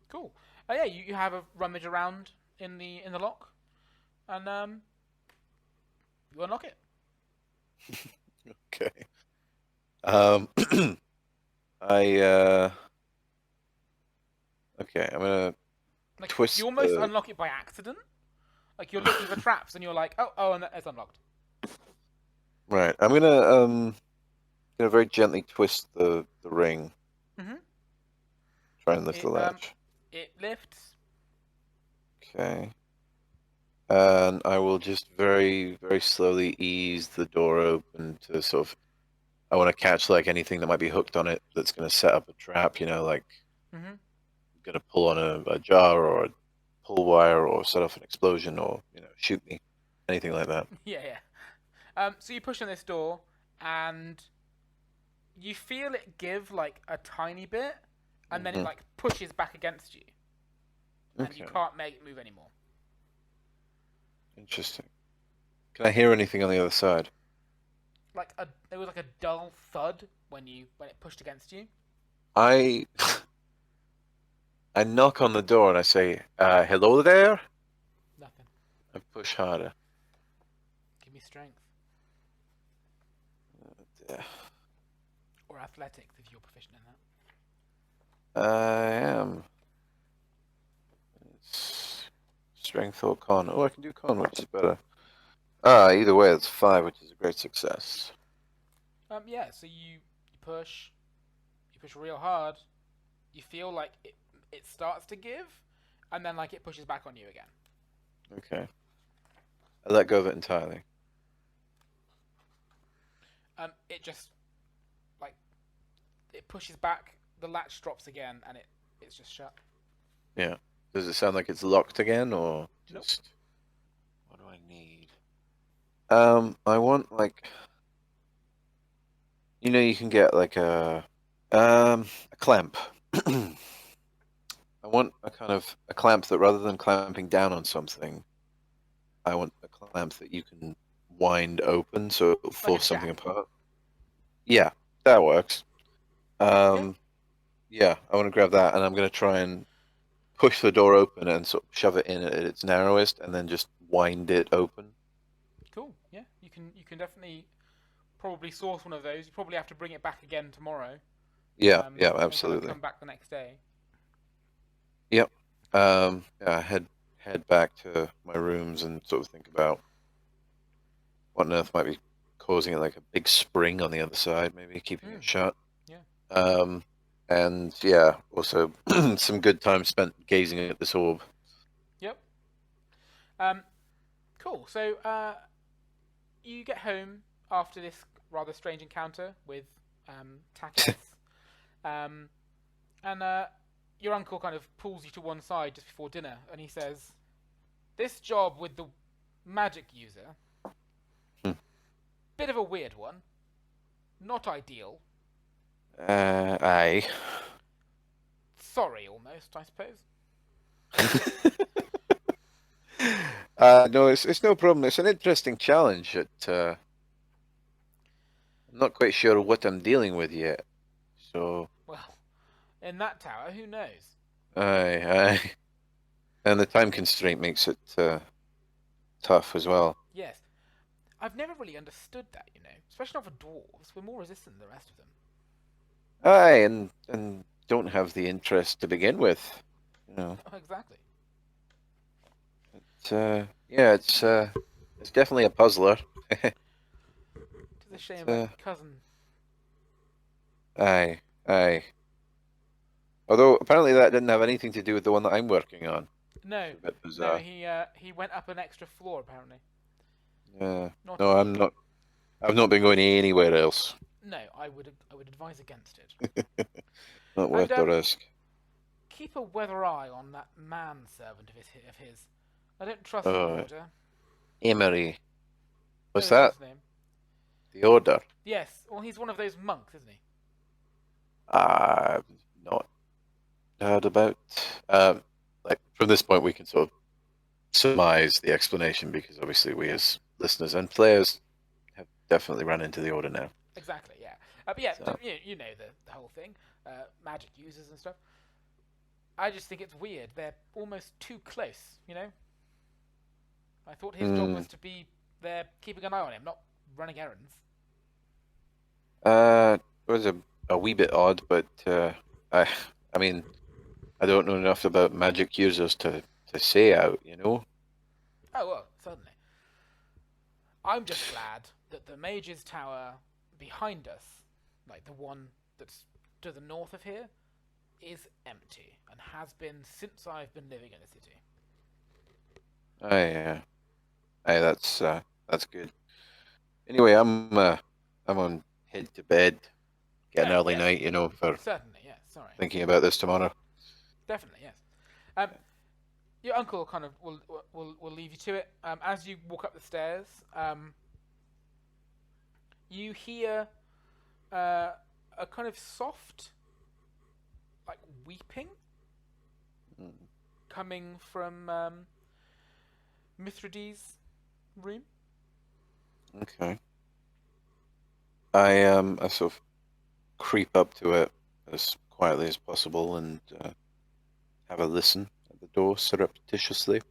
Cool. Yeah, you have a rummage around in the lock, and you unlock it. Okay. Um, I okay. I'm gonna Like you twist almost the unlock it by accident. Like you're looking for traps, and you're like, oh, and it's unlocked. right. I'm gonna very gently twist the ring, Mm-hmm. try and lift the It latch. it lifts. Okay. And I will just very, very slowly ease the door open to sort of. I want to catch like anything that might be hooked on it that's going to set up a trap. Like Mm-hmm. going to pull on a jar or a pull wire or set off an explosion or shoot me, anything like that. Yeah, yeah. So you push on this door, and you feel it give like a tiny bit, and then it Hmm. like pushes back against you, and you Okay, can't make it move anymore. interesting. Can I hear anything on the other side? There was like a dull thud when it pushed against you. I I knock on the door and I say, "Hello there." Nothing. I push harder. Give me strength Yeah. or athletics if you're proficient in that. I am. It's strength or con. Oh, I can do con, which is better. Either way, it's 5, which is a great success. Yeah. So you push real hard. You feel like it starts to give, and then like it pushes back on you again. Okay. I let go of it entirely. It just like it pushes back. The latch drops again, and it's just shut. Yeah. Does it sound like it's locked again, or Nope. just what do I need? I want like you can get like a clamp. I want a kind of a clamp that rather than clamping down on something, I want a clamp that you can wind open so it'll Like a force something jack. apart. Yeah, that works. Yeah. Um, yeah, I want to grab that, and I'm gonna try and push the door open and sort of shove it in at its narrowest, and then just wind it open. Cool. Yeah. You can definitely probably source one of those. You probably have to bring it back again tomorrow. Yeah, yeah, And kind of absolutely. come back the next day. Yep. Yeah, head back to my rooms and sort of think about what on earth might be causing it, like a big spring on the other side, maybe keeping it shut. Yeah. Um, and yeah, also some good time spent gazing at this orb. Yep. Cool. So you get home after this rather strange encounter with Takis, um, and your uncle kind of pulls you to one side just before dinner, and he says, "This job with the magic user, Hmm. bit of a weird one, not ideal. Aye. Sorry, almost, I suppose." No, it's no problem. It's an interesting challenge. I'm not quite sure what I'm dealing with yet. So, Well, in that tower, who knows? aye. And the time constraint makes it tough as well. Yes, I've never really understood that, especially not for dwarves. We're more resistant than the rest of them. Aye, and don't have the interest to begin with. You know, Oh, exactly. yeah, it's definitely a puzzler. It's a shame about uh, your cousin. aye, aye. Although apparently that didn't have anything to do with the one that I'm working on. No, It's a bit no, bizarre. he went up an extra floor apparently. Not No, I'm ideal. not. I've not been going anywhere else. No, I would advise against it. Not And worth the risk. keep a weather eye on that manservant of his. I don't trust the Oh, order. Emery. No, What's that's not that? his name. The Order. Yes, well, he's one of those monks, isn't he? I've not heard about. Like from this point, we can sort of surmise the explanation because obviously we, Yeah, as listeners and players, have definitely run into the Order now. exactly. Yeah, but yeah, So, you know the whole thing, magic users and stuff. I just think it's weird. They're almost too close. I thought his job hmm. was to be there, keeping an eye on him, not running errands. It was a wee bit odd, but I, I mean, I don't know enough about magic users to say out. You know. Oh well, certainly. I'm just glad that the Mage's Tower behind us, like the one that's to the north of here, is empty and has been since I've been living in the city. Aye, aye, that's good. Anyway, I'm on head to bed. Get an Oh early yes, night, you know, for certainly yes. Sorry, thinking about this tomorrow. definitely yes. Um, your uncle kind of will leave you to it. As you walk up the stairs, you hear uh, a kind of soft, like weeping Mm, coming from Mithridates' room. okay. I sort of creep up to it as quietly as possible and have a listen at the door surreptitiously.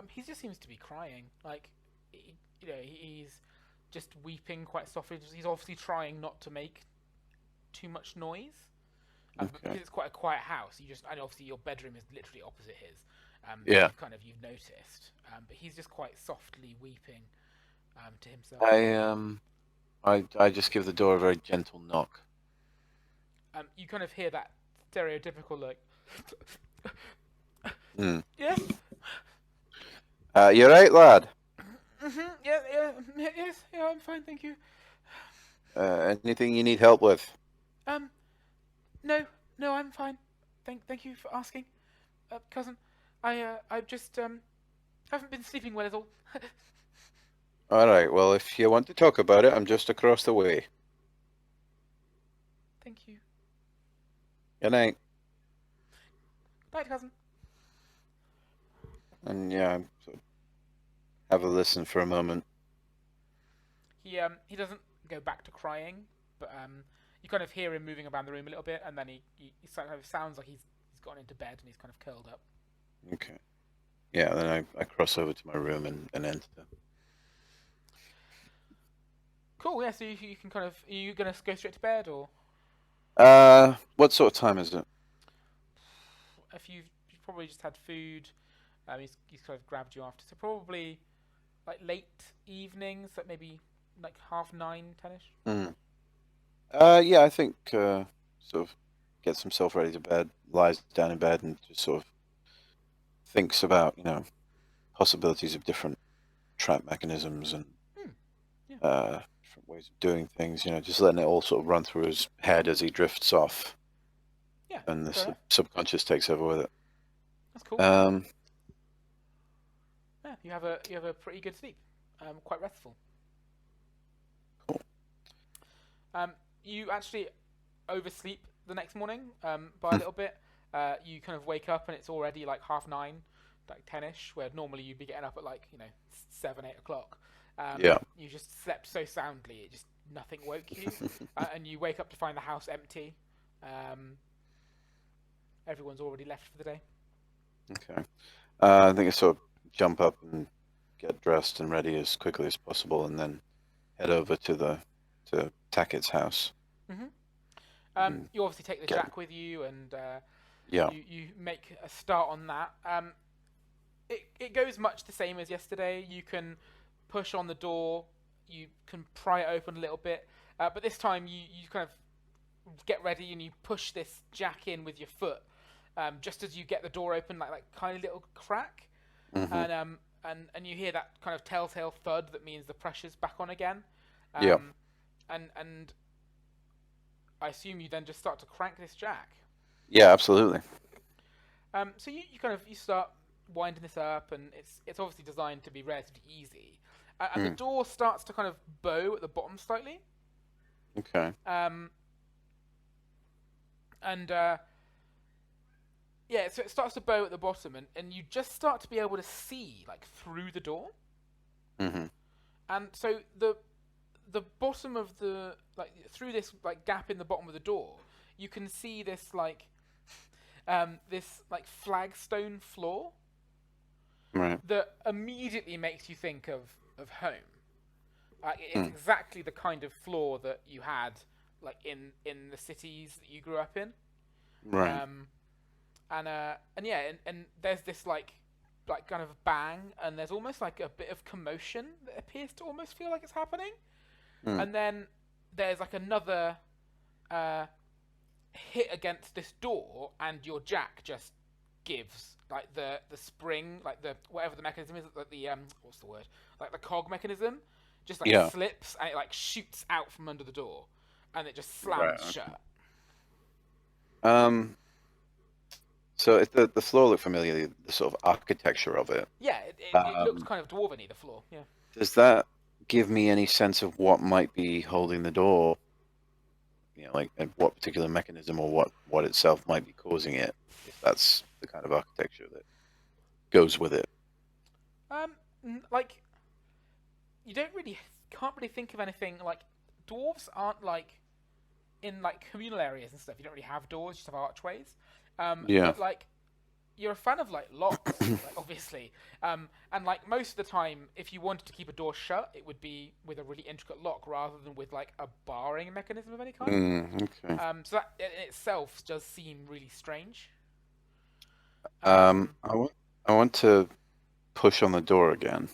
He just seems to be crying. Like, he's just weeping quite softly. He's obviously trying not to make too much noise. But Okay. because it's quite a quiet house, and obviously your bedroom is literally opposite his. Yeah. You've noticed. But he's just quite softly weeping to himself. I just give the door a very gentle knock. You kind of hear that stereotypical like, Hmm. yes, You right, lad? yeah, yes, yeah, I'm fine, thank you. Anything you need help with? Um, no, no, I'm fine. Thank you for asking, cousin. I just haven't been sleeping well at all. All right. Well, if you want to talk about it, I'm just across the way. Thank you. Good night. Night, cousin. And yeah, so have a listen for a moment. He doesn't go back to crying, but you kind of hear him moving around the room a little bit, and then he kind of sounds like he's gone into bed and he's kind of curled up. Okay. Yeah, then I cross over to my room and enter. Cool. Yeah. So you can kind of are you gonna go straight to bed, or What sort of time is it? if you've probably just had food, he's kind of grabbed you after. So probably like late evenings, like maybe like 9:30, 10ish. Mm. Yeah, I think sort of gets himself ready to bed, lies down in bed, and just sort of thinks about, possibilities of different trap mechanisms and Hmm. Yeah. different ways of doing things. Just letting it all sort of run through his head as he drifts off, Yeah. and the Fair enough. subconscious takes over with it. That's cool. Um, Yeah. You have a pretty good sleep. Quite restful. cool. Um, you actually oversleep the next morning by a little bit. You kind of wake up and it's already like 9:30, like 10ish, where normally you'd be getting up at like 7, 8 o'clock. Yeah. You just slept so soundly, it just nothing woke you, and you wake up to find the house empty. Um, Everyone's already left for the day. Okay. I think I sort of jump up and get dressed and ready as quickly as possible, and then head over to Tackett's house hmm and You obviously take the get. jack with you, and Yeah. you make a start on that. It goes much the same as yesterday. You can push on the door, you can pry it open a little bit, but this time you kind of get ready and you push this jack in with your foot, just as you get the door open, like tiny little crack, Hmm. and you hear that kind of telltale thud that means the pressure's back on again, Yeah. um, and I assume you then just start to crank this jack. Yeah. Absolutely. So you kind of you start winding this up, and it's obviously designed to be relatively easy. And the Mm. door starts to kind of bow at the bottom slightly. Okay. Um, and Yeah, so it starts to bow at the bottom, and you just start to be able to see like through the door. Hmm. And so the bottom of the like through this like gap in the bottom of the door, you can see this like flagstone floor Right. that immediately makes you think of home. It's Mm. exactly the kind of floor that you had like in the cities that you grew up in. Right. Um, and yeah, and there's this like kind of bang, and there's almost like a bit of commotion that appears to almost feel like it's happening, Mm. and then there's like another uh, hit against this door, and your jack just gives like the spring, like the whatever the mechanism is, like the what's the word, like the cog mechanism, just like Yeah. slips and it like shoots out from under the door, and it just Right. slams Okay. shut. Um. So if the floor look familiar, the sort of architecture of it. Yeah, it looks Um. kind of dwarven-y, the floor. Yeah. Does that give me any sense of what might be holding the door? Like what particular mechanism or what itself might be causing it, if that's the kind of architecture that goes with it. Um, like you don't really can't really think of anything like dwarves aren't like in like communal areas and stuff. You don't really have doors; you just have archways. Yeah. But like you're a fan of like locks, like obviously. And like most of the time, if you wanted to keep a door shut, it would be with a really intricate lock rather than with like a barring mechanism of any kind. Okay. So that in itself does seem really strange. Um, Um, I want I want to push on the door again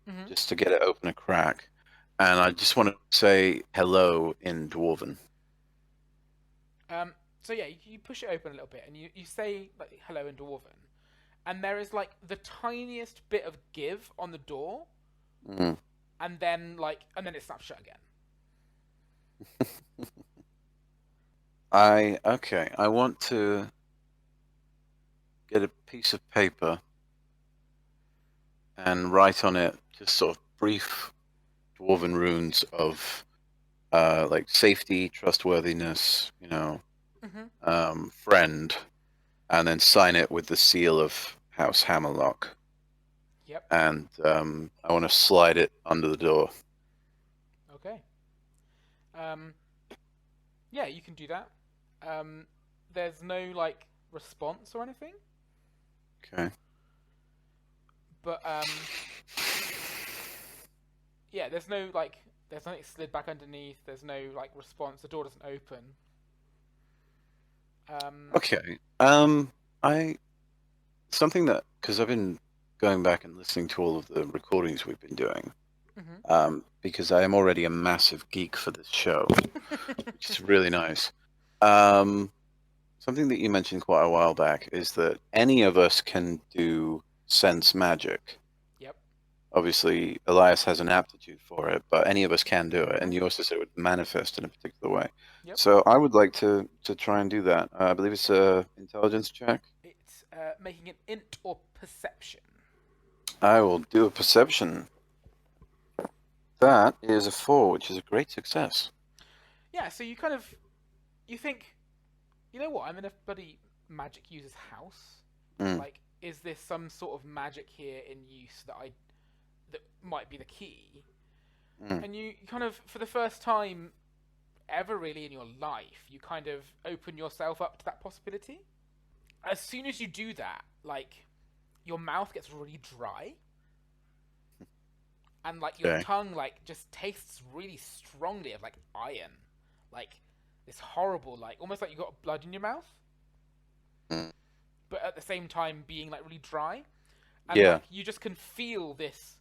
mhm. just to get it open a crack, and I just want to say hello in Dwarven. So yeah, you push it open a little bit, and you say like hello in Dwarven, and there is like the tiniest bit of give on the door, Mm. and then it snaps shut again. Okay. I want to get a piece of paper and write on it just sort of brief Dwarven runes of like safety, trustworthiness, hmm friend, and then sign it with the seal of House Hammerlock. Yep. And I want to slide it under the door. Okay. Um, yeah, you can do that. Um, there's no like response or anything, Okay. but yeah, there's no like There's nothing slid back underneath. There's no like response. The door doesn't open. Um, Okay. I something that because I've been going back and listening to all of the recordings we've been doing. mhm. Because I am already a massive geek for this show, which is really nice. Um, Something that you mentioned quite a while back is that any of us can do sense magic. Yep. Obviously, Elias has an aptitude for it, but any of us can do it. Mhm. And you also said it would manifest in a particular way. Yep. So I would like to try and do that. I believe it's a intelligence check. It's making an int or perception. I will do a perception. That is a 4, which is a great success. Yeah. So you kind of you think, you know what? I'm in a bloody magic user's house. Mm, Like, is there some sort of magic here in use that might be the key? mm, And you kind of, for the first time ever really in your life, you kind of open yourself up to that possibility. As soon as you do that, like, your mouth gets really dry, and like your okay. tongue like just tastes really strongly of like iron, like this horrible, like almost like you got blood in your mouth, Mm, but at the same time being like really dry, and yeah. like you just can feel this.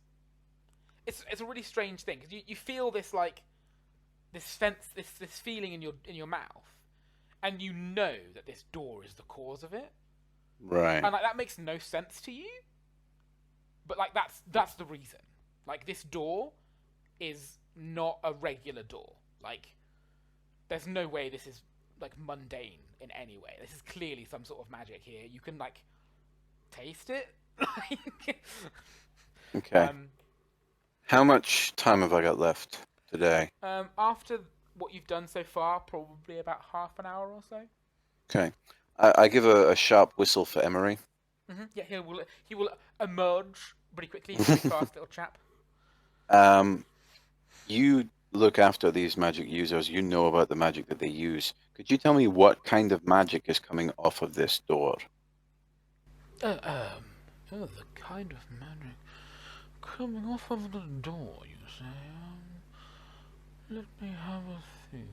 It's a really strange thing because you feel this like this sense, this feeling in your mouth, and you know that this door is the cause of it, Right. and like that makes no sense to you, but like that's the reason. Like this door is not a regular door. Like there's no way this is like mundane in any way. This is clearly some sort of magic here. You can like taste it. Okay. um, How much time have I got left today? after what you've done so far, probably about half an hour or so. Okay. I give a sharp whistle for Emery. Yeah, he will emerge pretty quickly. He's a pretty fast little chap. Um, you look after these magic users. You know about the magic that they use. Could you tell me what kind of magic is coming off of this door? Uh, um, the kind of magic coming off of the door, you say? Let me have a think.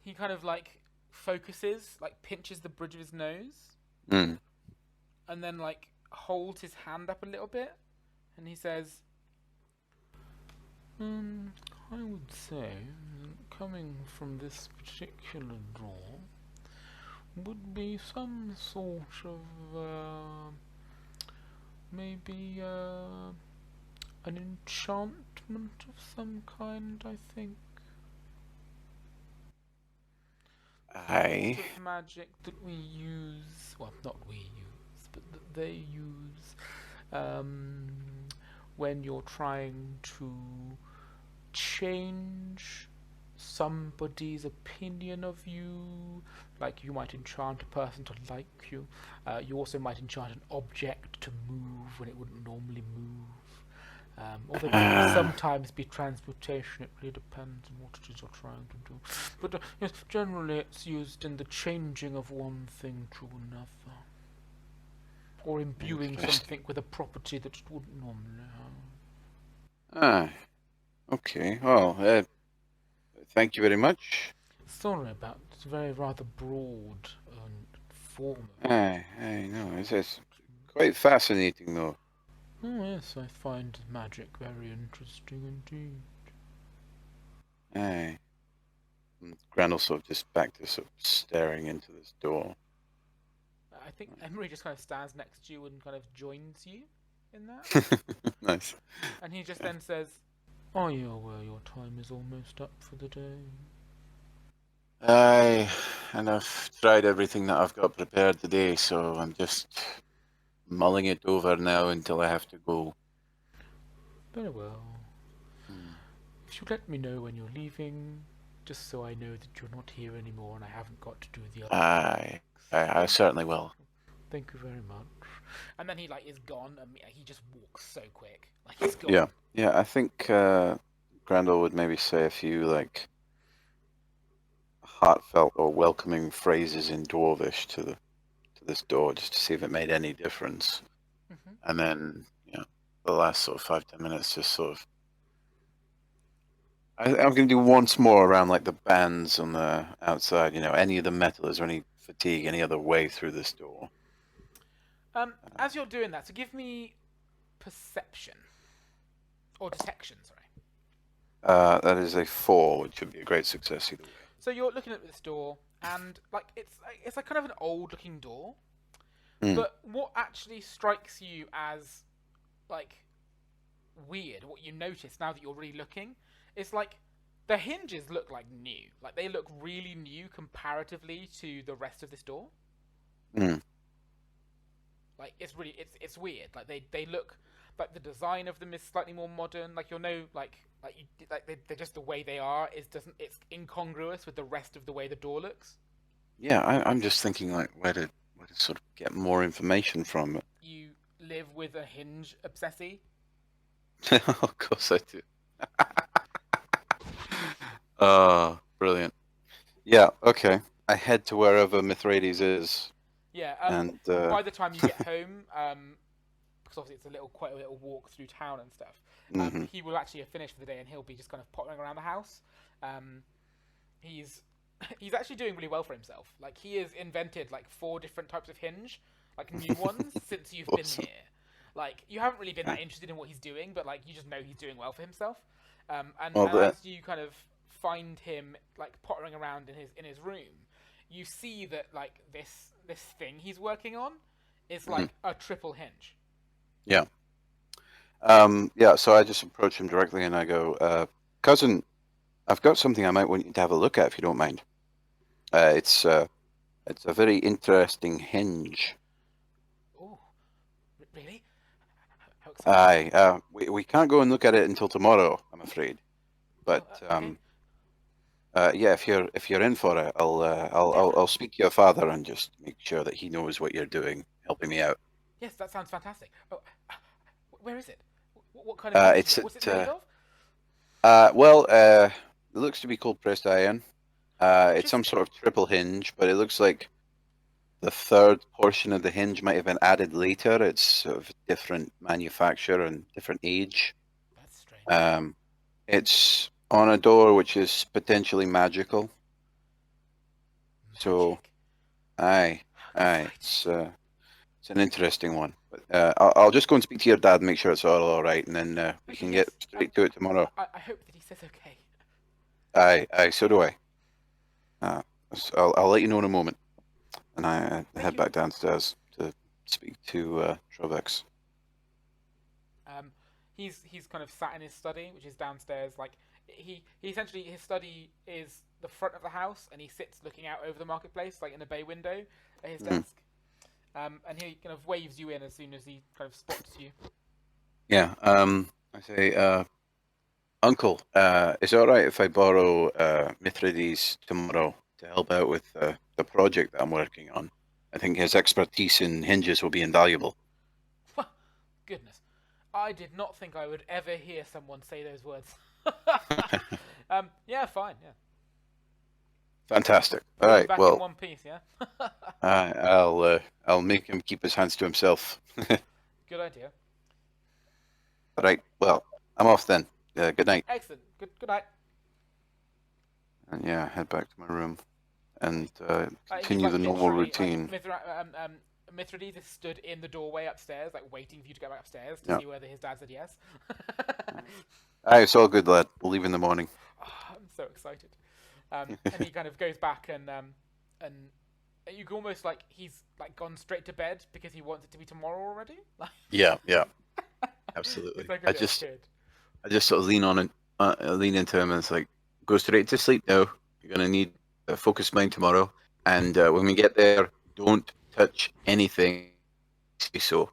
He kind of like focuses, like pinches the bridge of his nose, Mm. and then like holds his hand up a little bit, and he says, I would say coming from this particular door would be some sort of maybe an enchantment of some kind, I think. I. Sort of magic that we use, well, not we use, but that they use um, when you're trying to change somebody's opinion of you. Like you might enchant a person to like you. You also might enchant an object to move when it wouldn't normally move. Although it can Uh, sometimes be transmutation, it really depends on what it is you're trying to do. But yes, generally it's used in the changing of one thing to another, or imbuing interesting. something with a property that it wouldn't normally have. Ah, okay. Well, thank you very much. Sorry about it. It's a very rather broad form of I know. It's quite fascinating, though. Oh yes, I find magic very interesting indeed. Aye. And Grandall sort of just back to sort of staring into this door. I think Emery just kind of stands next to you and kind of joins you in that. Nice. And he just Yeah. then says, are you aware your time is almost up for the day? Aye, and I've tried everything that I've got prepared today, so I'm just mulling it over now until I have to go. Very well. Hmm. If you let me know when you're leaving, just so I know that you're not here anymore and I haven't got to do the other Aye, I certainly will. Thank you very much. And then he like is gone, and he just walks so quick, like he's gone. Yeah, yeah. I think Grandall would maybe say a few like heartfelt or welcoming phrases in Dwarvish to this door, just to see if it made any difference. Hmm. And then, the last sort of 5-10 minutes, just sort of I'm going to do once more around like the bands on the outside. Any of the metal. Is there any fatigue? Any other way through this door? As you're doing that, so give me perception or detection. Sorry. That is a 4, which should be a great success either way. So you're looking at this door, and like it's like kind of an old looking door. Mm, But what actually strikes you as like weird, what you notice now that you're really looking, is like the hinges look like new. Like they look really new comparatively to the rest of this door. mm. Like it's weird. Like they look like the design of them is slightly more modern. Like you'll know they're just the way they are is doesn't it's incongruous with the rest of the way the door looks. Yeah, I'm just thinking like where to sort of get more information from. You live with a hinge obsessee. Of course I do. Oh, brilliant. Yeah, okay. I head to wherever Mithridates is, Yeah. and By the time you get home, because obviously it's quite a little walk through town and stuff. mhm. He will actually have finished for the day, and he'll be just kind of pottering around the house. Um, he's he's actually doing really well for himself. Like he has invented like 4 different types of hinge, like new ones since you've been Awesome. here. Like you haven't really been Okay. that interested in what he's doing, but like you just know he's doing well for himself. Well, And as you kind of find him like pottering around in his room, you see that like this thing he's working on is mhm. like a triple hinge. Yeah. Yeah, so I just approach him directly and I go, cousin, I've got something I might want you to have a look at if you don't mind. It's a very interesting hinge. Oh, really? How exciting! Aye, we can't go and look at it until tomorrow, I'm afraid. Oh, But okay. yeah, if you're in for it, I'll uh, I'll Yes, I'll I'll speak to your father and just make sure that he knows what you're doing, helping me out. yes, that sounds fantastic. Oh, where is it? What kind of hinge is It's it? at What's it made of? well, it looks to be called pressed iron. It's some Interesting. sort of triple hinge, but it looks like the third portion of the hinge might have been added later. It's sort of different manufacture and different age. That's strange. Um, it's on a door which is potentially magical. So, Magic. aye, How aye, exciting. it's an interesting one. But I'll just go and speak to your dad and make sure it's all right, and then we Okay, can get yes. straight to it tomorrow. I hope that he says okay. Aye, aye, so do I. Uh, I'll let you know in a moment. And I Thank head you. back downstairs to speak to Trovex. Um, he's kind of sat in his study, which is downstairs. Like he essentially his study is the front of the house, and he sits looking out over the marketplace, like in a bay window at his Mhm. desk. And he kind of waves you in as soon as he kind of spots you. Yeah, I say, Uncle, is it all right if I borrow Mithridates tomorrow to help out with the project that I'm working on? I think his expertise in hinges will be invaluable. Goodness, I did not think I would ever hear someone say those words. Yeah, fine. Yeah, Fantastic. All put him right, back in well, one piece. Yeah, I'll make him keep his hands to himself. good idea. All right, well, I'm off then. Good night. Excellent. Good night. And yeah, head back to my room and He's continue like the normal literally like routine. Mithridates is stood in the doorway upstairs, like waiting for you to go back upstairs to Yeah. see whether his dad said yes. Aye, it's all good, lad. We'll leave in the morning. Oh, I'm so excited. And he kind of goes back and you can almost like he's like gone straight to bed because he wants it to be tomorrow already. Like Yeah, yeah, he's absolutely. like a I little just kid. I just sort of lean into him, and it's like, go straight to sleep now. You're gonna need a focused mind tomorrow, and when we get there, don't touch anything. Say so.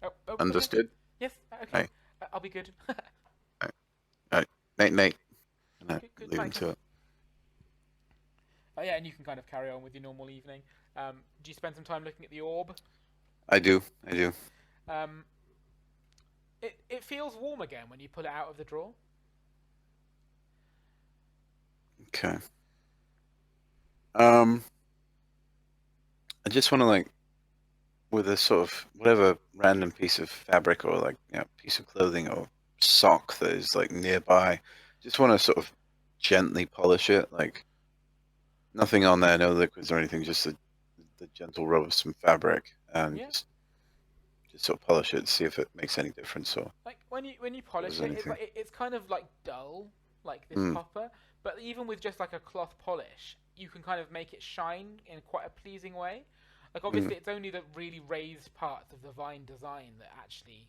Oh, okay. Understood? Yes, okay. Aye, I'll be good. aye, aye. Night, night. And I Good leave him night, to cousin. it. Yeah, and you can kind of carry on with your normal evening. Do you spend some time looking at the orb? I do, I do. Um, it feels warm again when you pull it out of the drawer. Okay. Um, I just want to like with a sort of whatever random piece of fabric or like piece of clothing or sock that is like nearby. just want to sort of gently polish it, like nothing on there, no liquids or anything, just the gentle rub of some fabric, and Yeah. just sort of polish it, see if it makes any difference or Like when you does polish it, anything. it's kind of like dull, like this Mm, copper. But even with just like a cloth polish, you can kind of make it shine in quite a pleasing way. Like mm, obviously, it's only the really raised parts of the vine design that actually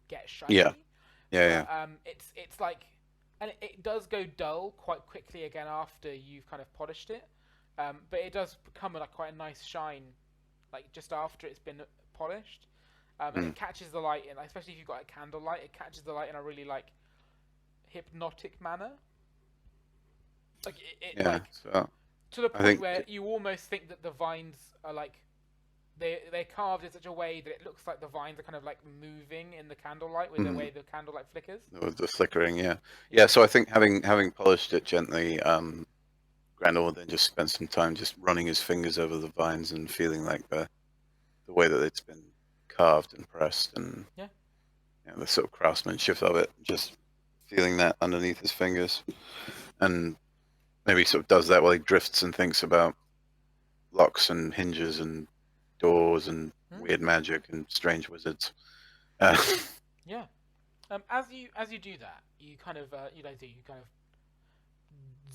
get yeah, shiny. yeah, yeah. But it's like, and it does go dull quite quickly again after you've kind of polished it. But it does become like quite a nice shine, like just after it's been polished. And Mm, it catches the light, and especially if you've got a candlelight, it catches the light in a really like hypnotic manner. Like it yeah. like So to the I point think, where you almost think that the vines are like they're carved in such a way that it looks like the vines are kind of like moving in the candlelight with the way mm, the candlelight flickers. with the flickering, yeah, Yeah. yeah. So I think having polished it gently, Grandall then just spent some time just running his fingers over the vines and feeling like the way that it's been carved and pressed, and Yeah. the sort of craftsmanship of it, just feeling that underneath his fingers, and maybe sort of does that while he drifts and thinks about locks and hinges and doors and Hmm? weird magic and strange wizards. Uh, Yeah. As you do that, you kind of you kind of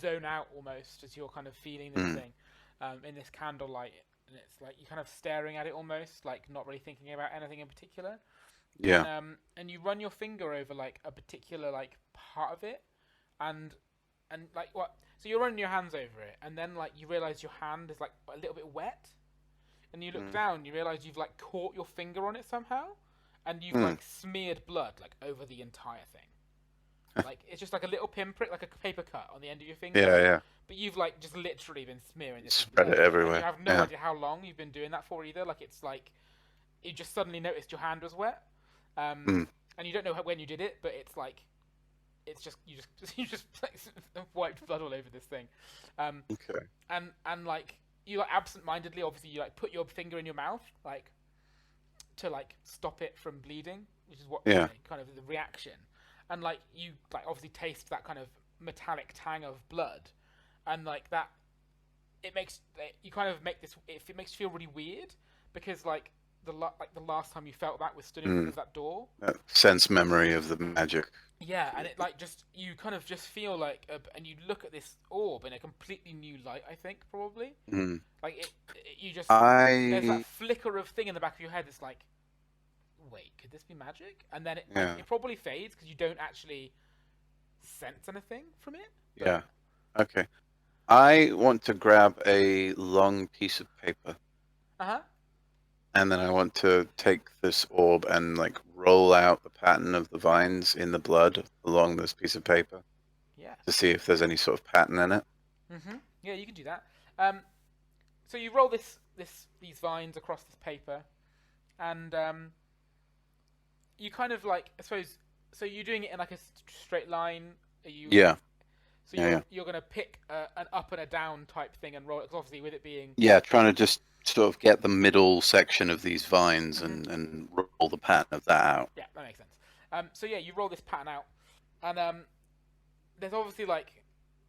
zone out almost as you're kind of feeling this mm, thing in this candlelight, and it's like you're kind of staring at it almost, like not really thinking about anything in particular, yeah. and you run your finger over like a particular like part of it, and like what? So you're running your hands over it, and then like you realize your hand is like a little bit wet, and you look Mm, down, you realize you've like caught your finger on it somehow, and you've mm, like smeared blood like over the entire thing. Like it's just like a little pinprick, like a paper cut on the end of your finger, yeah, yeah. but you've like just literally been smearing this with Spread blood, it and you everywhere. have no Yeah. idea how long you've been doing that for either. Like it's like you just suddenly noticed your hand was wet, um, Mm, and you don't know when you did it, but it's like it's just you just you just like, wiped blood all over this thing, um, okay. and like you like absent-mindedly, obviously you like put your finger in your mouth like to like stop it from bleeding, which is what Yeah. kind of the reaction, and like you like obviously taste that kind of metallic tang of blood, and like that it makes you kind of make this it makes you feel really weird because like the last time you felt that was stood in front Mm, of that door. that sense memory of the magic. Yeah, and it like just you kind of just feel like and you look at this orb in a completely new light, I think probably Mm. like you just there's that I flicker of thing in the back of your head that's like, wait, could this be magic? And then it like yeah, it probably fades because you don't actually sense anything from it. But yeah. Okay. I want to grab a long piece of paper, uh-huh. and then I want to take this orb and like roll out the pattern of the vines in the blood along this piece of paper Yeah. to see if there's any sort of pattern in it. Yeah, you can do that. Um, so you roll these vines across this paper, and you kind of like I suppose so you're doing it in like a straight line. Are you Yeah, so yeah, yeah. you're gonna pick an up and a down type thing and roll it? 'Cause obviously, with it being Yeah, trying to just sort of get the middle section of these vines Mhm. and roll the pattern of that out. Yeah, that makes sense. So yeah, you roll this pattern out, and there's obviously like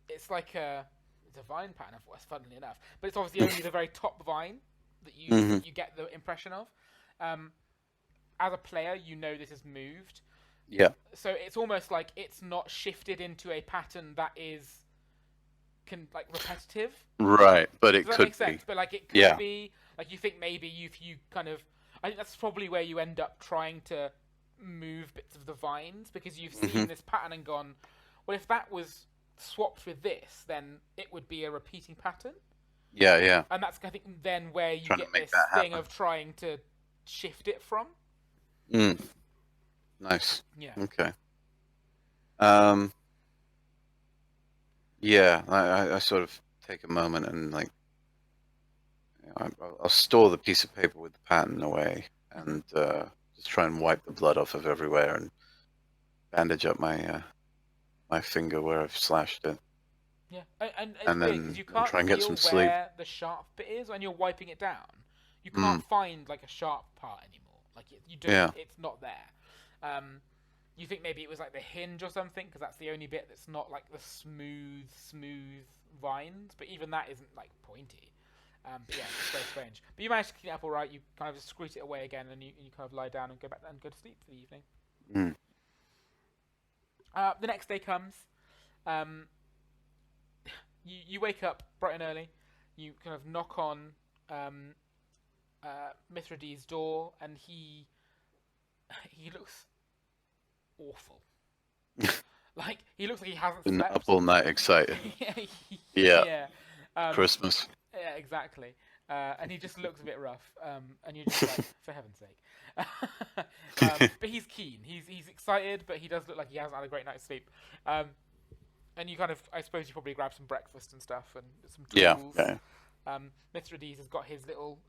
it's like it's a vine pattern, funnily enough, but it's obviously only the very top vine that Hmm. you get the impression of. Um, as a player, you know this is moved, Yeah, so it's almost like it's not shifted into a pattern that is like repetitive. right, but Does it that make could sense? be. But like it could Yeah. be like you think maybe you kind of I think that's probably where you end up trying to move bits of the vines because you've Hmm. seen this pattern and gone, well, if that was swapped with this, then it would be a repeating pattern. Yeah, yeah. And that's I think then where you Trying to get make this that thing happen. of trying to shift it from. Mm, nice. Yeah. Okay. Um, yeah, I sort of take a moment and like I'll store the piece of paper with the pattern away Hmm. and just try and wipe the blood off of everywhere and bandage up my finger where I've slashed it, Yeah. And it's and weird because then you and can't try and get some feel sleep. where the sharp bit is when you're wiping it down. You can't Mm, find like a sharp part anymore. Like you don't. yeah. It's not there. Um, You think maybe it was like the hinge or something, because that's the only bit that's not like the smooth vines. But even that isn't like pointy. But yeah, it's very strange. But you manage to clean it up all right. You kind of screech it away again, and you kind of lie down and go back and go to sleep for the evening. Mm. The next day comes. Um, you wake up bright and early. You kind of knock on Mithridates' door, and he looks awful. Like he looks like he hasn't Been up slept. all night excited. Yeah, Yeah, yeah, Christmas. yeah, exactly. And he just looks a bit rough. And you're just like, for heaven's sake. But he's keen. He's excited, but he does look like he hasn't had a great night's sleep. And you kind of, I suppose, you probably grab some breakfast and stuff and some tools. Yeah. Mithridates has got his little,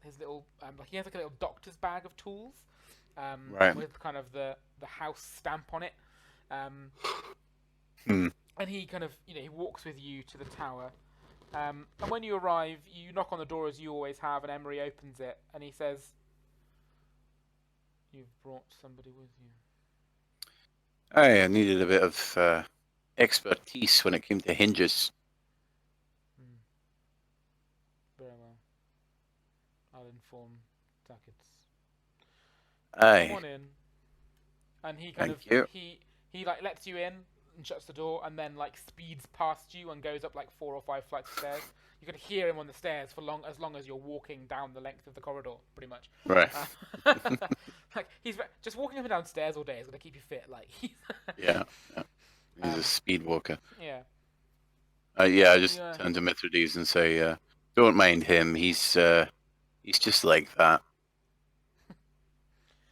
like he has like a little doctor's bag of tools, Right. with kind of the house stamp on it. Hmm. And he kind of, he walks with you to the tower. And when you arrive, you knock on the door as you always have, and Emery opens it, and he says, "You've brought somebody with you." I needed a bit of expertise when it came to hinges. Hmm. Very well. I'll inform Tackets. Aye. Come on in. And he kind Thank of you. he like lets you in and shuts the door, and then like speeds past you and goes up like 4 or 5 flights of stairs. You can hear him on the stairs for as long as you're walking down the length of the corridor, pretty much. Right. Like he's just walking up and down stairs all day is gonna keep you fit. Like he's Yeah. He's a speed walker. yeah. Yeah, I just Yeah. turn to Mithridates and say, don't mind him. He's just like that.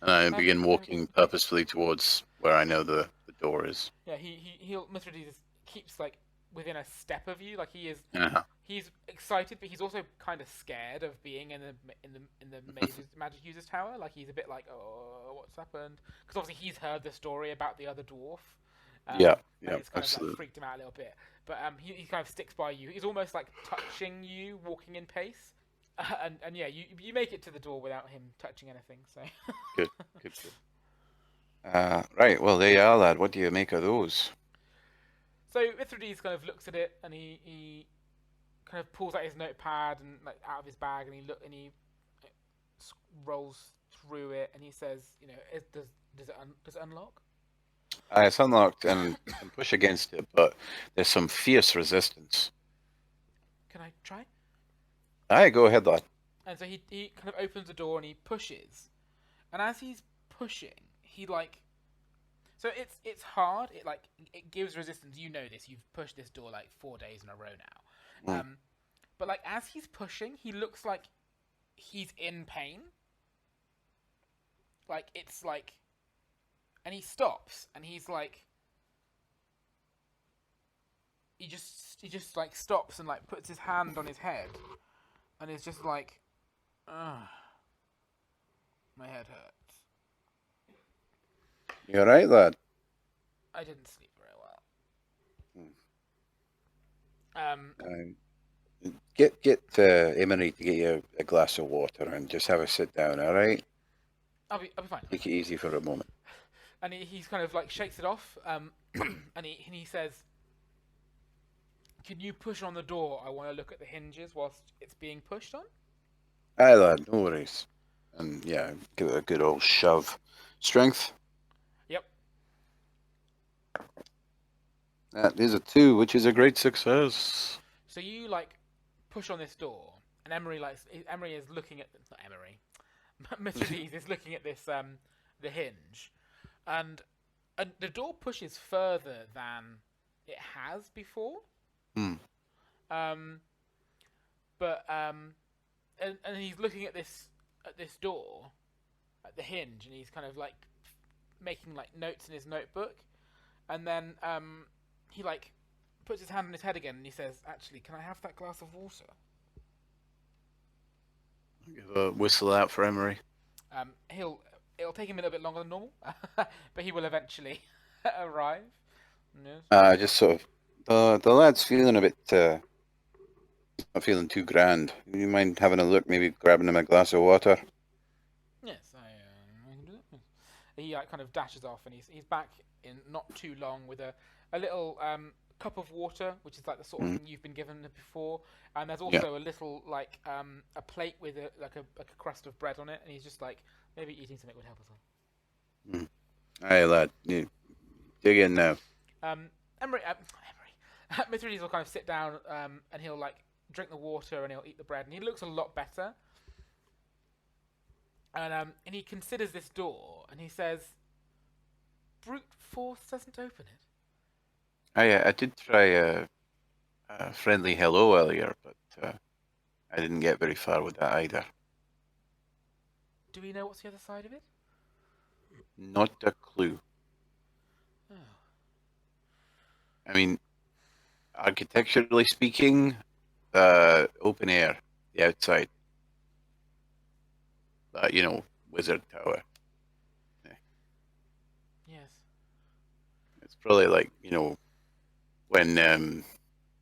And I begin walking purposefully towards where I know the door is. Yeah, he'll Mithridates keeps like within a step of you. Like he is, Uh-huh. he's excited, but he's also kind of scared of being in the magic user's tower. Like he's a bit like, oh, what's happened? Because obviously he's heard the story about the other dwarf. Yeah, and it's kind of absolutely. like freaked him out a little bit. But he kind of sticks by you. He's almost like touching you, walking in pace. And yeah, you make it to the door without him touching anything. So Good. Right, well, there you are, lad. What do you make of those? So Mithridates kind of looks at it, and he kind of pulls out his notepad and like out of his bag, and he rolls through it, and he says, does it unlock? It's unlocked and you can push against it, but there's some fierce resistance. Can I try? Aye, go ahead, lad. And so he kind of opens the door and he pushes, and as he's pushing, he like. So it's hard. It gives resistance. You know this. You've pushed this door like 4 days in a row now. But like as he's pushing, he looks like he's in pain. Like it's like, and he stops, and he's like, he just like stops and like puts his hand on his head, and is just like, ugh, my head hurts. You alright, lad? I didn't sleep very well. Get Emery to get you a glass of water and just have a sit down, alright? I'll be fine. Take it easy for a moment. And he's kind of like shakes it off, and he says, "Can you push on the door? I want to look at the hinges whilst it's being pushed on." Aye, lad, no worries. And yeah, give it a good old shove. Strength? Yep. That is a 2, which is a great success. So you like push on this door, and Emery is looking at not Emery, Mithridates is looking at this the hinge, and the door pushes further than it has before. And he's looking at this door, at the hinge, and he's kind of like making like notes in his notebook, and then he like puts his hand on his head again, and he says, "Actually, can I have that glass of water?" Give a whistle out for Emery. It'll take him a little bit longer than normal, but he will eventually arrive. Yes. Just sort of the lad's feeling a bit not feeling too grand. You mind having a look, maybe grabbing him a glass of water? Yes, I can do that. he like kind of dashes off, and he's back in not too long with a little cup of water, which is like the sort of Mm. thing you've been given before, and there's Yeah. also a little like a plate with a crust of bread on it, and he's just like maybe eating something would help as well. Mm. Hey, lad, you dig in now. Emery, Mithridates will kind of sit down and he'll like drink the water and he'll eat the bread, and he looks a lot better. And he considers this door and he says, "Brute force doesn't open it." I did try a friendly hello earlier, but I didn't get very far with that either. Do we know what's the other side of it? Not a clue. Oh. I mean, architecturally speaking, open air, the outside. Wizard tower. Yes. It's probably like,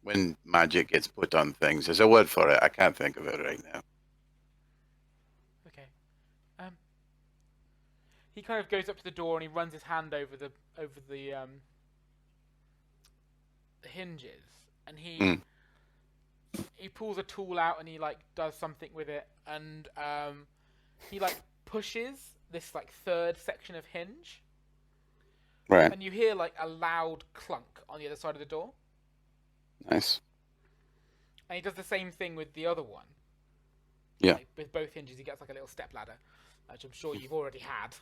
when magic gets put on things. There's a word for it. I can't think of it right now. Okay. Um. He kind of goes up to the door and he runs his hand over the hinges, and Mm, he pulls a tool out and he like does something with it, and he like pushes this like third section of hinge, right. and you hear like a loud clunk on the other side of the door. Nice. And he does the same thing with the other one. Yeah. Like, with both hinges, he gets like a little step ladder, which I'm sure you've already had.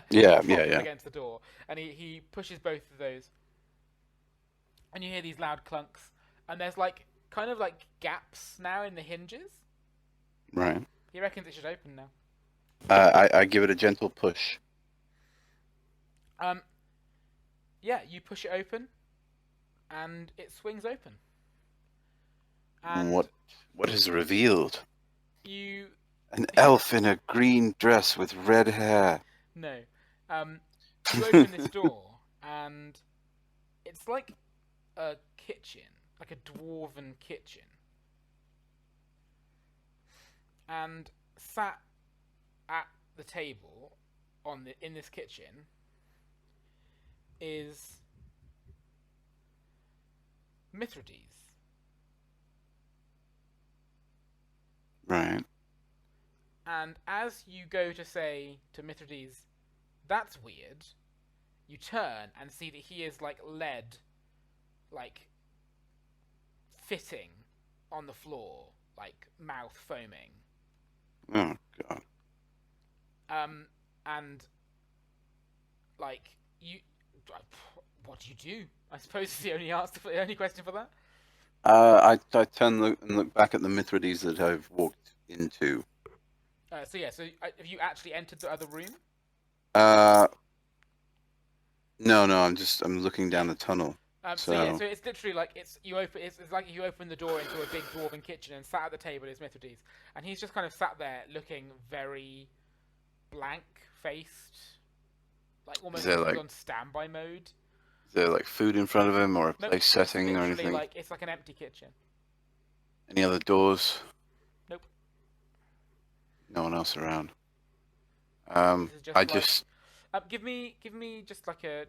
Yeah, Prop yeah, them yeah. against the door, and he pushes both of those, and you hear these loud clunks, and there's like kind of like gaps now in the hinges. Right. He reckons it should open now. I give it a gentle push. Um, yeah, you push it open, and it swings open. And What is revealed? you An elf in a green dress with red hair. no, you open this door, and it's like a kitchen, like a dwarven kitchen, and sat at the table in this kitchen is Mithridates. Right. And as you go to say to Mithridates, "That's weird," you turn and see that he is like lead, like fitting on the floor, like mouth foaming. Oh, God. And like you, what do you do? I suppose is the only answer for the only question for that. I turn and look back at the Mithridates that I've walked into. So have you actually entered the other room? Uh, no, I'm looking down the tunnel. So So, it's literally like it's like you open the door into a big dwarven kitchen, and sat at the table is Mithridates, and he's just kind of sat there looking very blank faced, like is almost there like he's like on standby mode. is there like food in front of him or a Nope, place it's setting or literally anything? like it's like an empty kitchen. Any other doors? Nope. No one else around. This is just I like just give me just like a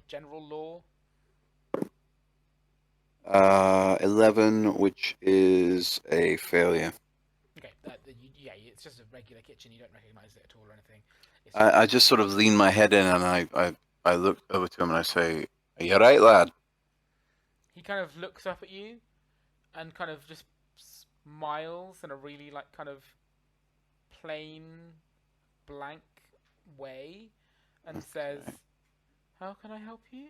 general law. 11, which is a failure. Okay, yeah, it's just a regular kitchen. You don't recognize it at all or anything. It's just I just sort of lean my head in and I look over to him and I say, "Are you right, lad?" he kind of looks up at you and kind of just smiles in a really like kind of plain blank way and says, Okay. "How can I help you?"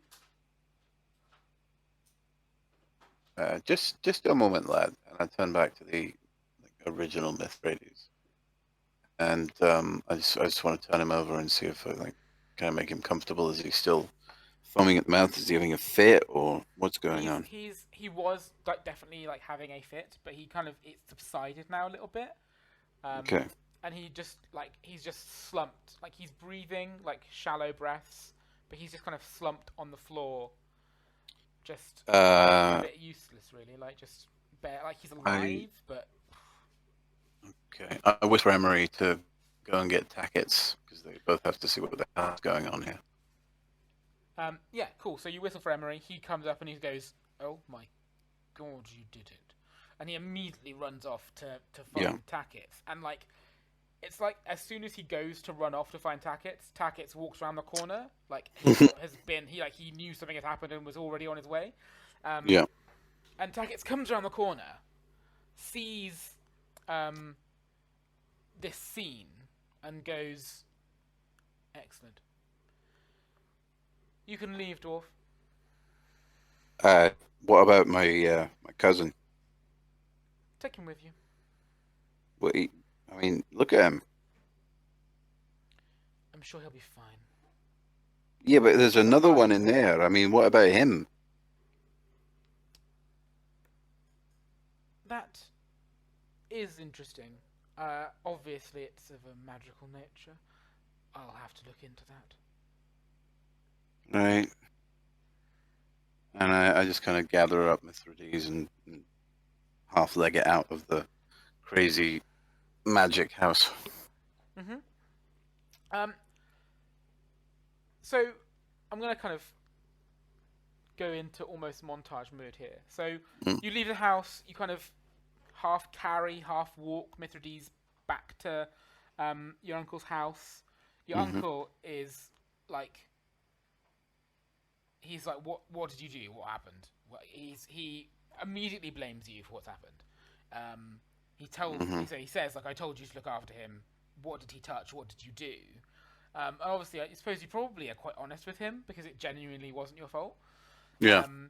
Just a moment, lad. And I turn back to the original Mithridates, and I just want to turn him over and see if I can I make him comfortable. Is he still foaming at the mouth? Is he having a fit, or what's going on? He was like definitely like having a fit, but he kind of it's subsided now a little bit. Okay. And he's just slumped, like he's breathing like shallow breaths, but he's just kind of slumped on the floor, just looking a Uh, bit useless, really, like just bare, like he's I alive, but okay. I whisper Emery to go and get Tackets because they both have to see what the hell's going on here. Yeah, cool. So you whistle for Emery. He comes up and he goes, "Oh my God, you did it!" And he immediately runs off to Yeah. find Tackets. And like, it's like as soon as he goes to run off to find Tackets, Tackets walks around the corner. Like he knew something had happened and was already on his way. Yeah. And Tackets comes around the corner, sees this scene, and goes, "Excellent. You can leave, Dwarf." Uh, what about my cousin? Take him with you. What I mean, look at him. I'm sure he'll be fine. Yeah, but there's another I one in there. I mean, what about him? That is interesting. Obviously, it's of a magical nature. I'll have to look into that. Right. And I just kind of gather up Mithridates and half leg it out of the crazy magic house. Mm-hmm. Um, so I'm gonna kind of go into almost montage mode here. So Mm. you leave the house. You kind of half carry, half walk Mithridates back to your uncle's house. Your Hmm. uncle is like, he's like, what did you do? What happened? He immediately blames you for what's happened. Hmm. He says like, I told you to look after him. What did he touch? What did you do? And obviously, I suppose you probably are quite honest with him because it genuinely wasn't your fault. Yeah. Um,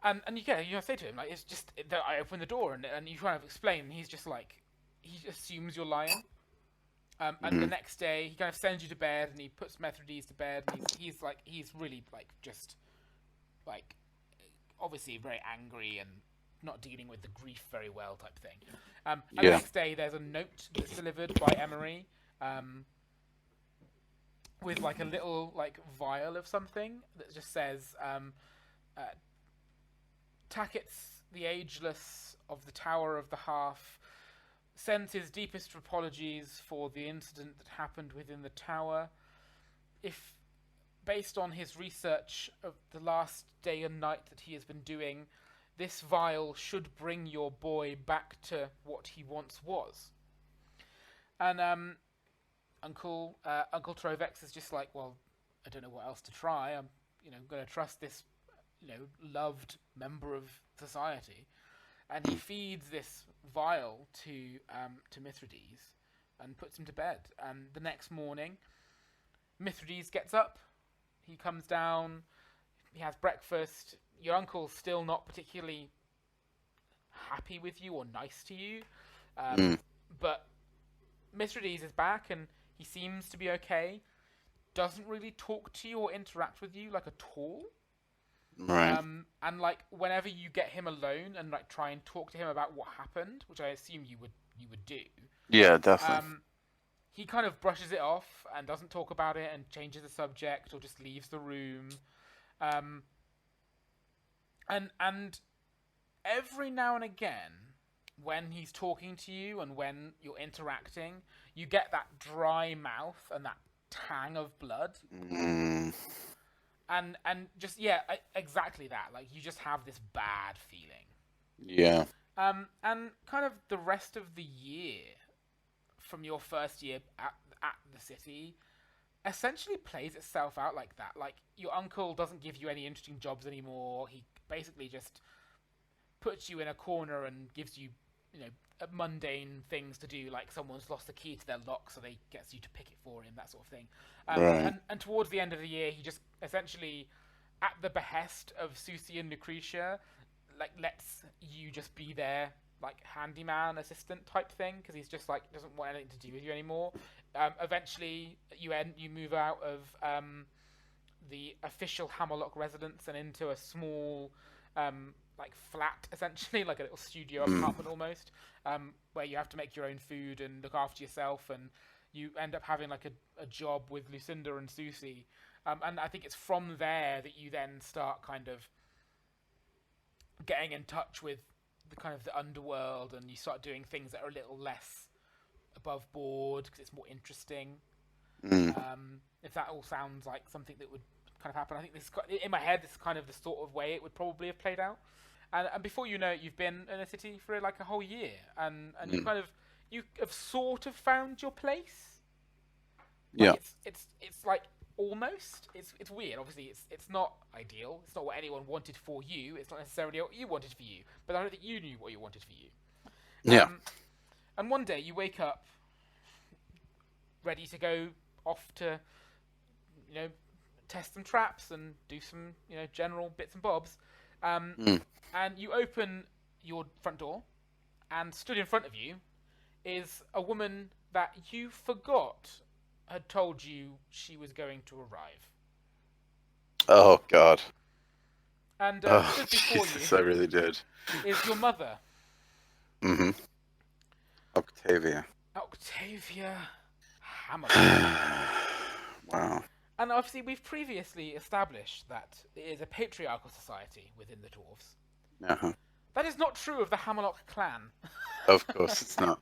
and you say to him like, it's just that I opened the door and you kind of explain. And he's just like, he assumes you're lying. And the Hmm. next day, he kind of sends you to bed and he puts Methodies to bed. And he's really like just like obviously very angry and not dealing with the grief very well type thing. And the Yeah. next day, there's a note that's delivered by Emery. With like a little like vial of something that just says uh, Tackets the Ageless of the Tower of the Half sends his deepest apologies for the incident that happened within the tower. If based on his research of the last day and night that he has been doing, this vial should bring your boy back to what he once was. And Uncle Trovex is just like, well, I don't know what else to try. I'm going to trust this loved member of society, and he feeds this vial to Mithridates and puts him to bed. And the next morning, Mithridates gets up. He comes down. He has breakfast. Your uncle's still not particularly happy with you or nice to you, Mm. but Mithridates is back and he seems to be okay. Doesn't really talk to you or interact with you like at all. Right. And like whenever you get him alone and like try and talk to him about what happened, which I assume you would do, Yeah, definitely. um, he kind of brushes it off and doesn't talk about it and changes the subject or just leaves the room. Um, and every now and again, when he's talking to you and when you're interacting, you get that dry mouth and that tang of blood. Mm. And just yeah, exactly that. Like you just have this bad feeling. Yeah. And kind of the rest of the year from your first year at the city essentially plays itself out like that. Like your uncle doesn't give you any interesting jobs anymore. He basically just puts you in a corner and gives you, mundane things to do, like someone's lost the key to their lock, so they gets you to pick it for him, that sort of thing. Right. And towards the end of the year, he just essentially, at the behest of Susie and Lucretia, like lets you just be their like handyman assistant type thing because he's just like doesn't want anything to do with you anymore. Eventually, you move out of the official Hammerlock residence and into a small like flat essentially, like a little studio Mm. apartment almost, where you have to make your own food and look after yourself, and you end up having like a job with Lucinda and Susie, and I think it's from there that you then start kind of getting in touch with the kind of the underworld, and you start doing things that are a little less above board because it's more interesting. Mm. If that all sounds like something that would kind of happen, I think in my head, this is kind of the sort of way it would probably have played out. And before you know it, you've been in a city for like a whole year, and Mm. you have sort of found your place. Like Yeah. it's like almost it's weird. Obviously, it's not ideal. It's not what anyone wanted for you. It's not necessarily what you wanted for you. But I don't think you knew what you wanted for you. Yeah. And one day you wake up ready to go off to, you know, test some traps and do some, general bits and bobs. Um, Mm. and you open your front door, and stood in front of you is a woman that you forgot had told you she was going to arrive. Oh God. And Oh stood before you Jesus, I really did. is your mother, Mm-hmm. Octavia. Octavia Hammerlock. Wow. And obviously, we've previously established that it is a patriarchal society within the dwarves. Uh-huh. That is not true of the Hammerlock clan. Of course it's not.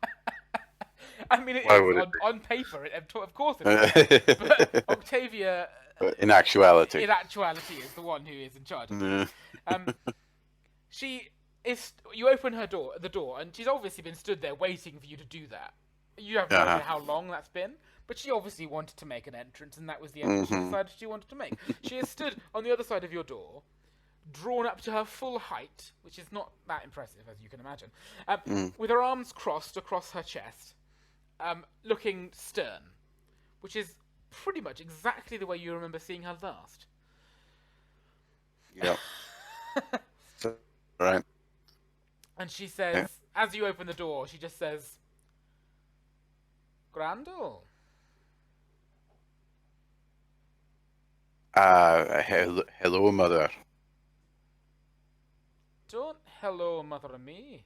I mean, it Why is would it on paper. Of course, it is. But be? Octavia, In actuality. in actuality, is the one who is in charge of Nah. things. She is. You open the door, and she's obviously been stood there waiting for you to do that. You have no Uh-huh. idea how long that's been, but she obviously wanted to make an entrance, and that was the entrance she Mm-hmm. decided she wanted to make. She has stood on the other side of your door, drawn up to her full height, which is not that impressive, as you can imagine, with her arms crossed across her chest, looking stern, which is pretty much exactly the way you remember seeing her last. Yep. So, right. And she says, Yeah. as you open the door, she just says, Grandall. Hello, mother. Don't hello mother me.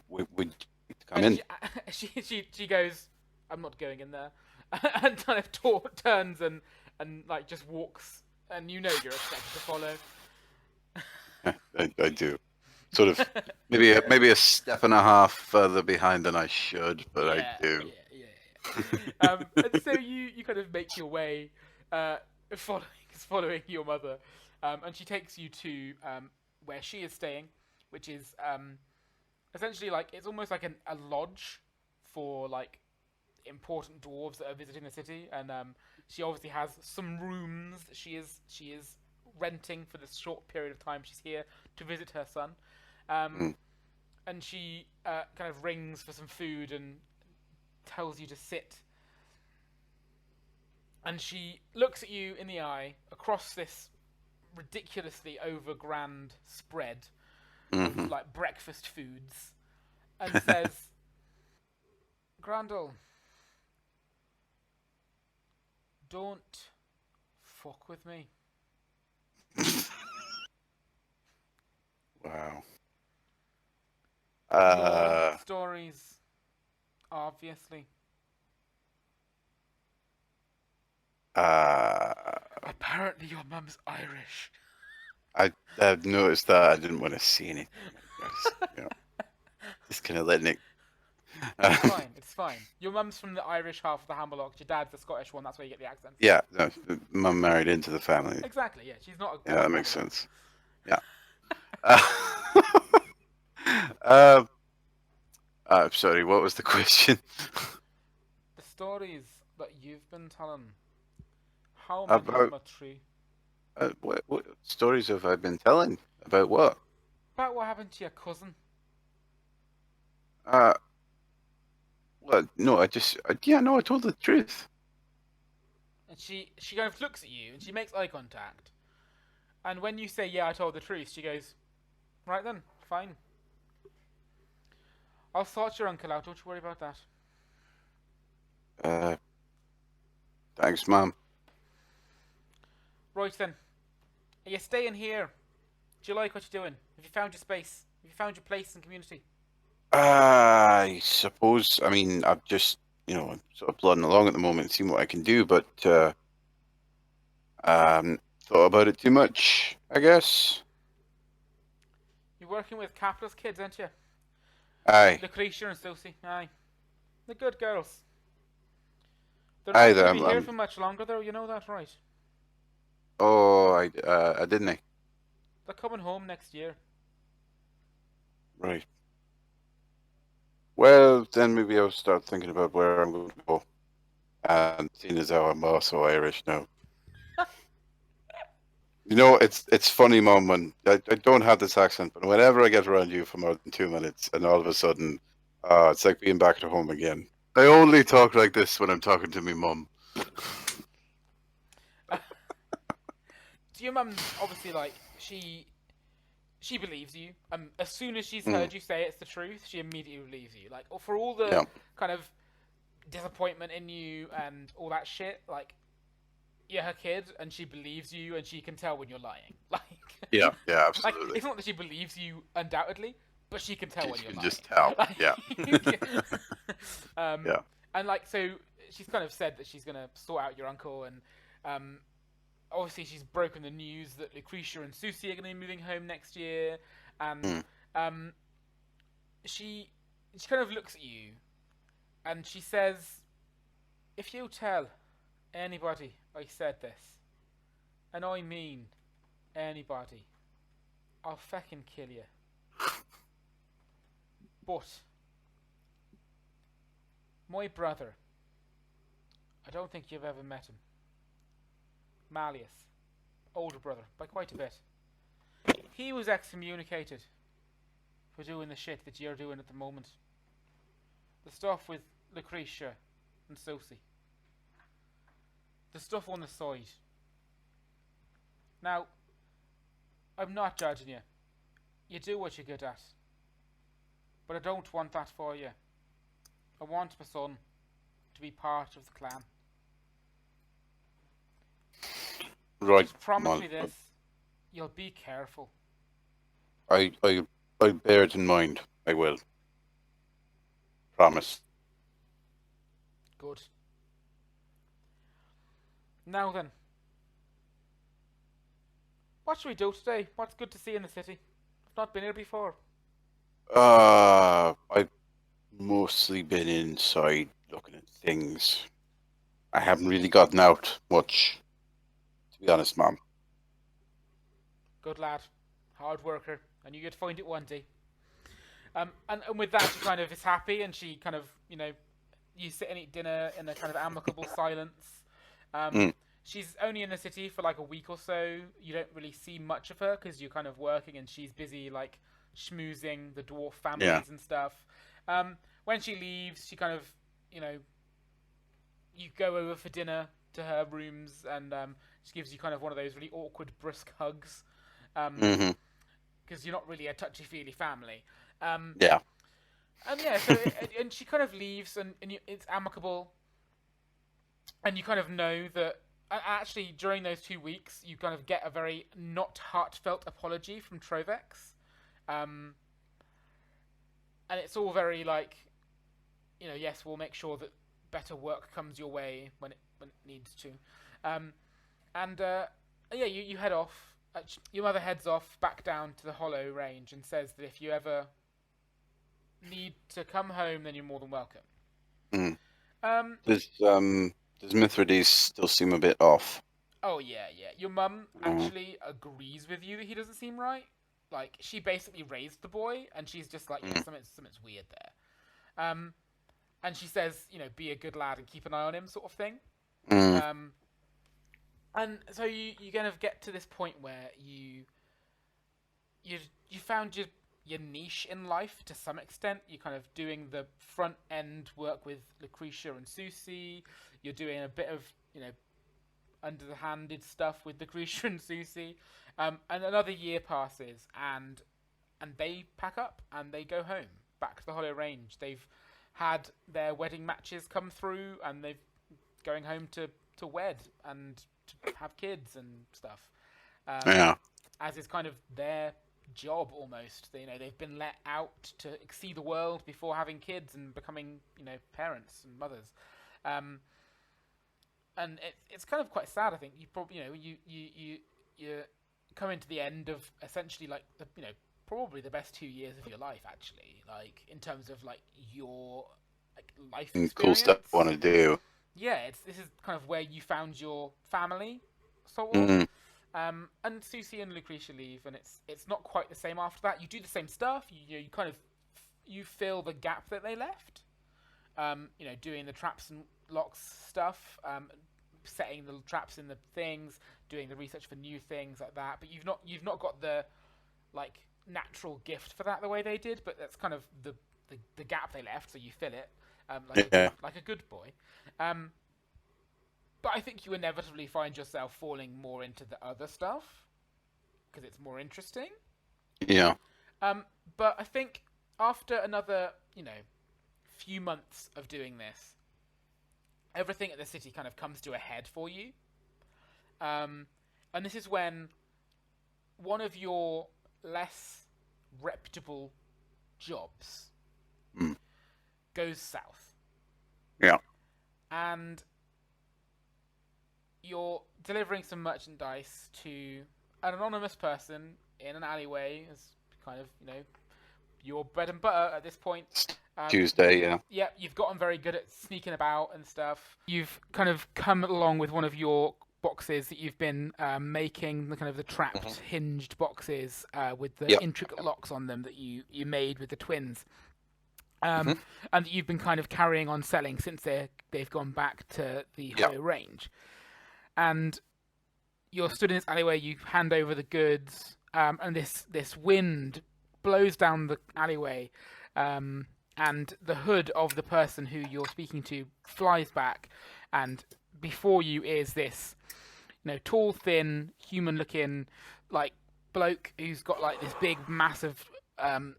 Would you come And in? she goes, I'm not going in there. And kind of turns and like just walks, and you know you're expected to follow. I do. Sort of maybe a step and a half further behind than I should, but I do. Yeah. And so you kind of make your way, following your mother, and she takes you to where she is staying, which is essentially like it's almost like a lodge for like important dwarves that are visiting the city, and she obviously has some rooms that she is renting for this short period of time she's here to visit her son. Mm. And she kind of rings for some food and tells you to sit. And she looks at you in the eye across this ridiculously overgrand spread Mm-hmm. of like breakfast foods, and says, Grandall, don't fuck with me. Wow. Your stories, obviously. Apparently your mum's Irish. I've noticed that. I didn't want to see anything. Just kind of letting it. It's fine. Your mum's from the Irish half of the Hammerlock. Your dad's the Scottish one. That's where you get the accent. Yeah, no, mum married into the family. Exactly. Yeah, she's not. Yeah, that makes Hammerlock. sense. Yeah. uh, sorry, what was the question? The stories that you've been telling. How many About are true? what stories have I been telling? About what? About what happened to your cousin. Uh, well, no, yeah, no, I told the truth. And she kind of looks at you and she makes eye contact. And when you say, yeah, I told the truth, she goes, right then, fine. I'll sort your uncle out, don't you worry about that. Thanks, Mum. Right then. Are you staying here? Do you like what you're doing? Have you found your space? Have you found your place in community? I suppose, I mean, I've just, I'm sort of plodding along at the moment, seeing what I can do, but thought about it too much, I guess. You're working with capitalist kids, aren't you? Aye. Lucretia and Susie, aye. The good girls. They're Aye, not going to be here them. for much longer, though, you know that, right? Oh, I didn't. They're coming home next year. Right. Well, then maybe I'll start thinking about where I'm going to go. And seeing as how I'm also Irish now. You know, it's funny, Mum, when I don't have this accent, but whenever I get around you for more than 2 minutes, and all of a sudden, it's like being back at home again. I only talk like this when I'm talking to me mum. So your mum's obviously like she believes you. As soon as she's Mm, heard you say it's the truth, she immediately believes you. Like for all the yeah, kind of disappointment in you and all that shit, like you're her kid and she believes you and she can tell when you're lying. yeah, yeah, Like absolutely. it's not that she believes you undoubtedly, but she can tell She when you're can lying. just tell. Yeah, Like, um, yeah. and like so she's kind of said that she's gonna sort out your uncle and um, obviously she's broken the news that Lucretia and Susie are going to be moving home next year, and Mm, um, she she kind of looks at you and she says, "If you tell anybody I said this, and I mean anybody, I'll fucking kill you." But my brother, I don't think you've ever met him, Malleus, older brother by quite a bit. He was excommunicated for doing the shit that you're doing at the moment. The stuff with Lucretia and Susie. The stuff on the side. Now, I'm not judging you. You do what you're good at. But I don't want that for you. I want my son to be part of the clan. right, Just promise Mum. me this. You'll be careful. I bear it in mind. I will. Promise. Good. Now then. What should we do today? What's good to see in the city? I've not been here before. I've mostly been inside looking at things. I haven't really gotten out much, to be honest, Mom. Good lad. Hard worker. I knew you'd find it one day. And with that, she kind of is happy, and she kind of, you sit and eat dinner in a kind of amicable silence. Um, Mm, she's only in the city for like a week or so. You don't really see much of her because you're kind of working, and she's busy like schmoozing the dwarf yeah. families and stuff. When she leaves, she kind of, you know, you go over for dinner to her rooms, and she gives you kind of one of those really awkward, brusque hugs. Hmm. Because you're not really a touchy-feely family. Um, Yeah. and yeah, so and she kind of leaves, and it's amicable, and you kind of know that actually during those 2 weeks you kind of get a very not heartfelt apology from Trovex, um, and it's all very like, yes, we'll make sure that better work comes your way when it needs to, um, and yeah, you head off. Your mother heads off back down to the Hollow Range and says that if you ever need to come home, then you're more than welcome. Mm. Um, Does Mithridates still seem a bit off? oh yeah, yeah. Your mum Mm. actually agrees with you that he doesn't seem right. Like she basically raised the boy, and she's just like, yeah, Mm. something's weird there. And she says, be a good lad and keep an eye on him, sort of thing. Mm. Um, and so you kind of get to this point where you found your niche in life to some extent. You're kind of doing the front end work with Lucretia and Susie. You're doing a bit of under the handed stuff with Lucretia and Susie. And another year passes, and they pack up and they go home back to the Hollow Range. They've had their wedding matches come through, and they've going home to wed and to have kids and stuff. Um, Yeah. as is kind of their job almost. They've been let out to see the world before having kids and becoming parents and mothers. Um, and it's kind of quite sad. I think you probably you coming to the end of essentially like the probably the best 2 years of your life, actually. Like in terms of like your like life And experience. cool stuff I want to do. Yeah, this is kind of where you found your family, sort of. Mm. And Susie and Lucretia leave, and it's not quite the same after that. You do the same stuff. You kind of you fill the gap that they left. Doing the traps and locks stuff, setting the traps in the things, doing the research for new things like that. But you've not got the like natural gift for that the way they did. But that's kind of the gap they left, so you fill it like a good boy. But I think you inevitably find yourself falling more into the other stuff because it's more interesting. Yeah. But I think after another, few months of doing this, everything at the city kind of comes to a head for you. And this is when one of your less reputable jobs goes south. Yeah. And you're delivering some merchandise to an anonymous person in an alleyway as kind of, your bread and butter at this point. Tuesday, yeah. Yeah, you've gotten very good at sneaking about and stuff. You've kind of come along with one of your boxes that you've been making, the kind of the trapped, hinged boxes with the intricate locks on them that you made with the twins. And that you've been kind of carrying on selling since they've gone back to the Hollow Range. And you're stood in this alleyway, you hand over the goods, and this wind blows down the alleyway, and the hood of the person who you're speaking to flies back, and before you is this, tall, thin, human-looking, like, bloke who's got, like, this big, massive,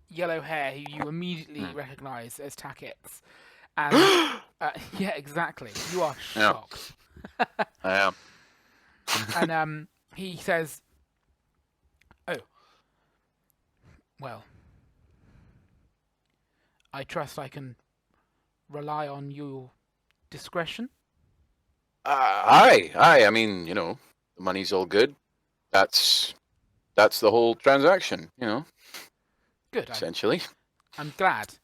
yellow hair who you immediately recognise as Tackett's. And, yeah, exactly. You are shocked. I am. And he says, "Oh, well, I trust I can rely on your discretion." Aye. I mean, the money's all good. That's the whole transaction, Good. essentially. I'm glad.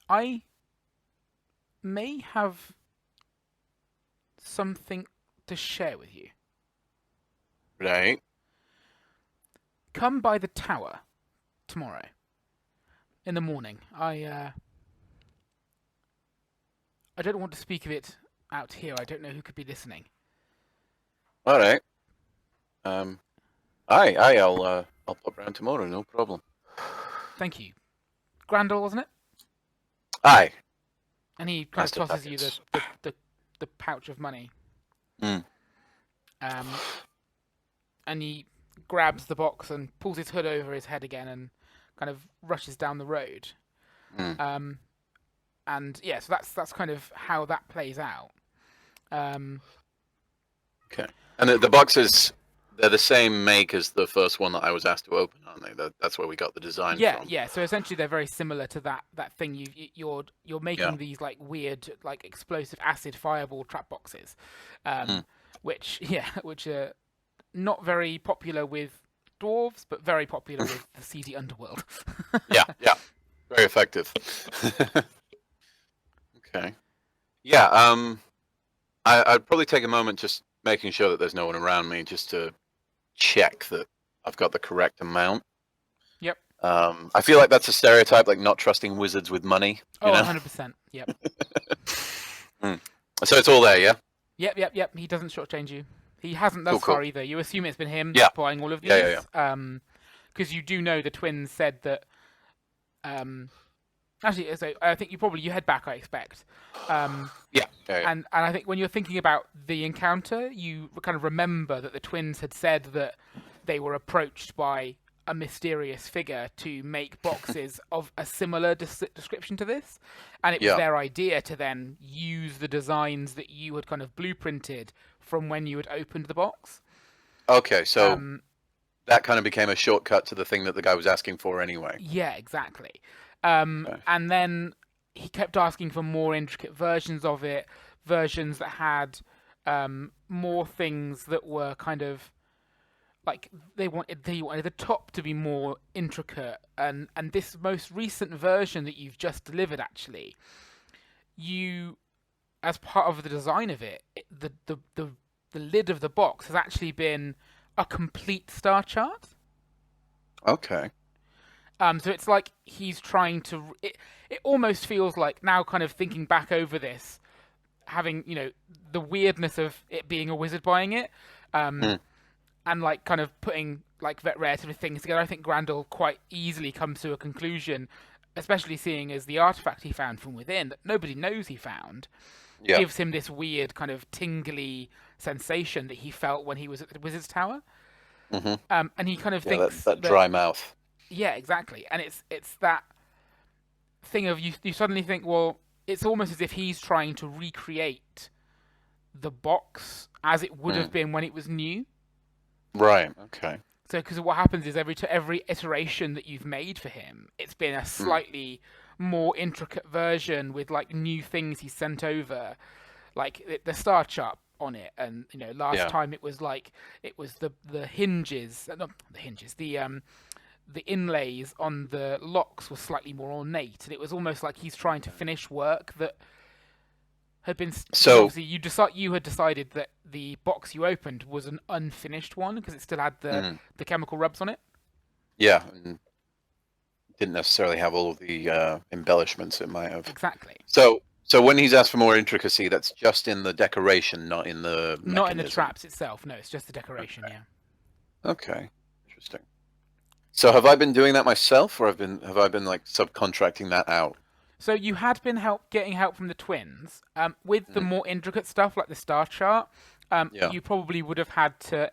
I may have something to share with you. Right. Come by the tower tomorrow in the morning. I don't want to speak of it out here. I don't know who could be listening. All right. Aye. I'll pop around tomorrow. No problem. Thank you. Grandall, wasn't it? Aye. And he kind Master of tosses you Tackett's. the pouch of money. Mm. And he grabs the box and pulls his hood over his head again and kind of rushes down the road. And yeah, so that's kind of how that plays out. Okay. And the boxes, they're the same make as the first one that I was asked to open, aren't they? That's where we got the design from. Yeah. So essentially, they're very similar to that thing you're making these like weird like explosive acid fireball trap boxes, which are not very popular with dwarves, but very popular with the seedy underworld. Yeah. Very effective. Okay. Yeah. I'd probably take a moment just making sure that there's no one around me, just to check that I've got the correct amount. Yep. I feel like that's a stereotype, like not trusting wizards with money. Oh, 100%. Yep. So it's all there, yeah? Yep. He doesn't shortchange you. He hasn't thus far either. You assume it's been him buying all of these. Yeah. Because you do know the twins said that. Actually, so I think you head back. I expect. Yeah. And I think when you're thinking about the encounter, you kind of remember that the twins had said that they were approached by a mysterious figure to make boxes of a similar description to this, and it was their idea to then use the designs that you had kind of blueprinted from when you had opened the box. Okay, so that kind of became a shortcut to the thing that the guy was asking for anyway. Yeah, exactly. And then he kept asking for more intricate versions of it, versions that had more things that were kind of like they wanted the top to be more intricate, and this most recent version that you've just delivered, actually, you, as part of the design of it, the lid of the box has actually been a complete star chart. Okay. So it's like he's trying to. It almost feels like, now, kind of thinking back over this, having, the weirdness of it being a wizard buying it, Mm. and like kind of putting like vet rare sort of things together. I think Grandall quite easily comes to a conclusion, especially seeing as the artifact he found from within that nobody knows he found Yeah. gives him this weird kind of tingly sensation that he felt when he was at the Wizard's Tower. Hmm. And he kind of Yeah, thinks that dry mouth. yeah, exactly. And it's that thing of you suddenly think, well, it's almost as if he's trying to recreate the box as it would have been when it was new. Right. Okay. So, because what happens is every iteration that you've made for him, it's been a slightly more intricate version with like new things he's sent over, like the star chart on it. And last time it was the hinges, not the hinges, the inlays on the locks were slightly more ornate, and it was almost like he's trying to finish work that had been. So obviously you had decided that the box you opened was an unfinished one because it still had the chemical rubs on it. yeah, and didn't necessarily have all of the embellishments it might have. Exactly. So when he's asked for more intricacy, that's just in the decoration, not in the mechanism. Not in the traps itself. No, it's just the decoration. Okay. Yeah. Okay, interesting. So have I been doing that myself, or have I been like subcontracting that out? So you had been getting help from the twins with the more intricate stuff like the star chart. Yeah. You probably would have had to,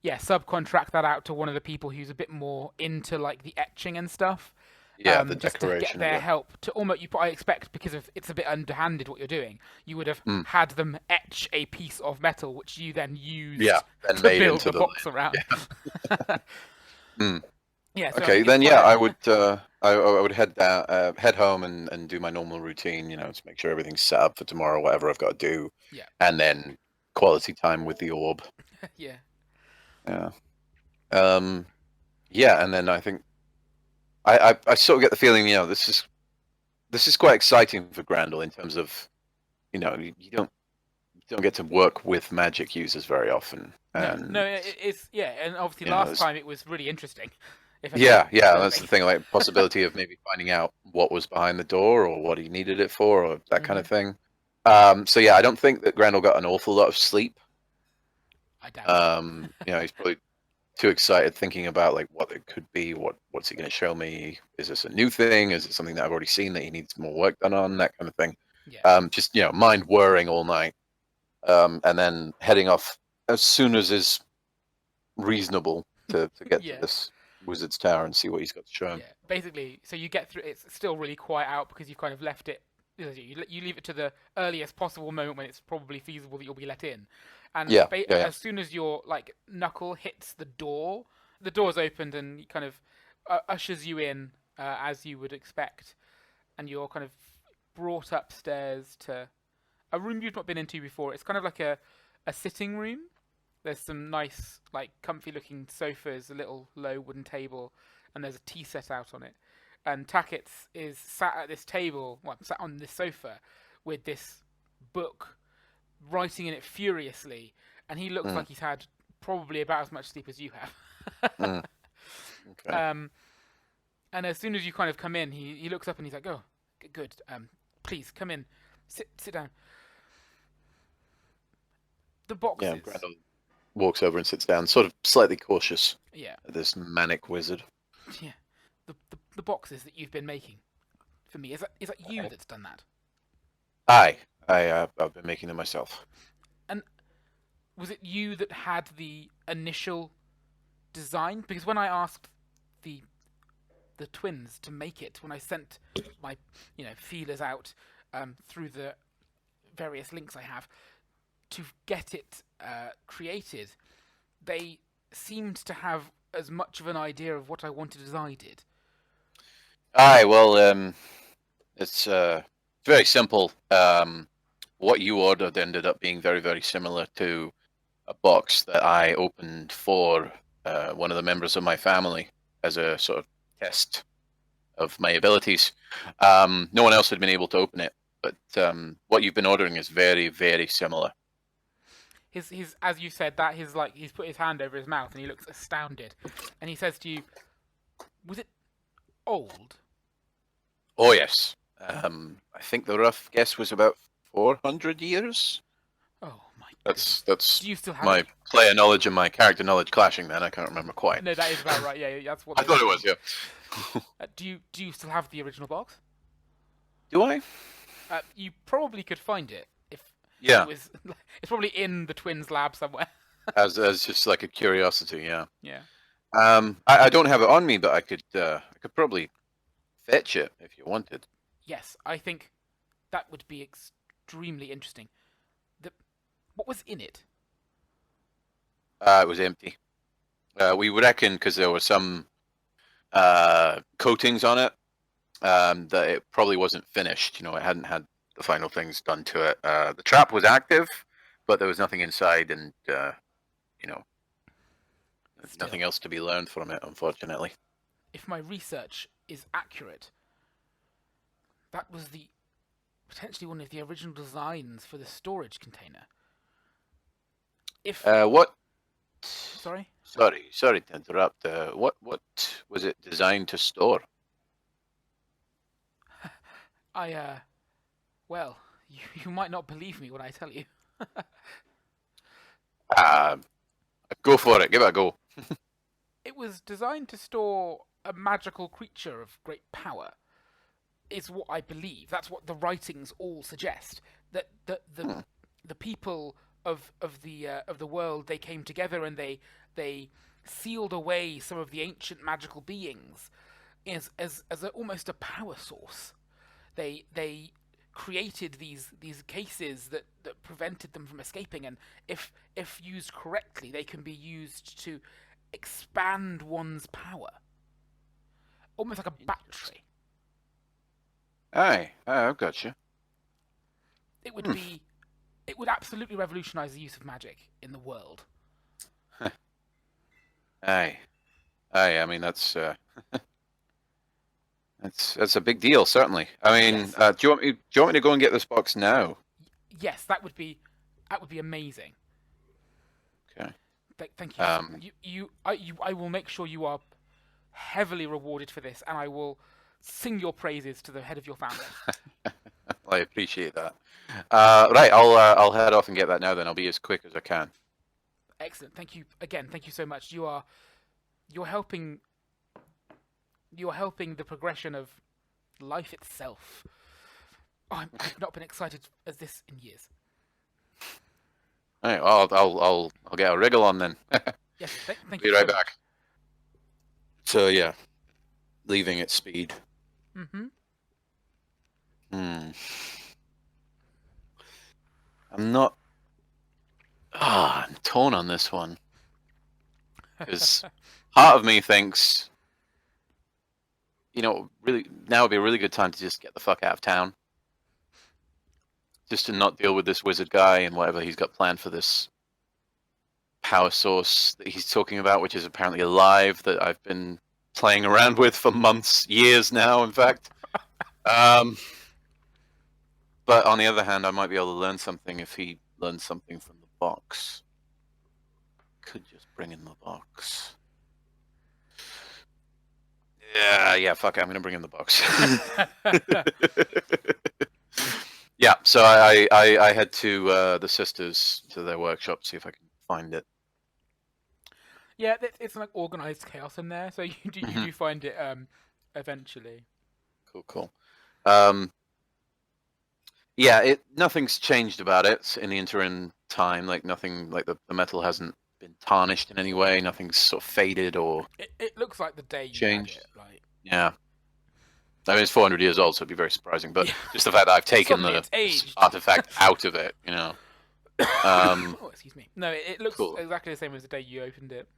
subcontract that out to one of the people who's a bit more into like the etching and stuff. Yeah, the just decoration. to get their help to almost. I expect, because of it's a bit underhanded what you're doing, you would have had them etch a piece of metal which you then used and to made build into the box around. Yeah. So Okay, then I would I would head home and do my normal routine, to make sure everything's set up for tomorrow, whatever I've got to do. Yeah. And then quality time with the orb. Yeah. Yeah. Yeah, and then I think I sort of get the feeling, this is quite exciting for Grandall in terms of, you don't get to work with magic users very often. And No, it's and obviously last time it was really interesting. Yeah, that's the thing, like possibility of maybe finding out what was behind the door or what he needed it for or that kind of thing. So yeah, I don't think that Grandall got an awful lot of sleep. I doubt He's probably too excited thinking about like what it could be, what's he going to show me? Is this a new thing? Is it something that I've already seen that he needs more work done on? That kind of thing. Yeah. Just mind whirring all night, and then heading off as soon as is reasonable to get to this Wizard's Tower and see what he's got to show him. Yeah, basically, so you get through. It's still really quiet out because you've kind of left it. You leave it to the earliest possible moment when it's probably feasible that you'll be let in. And as soon as your like knuckle hits the door's opened and he kind of ushers you in as you would expect, and you're kind of brought upstairs to a room you've not been into before. It's kind of like a sitting room. There's some nice, like, comfy-looking sofas, a little low wooden table, and there's a tea set out on it. And Tackett is sat at this table, sat on this sofa, with this book, writing in it furiously, and he looks like he's had probably about as much sleep as you have. Okay. And as soon as you kind of come in, he looks up and he's like, "Oh, good. Please come in, sit down." The boxes. Yeah, Grandall walks over and sits down, sort of slightly cautious. Yeah. This manic wizard. Yeah. The boxes that you've been making for me, is that you that's done that? I've been making them myself. And was it you that had the initial design? Because when I asked the twins to make it, when I sent my feelers out through the various links I have to get it created, they seemed to have as much of an idea of what I wanted as I did. Well, it's very simple. What you ordered ended up being very, very similar to a box that I opened for one of the members of my family as a sort of test of my abilities. No one else had been able to open it, but what you've been ordering is very, very similar. His as you said that he's put his hand over his mouth and he looks astounded, and he says to you, "Was it old?" Oh yes, I think the rough guess was about 400 years. Oh my! That's Do you still have my it? player knowledge and my character knowledge clashing. Then I can't remember quite. No, that is about right. Yeah, that's what I thought it was. Yeah. Do you still have the original box? Do I? You probably could find it if Yeah. it was. It's probably in the twins' lab somewhere. As just like a curiosity. Yeah. Yeah. I don't have it on me, but I could probably fetch it if you wanted. Yes, I think that would be extremely interesting. What was in it? It was empty. We reckon because there were some coatings on it that it probably wasn't finished. You know, it hadn't had the final things done to it. The trap was active, but there was nothing inside, and you know, there's Still, nothing else to be learned from it, unfortunately. if my research is accurate, that was potentially one of the original designs for the storage container. If What? sorry, Sorry to interrupt. What was it designed to store? well, you might not believe me when I tell you. Go for it. Give it a go. It was designed to store a magical creature of great power. Is what I believe. That's what the writings all suggest. That the people of the world, they came together and they sealed away some of the ancient magical beings as almost a power source. They created these cases that prevented them from escaping, and if used correctly, they can be used to expand one's power, almost like a battery. Aye, I've got you. It would be, it would absolutely revolutionize the use of magic in the world. Aye. I mean that's that's a big deal, certainly. I mean, Yes. do you want me to go and get this box now? Yes, that would be amazing. Okay. Thank you. I will make sure you are heavily rewarded for this, and I will sing your praises to the head of your family. I appreciate that. Right, I'll head off and get that now. Then I'll be as quick as I can. Excellent. Thank you again. Thank you so much. You're helping the progression of life itself. Oh, I've not been excited as this in years. All right, I'll get a wriggle on then. Yes, thank Be you. right back. So yeah, leaving at speed. Mm-hmm. I'm not. I'm torn on this one because part of me thinks, you know, really now would be a really good time to just get the fuck out of town, just to not deal with this wizard guy and whatever he's got planned for this power source that he's talking about, which is apparently alive, that I've been playing around with for months, years now, in fact. But on the other hand, I might be able to learn something if he learns something from the box. Could just bring in the box. Yeah, fuck it, I'm gonna bring in the box. Yeah, so I head to the sisters, to their workshop, see if I can find it. Yeah, it's like organized chaos in there, so you do find it eventually. Cool. Yeah, nothing's changed about it in the interim time. Like nothing, like the metal hasn't been tarnished in any way. Nothing's sort of faded or It looks like the day you changed. had it. Like, Yeah. I mean, it's 400 years old, so it'd be very surprising. But Yeah. just the fact that I've taken Suddenly the it's aged. artifact out of it, you know. oh, excuse me. No, it looks Cool. exactly the same as the day you opened it.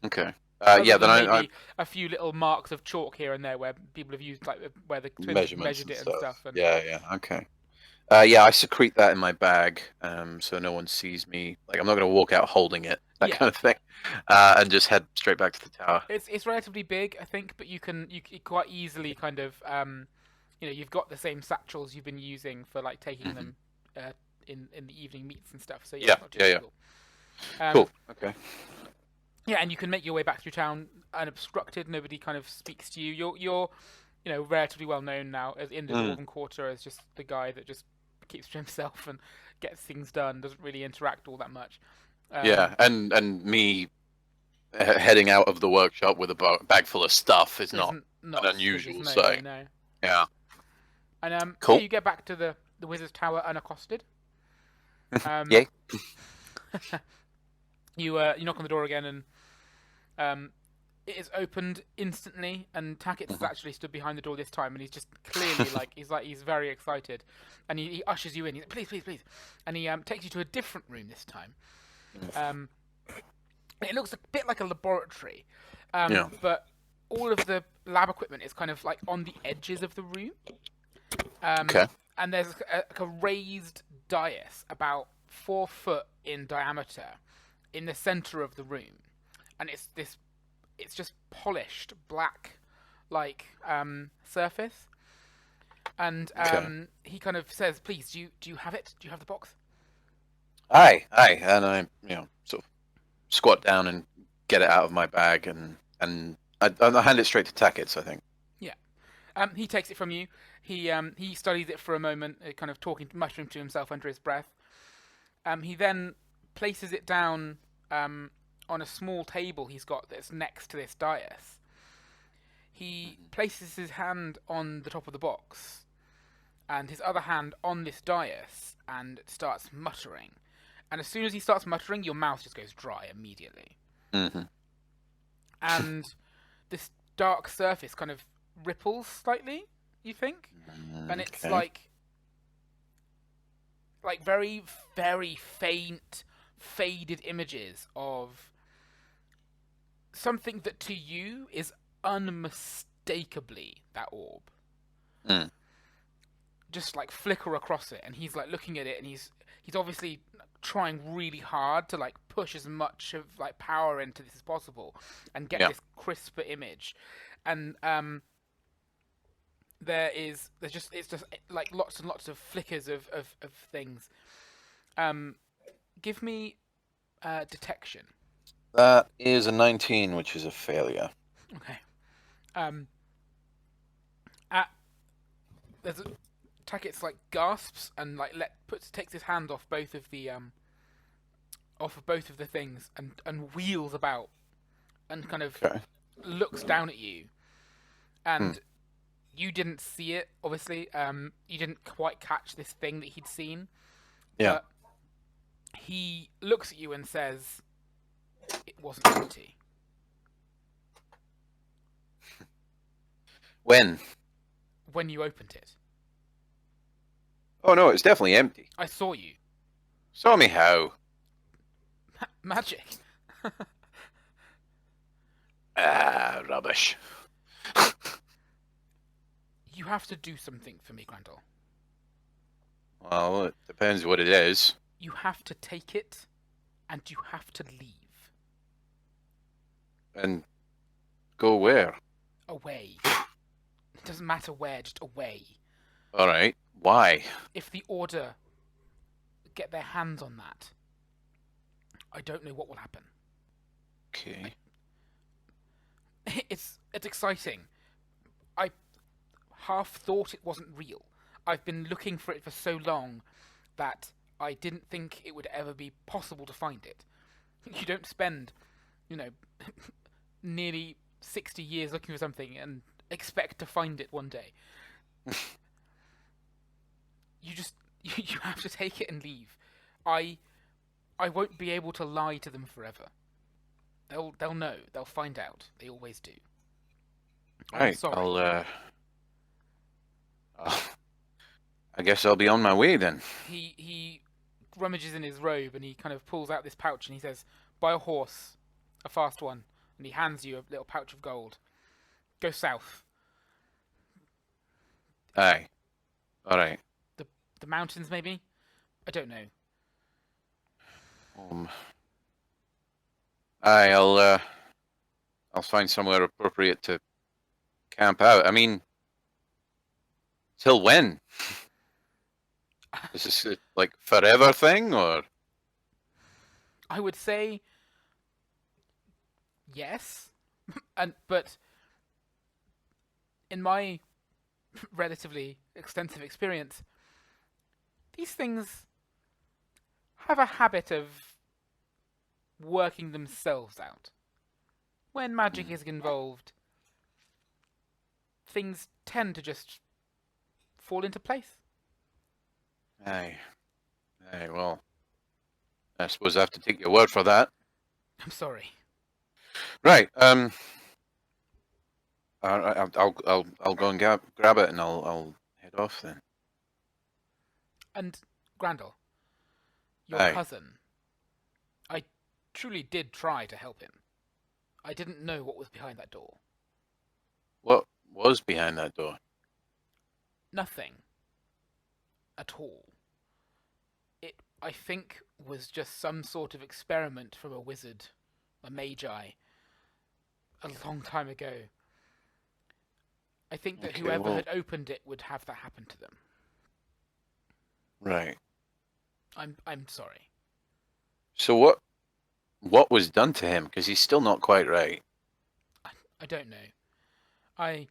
Okay. Other Yeah, than then maybe a few little marks of chalk here and there where people have used, like where the twins measurements measured and it and stuff. And Yeah, okay. Yeah, I secrete that in my bag, so no one sees me. Like, I'm not going to walk out holding it, that Yeah. kind of thing, and just head straight back to the tower. It's relatively big, I think, but you can quite easily kind of you've got the same satchels you've been using for like taking Hmm. them in the evening meets and stuff. So yeah, Yeah, it's not too yeah, yeah. difficult. Um, Cool. Okay. yeah, and you can make your way back through town unobstructed. Nobody kind of speaks to you. You're relatively well known now as in the Mm. Dwarven Quarter as just the guy that just keeps to himself and gets things done. Doesn't really interact all that much. Yeah, and me heading out of the workshop with a bag full of stuff is not Isn't an not suspicious. unusual No, no, sight. no. Yeah. And yeah, Cool. you get back to the Wizard's Tower unaccosted. Um, Yay. you knock on the door again, and it is opened instantly. And Tackett has Mhm. actually stood behind the door this time, and he's just clearly he's very excited, and he ushers you in. He's like, please, please, please, and he takes you to a different room this time. Um, it looks a bit like a laboratory, Yeah. but all of the lab equipment is kind of like on the edges of the room. Okay. And there's a raised dais about 4 foot in diameter in the center of the room, and it's just polished black like surface. And Okay. he kind of says, "Please, do you have it? Do you have the box?" Aye, and I, sort of squat down and get it out of my bag, and I hand it straight to Tackett, I think. Yeah. He takes it from you. He studies it for a moment, kind of talking, muttering to himself under his breath. He then places it down on a small table he's got that's next to this dais. He places his hand on the top of the box and his other hand on this dais and starts muttering. And as soon as he starts muttering, your mouth just goes dry immediately. Hmm. And this dark surface kind of ripples slightly, you think? And it's Okay. like very, very faint, faded images of something that to you is unmistakably that orb. Mm. Just like flicker across it, and he's like looking at it, and he's obviously trying really hard to like push as much of like power into this as possible and get Yeah. this crisper image. And there's just it's just like lots and lots of flickers of things. Give me detection. That is a 19, which is a failure. Okay. At there's Tackett's like gasps and like takes his hand off both of the things and wheels about and kind of Okay. looks down at you. And Hmm. you didn't see it, obviously. You didn't quite catch this thing that he'd seen. Yeah. But he looks at you and says, "It wasn't empty." When? When you opened it, Oh no, it's definitely empty. I saw you. Saw me how? Magic. Ah, rubbish. You have to do something for me, Grandall. Well, it depends what it is. You have to take it, and you have to leave. And go where? Away. It doesn't matter where, just away. All right. Why? If the Order get their hands on that, I don't know what will happen. Okay. It's exciting. I half thought it wasn't real. I've been looking for it for so long that I didn't think it would ever be possible to find it. You don't spend, nearly 60 years looking for something and expect to find it one day. You have to take it and leave. I won't be able to lie to them forever. They'll know. They'll find out. They always do. I'm Right. sorry. I guess I'll be on my way then. He rummages in his robe and he kind of pulls out this pouch and he says, "Buy a horse, a fast one," and he hands you a little pouch of gold. Go south. Aye. All right. the mountains, maybe. I don't know. Aye, I'll find somewhere appropriate to camp out. I mean, till when? Is this a, like forever thing, or? I would say yes, but in my relatively extensive experience, these things have a habit of working themselves out. When magic is involved, things tend to just fall into place. Aye. Aye, well, I suppose I have to take your word for that. I'm sorry. Right. I'll go and grab it, and I'll head off then. And Grandall, your Aye. cousin, I truly did try to help him. I didn't know what was behind that door. What was behind that door? Nothing. At all. It, I think, was just some sort of experiment from a wizard, a magi, a long time ago. I think that Okay, whoever well- had opened it would have that happen to them. Right. I'm sorry. So what was done to him? Because he's still not quite right. I don't know. I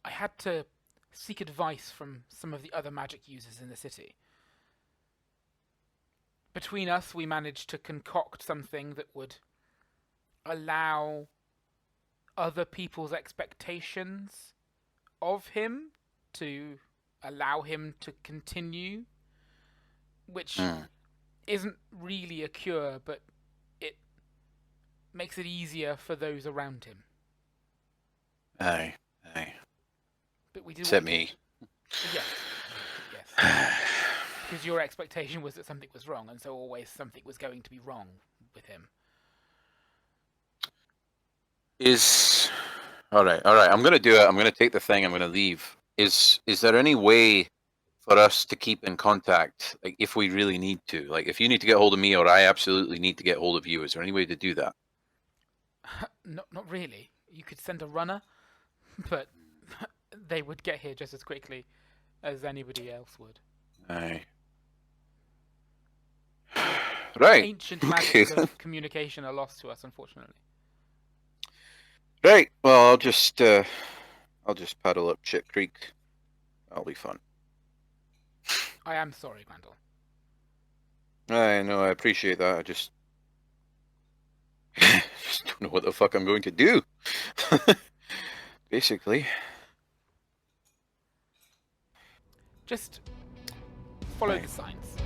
had to seek advice from some of the other magic users in the city. Between us, we managed to concoct something that would allow other people's expectations of him to allow him to continue, which isn't really a cure, but it makes it easier for those around him. Aye. But we did Except what we me. could. Yes. Because your expectation was that something was wrong, and so always something was going to be wrong with him. All right. I'm gonna do it. I'm gonna take the thing. I'm gonna leave. Is there any way for us to keep in contact, like if we really need to? Like if you need to get hold of me, or I absolutely need to get hold of you, is there any way to do that? Not really. You could send a runner, but they would get here just as quickly as anybody else would. Aye. Right. Ancient Okay, magics then. of communication are lost to us, unfortunately. Right. Well, I'll just paddle up Chip Creek. That'll be fun. I am sorry, Grandall. I know. I appreciate that. I just don't know what the fuck I'm going to do. Basically. Just follow Right. the signs.